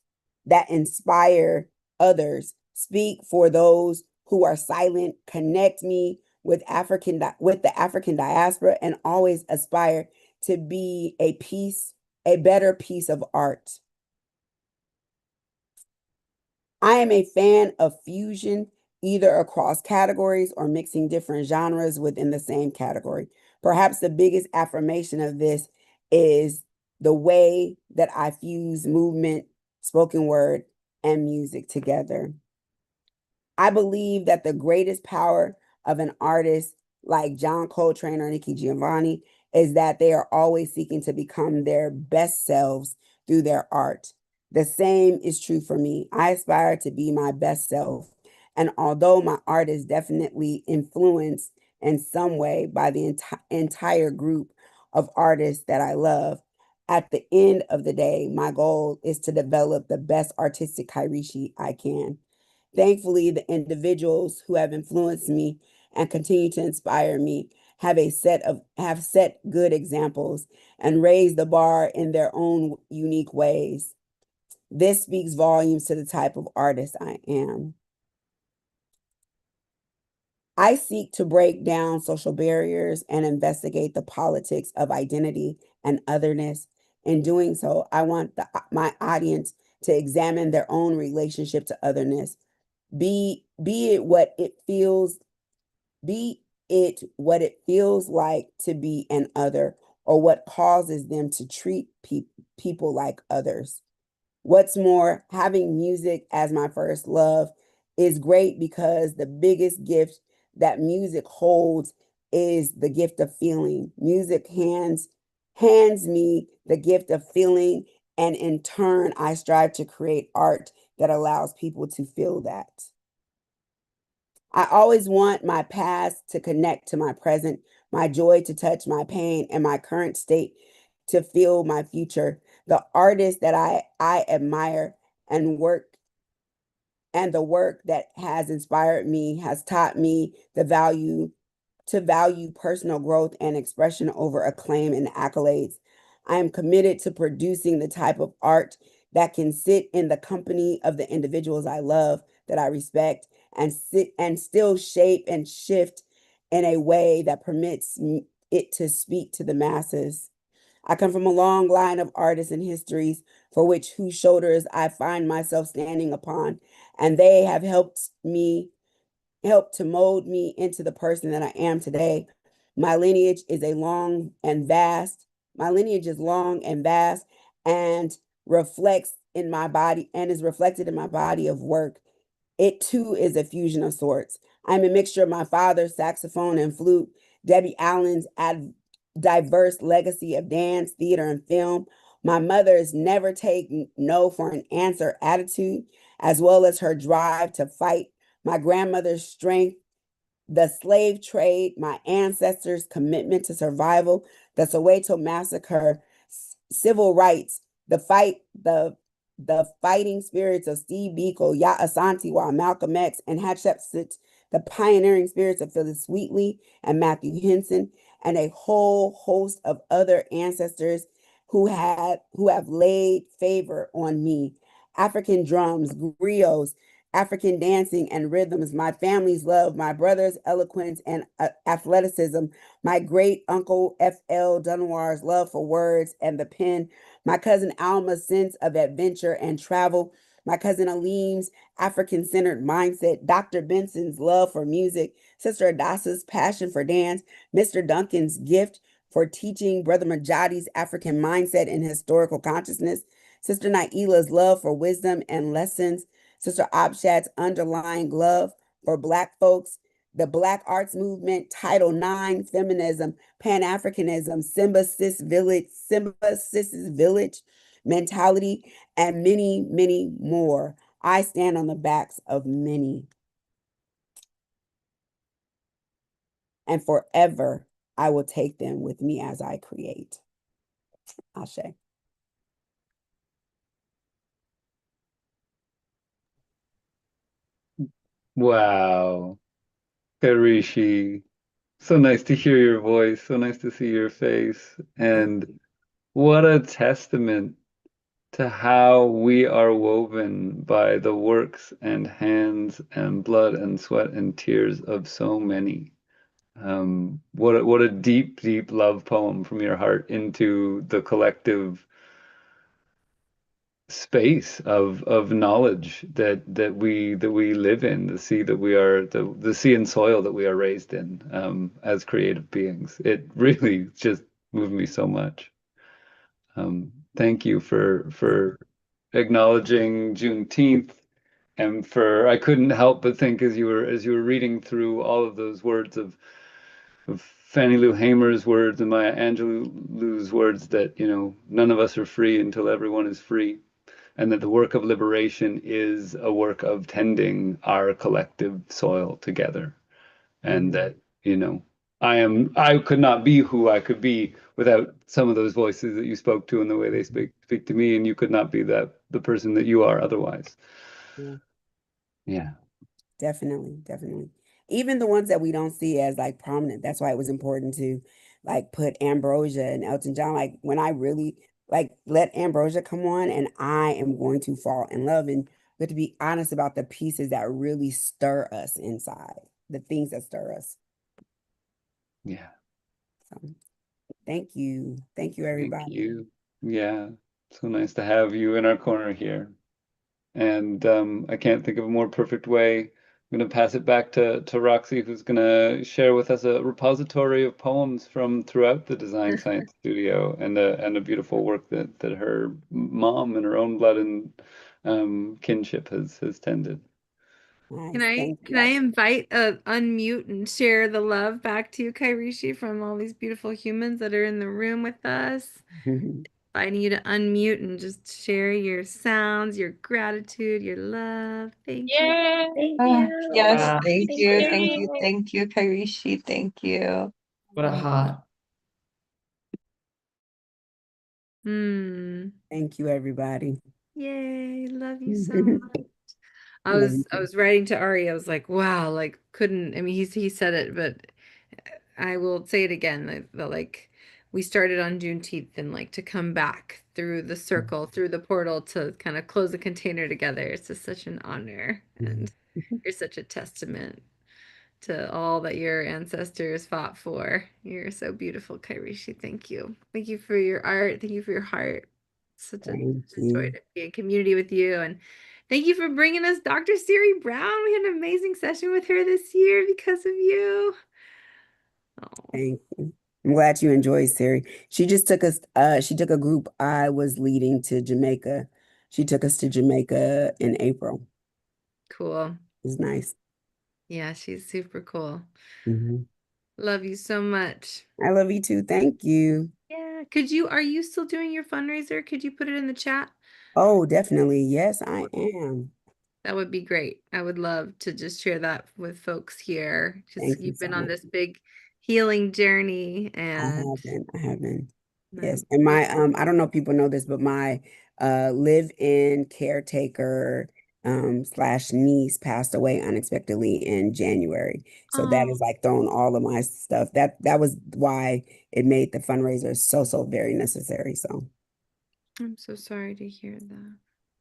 that inspire others, speak for those who are silent, connect me with the African diaspora, and always aspire to be a better piece of art. I am a fan of fusion, either across categories or mixing different genres within the same category. Perhaps the biggest affirmation of this is the way that I fuse movement, spoken word, and music together. I believe that the greatest power of an artist like John Coltrane or Nikki Giovanni is that they are always seeking to become their best selves through their art. The same is true for me. I aspire to be my best self. And although my art is definitely influenced in some way by the entire group of artists that I love, at the end of the day, my goal is to develop the best artistic Kairishi I can. Thankfully, the individuals who have influenced me and continue to inspire me have set good examples and raised the bar in their own unique ways. This speaks volumes to the type of artist I am. I seek to break down social barriers and investigate the politics of identity and otherness. In doing so, I want my audience to examine their own relationship to otherness. Be it what it feels like to be an other, or what causes them to treat people like others. What's more, having music as my first love is great because the biggest gift that music holds is the gift of feeling. Music hands me the gift of feeling, and in turn, I strive to create art that allows people to feel that. I always want my past to connect to my present, my joy to touch my pain, and my current state to feel my future. The artist that I admire and the work that has inspired me has taught me to value personal growth and expression over acclaim and accolades. I am committed to producing the type of art that can sit in the company of the individuals I love, that I respect, and still shape and shift in a way that permits it to speak to the masses. I come from a long line of artists and histories whose shoulders I find myself standing upon, and they have helped to mold me into the person that I am today. My lineage is long and vast, and reflects in my body and is reflected in my body of work. It too is a fusion of sorts. I'm a mixture of my father's saxophone and flute, Debbie Allen's diverse legacy of dance, theater, and film, my mother's never take no for an answer attitude, as well as her drive to fight, my grandmother's strength, the slave trade, my ancestors' commitment to survival, the Soweto massacre, civil rights, the the fighting spirits of Steve Biko, Ya Asante, Malcolm X, and Hatshepsut, the pioneering spirits of Phyllis Wheatley and Matthew Henson, and a whole host of other ancestors who have laid favor on me. African drums, griots, African dancing and rhythms, my family's love, my brother's eloquence and athleticism, my great uncle F.L. Dunwar's love for words and the pen, my cousin Alma's sense of adventure and travel, my cousin Alim's African-centered mindset, Dr. Benson's love for music, Sister Adassa's passion for dance, Mr. Duncan's gift for teaching, Brother Majadi's African mindset and historical consciousness, Sister Naila's love for wisdom and lessons, Sister Abshad's underlying love for Black folks, the Black Arts Movement, Title IX, feminism, Pan-Africanism, Simba Sis Village mentality, and many, many more. I stand on the backs of many. And forever, I will take them with me as I create. Ashe. Wow. Karishi, so nice to hear your voice, so nice to see your face, and what a testament to how we are woven by the works and hands and blood and sweat and tears of so many. What a deep, deep love poem from your heart into the collective space of knowledge that we live in, the sea that we are, the sea and soil that we are raised in, as creative beings. It really just moved me so much. Thank you for acknowledging Juneteenth, and I couldn't help but think as you were reading through all of those words of Fannie Lou Hamer's words and Maya Angelou's words, that none of us are free until everyone is free, and that the work of liberation is a work of tending our collective soil together, and that I could not be who I could be without some of those voices that you spoke to and the way they speak to me, and you could not be the person that you are otherwise. Yeah. Definitely. Even the ones that we don't see as like prominent. That's why it was important to like put Ambrosia and Elton John. Like when I really let Ambrosia come on, and I am going to fall in love. And we have to be honest about the pieces that really stir us inside, the things that stir us. Yeah. So, thank you, everybody. Thank you. Yeah, so nice to have you in our corner here. And I can't think of a more perfect way. I'm going to pass it back to Roxy, who's going to share with us a repository of poems from throughout the Design Science Studio, and a beautiful work that her mom and her own blood and kinship has tended. Nice. Can I invite unmute and share the love back to you, Kairishi, from all these beautiful humans that are in the room with us? Inviting you to unmute and just share your sounds, your gratitude, your love. Thank you. Thank you. Yes, thank you, Kairishi. Thank you. What a heart. Thank you, everybody. Yay, love you so much. I was writing to Ari. I was like, wow, like couldn't. I mean, he said it, but I will say it again. Like we started on Juneteenth, and like to come back through the circle, through the portal, to kind of close the container together. It's just such an honor, and you're such a testament to all that your ancestors fought for. You're so beautiful, Kairishi. Thank you. Thank you for your art. Thank you for your heart. Such a joy to be in community with you. And thank you for bringing us Dr. Siri Brown. We had an amazing session with her this year because of you. Thank you. I'm glad you enjoyed, Siri. She just took us, she took a group I was leading to Jamaica. She took us to Jamaica in April. Cool. It was nice. Yeah, she's super cool. Mm-hmm. Love you so much. I love you too. Thank you. Yeah. Are you still doing your fundraiser? Could you put it in the chat? Oh, definitely. Yes, I am. That would be great. I would love to just share that with folks here. Just you've been on this big healing journey, and I have been. Yes. And my I don't know if people know this, but my live-in caretaker slash niece passed away unexpectedly in January. So that is like throwing all of my stuff. That was why it made the fundraiser so very necessary. So I'm so sorry to hear that.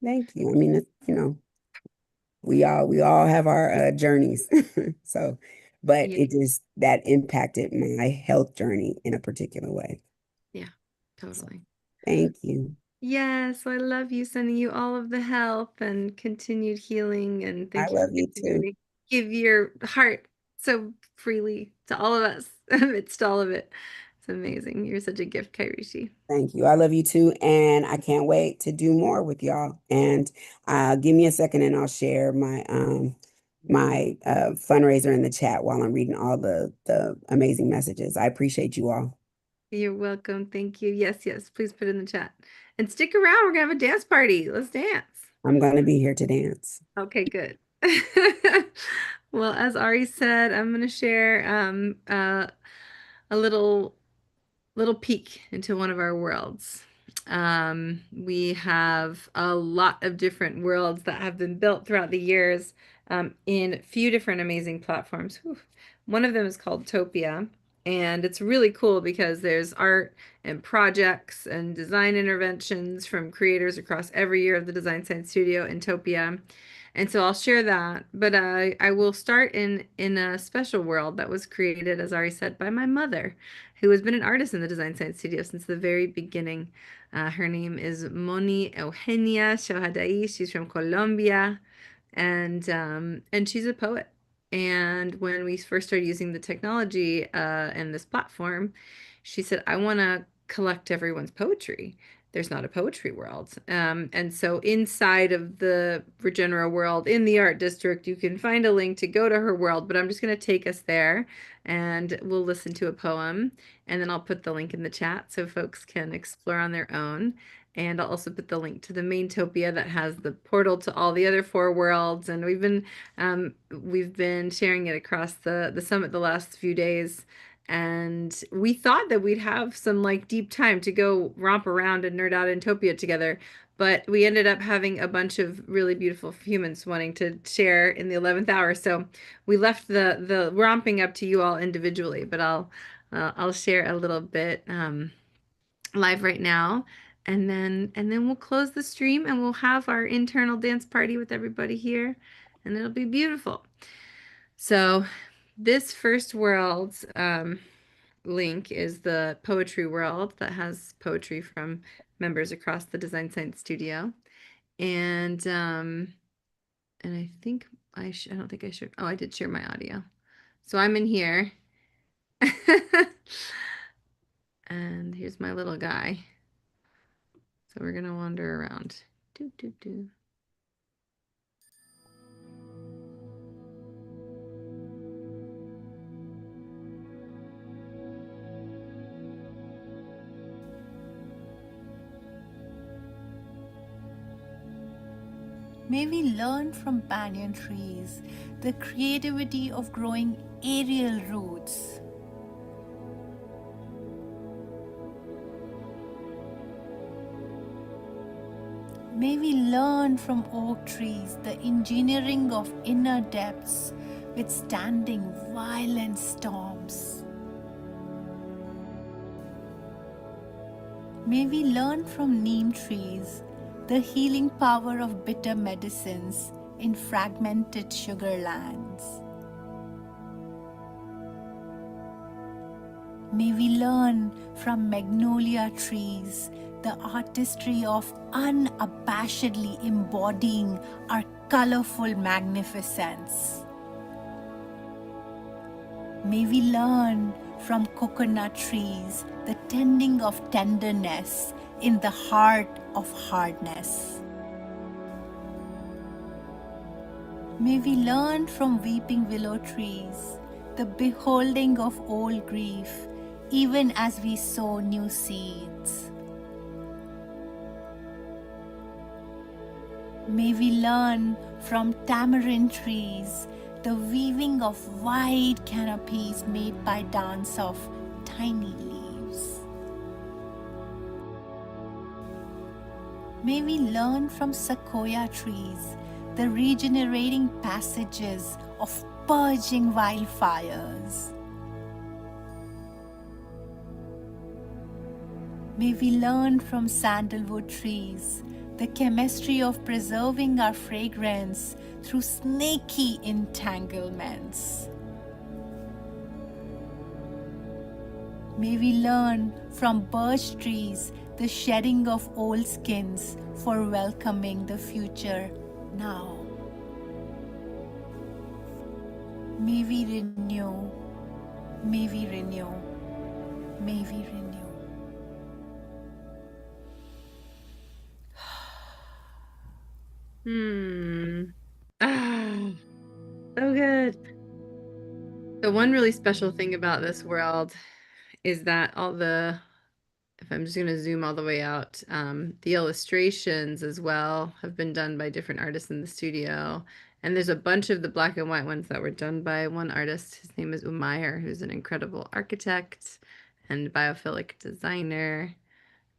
thank you. I mean, we all have our journeys. So, but Yeah. it just that impacted my health journey in a particular way. Yeah, totally. Thank you. Yes, I love you, sending you all of the help and continued healing. And thank you for love you continuing too. to give your heart so freely to all of us amidst all of it. It's amazing. You're such a gift, Kairishi. Thank you. I love you too. And I can't wait to do more with y'all. And give me a second and I'll share my fundraiser in the chat while I'm reading all the amazing messages. I appreciate you all. You're welcome. Thank you. Yes, yes. Please put it in the chat. And stick around. We're gonna have a dance party. Let's dance. I'm gonna be here to dance. Okay, good. Well, as Ari said, I'm gonna share a little peek into one of our worlds. We have a lot of different worlds that have been built throughout the years in a few different amazing platforms. Whew. One of them is called Topia, and it's really cool because there's art and projects and design interventions from creators across every year of the Design Science Studio in Topia. And so I'll share that, but I will start in a special world that was created, as Ari said, by my mother, who has been an artist in the Design Science Studio since the very beginning. Her name is Moni Eugenia Shohadai. She's from Colombia, and she's a poet. And when we first started using the technology and this platform, she said, I want to collect everyone's poetry. There's not a poetry world. And so inside of the Regenera world in the art district, you can find a link to go to her world, but I'm just going to take us there and we'll listen to a poem, and then I'll put the link in the chat so folks can explore on their own. And I'll also put the link to the main Topia that has the portal to all the other 4 worlds. And we've been sharing it across the summit the last few days. And we thought that we'd have some like deep time to go romp around and nerd out in Topia together, but we ended up having a bunch of really beautiful humans wanting to share in the 11th hour. So we left the romping up to you all individually, but I'll share a little bit live right now, and then we'll close the stream and we'll have our internal dance party with everybody here, and it'll be beautiful. So this first world link is the poetry world that has poetry from members across the Design Science Studio. And I think I don't think I should. Oh, I did share my audio. So I'm in here. And here's my little guy. So we're gonna wander around. Doo, doo, doo. May we learn from banyan trees the creativity of growing aerial roots. May we learn from oak trees the engineering of inner depths withstanding violent storms. May we learn from neem trees the healing power of bitter medicines in fragmented sugar lands. May we learn from magnolia trees the artistry of unabashedly embodying our colorful magnificence. May we learn from coconut trees the tending of tenderness in the heart of hardness. May we learn from weeping willow trees the beholding of old grief, even as we sow new seeds. May we learn from tamarind trees the weaving of wide canopies made by dance of tiny leaves. May we learn from sequoia trees the regenerating passages of purging wildfires. May we learn from sandalwood trees the chemistry of preserving our fragrance through snaky entanglements. May we learn from birch trees the shedding of old skins for welcoming the future now. May we renew, may we renew, may we renew. Ah, so good. The one really special thing about this world is that if I'm just going to zoom all the way out, the illustrations as well have been done by different artists in the studio. And there's a bunch of the black and white ones that were done by one artist. His name is Umayer, who's an incredible architect and biophilic designer.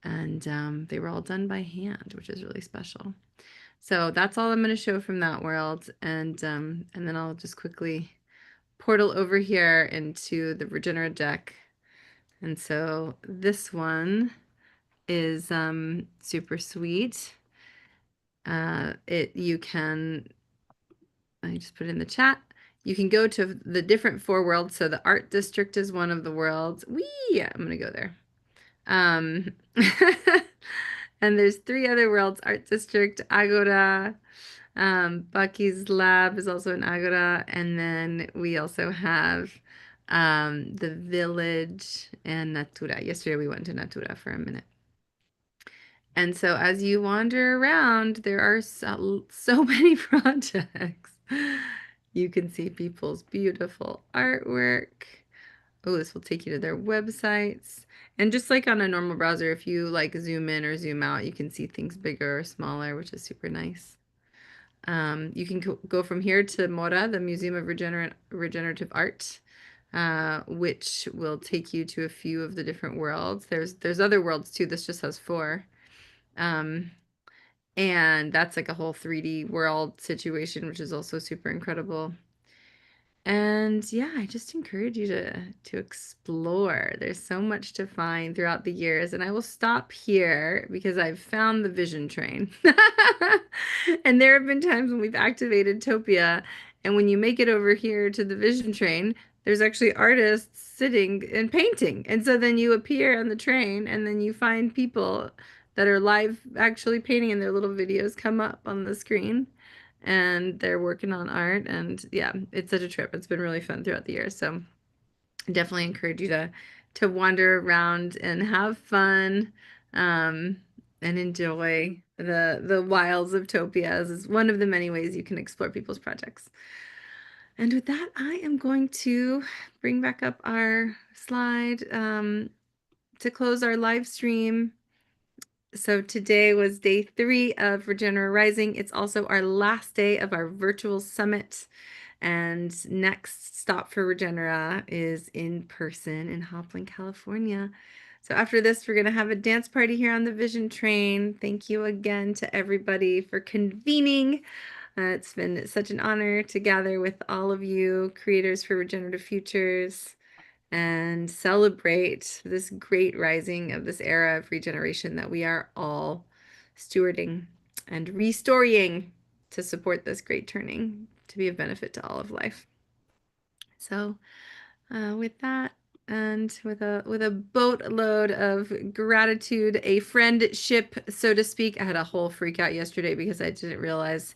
And they were all done by hand, which is really special. So that's all I'm going to show from that world. And then I'll just quickly portal over here into the regenerative deck. And so this one is super sweet. You can, I just put it in the chat. You can go to the different 4 worlds. So the art district is one of the worlds. Yeah, I'm gonna go there. And there's 3 other worlds: art district, agora. Bucky's lab is also an agora, and then we also have the village and Natura. Yesterday we went to Natura for a minute. And so as you wander around, there are so many projects. You can see people's beautiful artwork. Oh, this will take you to their websites. And just like on a normal browser, if you like zoom in or zoom out, you can see things bigger or smaller, which is super nice. You can go from here to Mora, the Museum of Regenerative Art, which will take you to a few of the different worlds. There's other worlds too. This just has 4. And that's like a whole 3D world situation, which is also super incredible. And yeah, I just encourage you to explore. There's so much to find throughout the years, and I will stop here because I've found the vision train. And there have been times when we've activated Topia, and when you make it over here to the vision train, there's actually artists sitting and painting. And so then you appear on the train, and then you find people that are live actually painting, and their little videos come up on the screen. And they're working on art, and yeah, it's such a trip. It's been really fun throughout the year. So I definitely encourage you to wander around and have fun, and enjoy the wilds of Topia, as is one of the many ways you can explore people's projects. And with that, I am going to bring back up our slide to close our live stream. So today was day 3 of Regenera Rising. It's also our last day of our virtual summit. And next stop for Regenera is in person in Hopland, California. So after this, we're going to have a dance party here on the Vision Train. Thank you again to everybody for convening. It's been such an honor to gather with all of you, creators for Regenerative Futures, and celebrate this great rising of this era of regeneration that we are all stewarding and restoring to support this great turning to be of benefit to all of life. So with that, and with a boatload of gratitude, a friendship, so to speak. I had a whole freak out yesterday because I didn't realize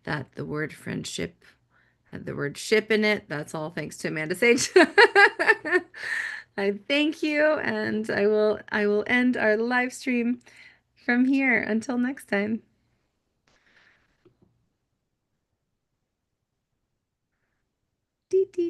that the word friendship had the word ship in it. That's all thanks to Amanda Sage. I thank you, and I will end our live stream from here. Until next time.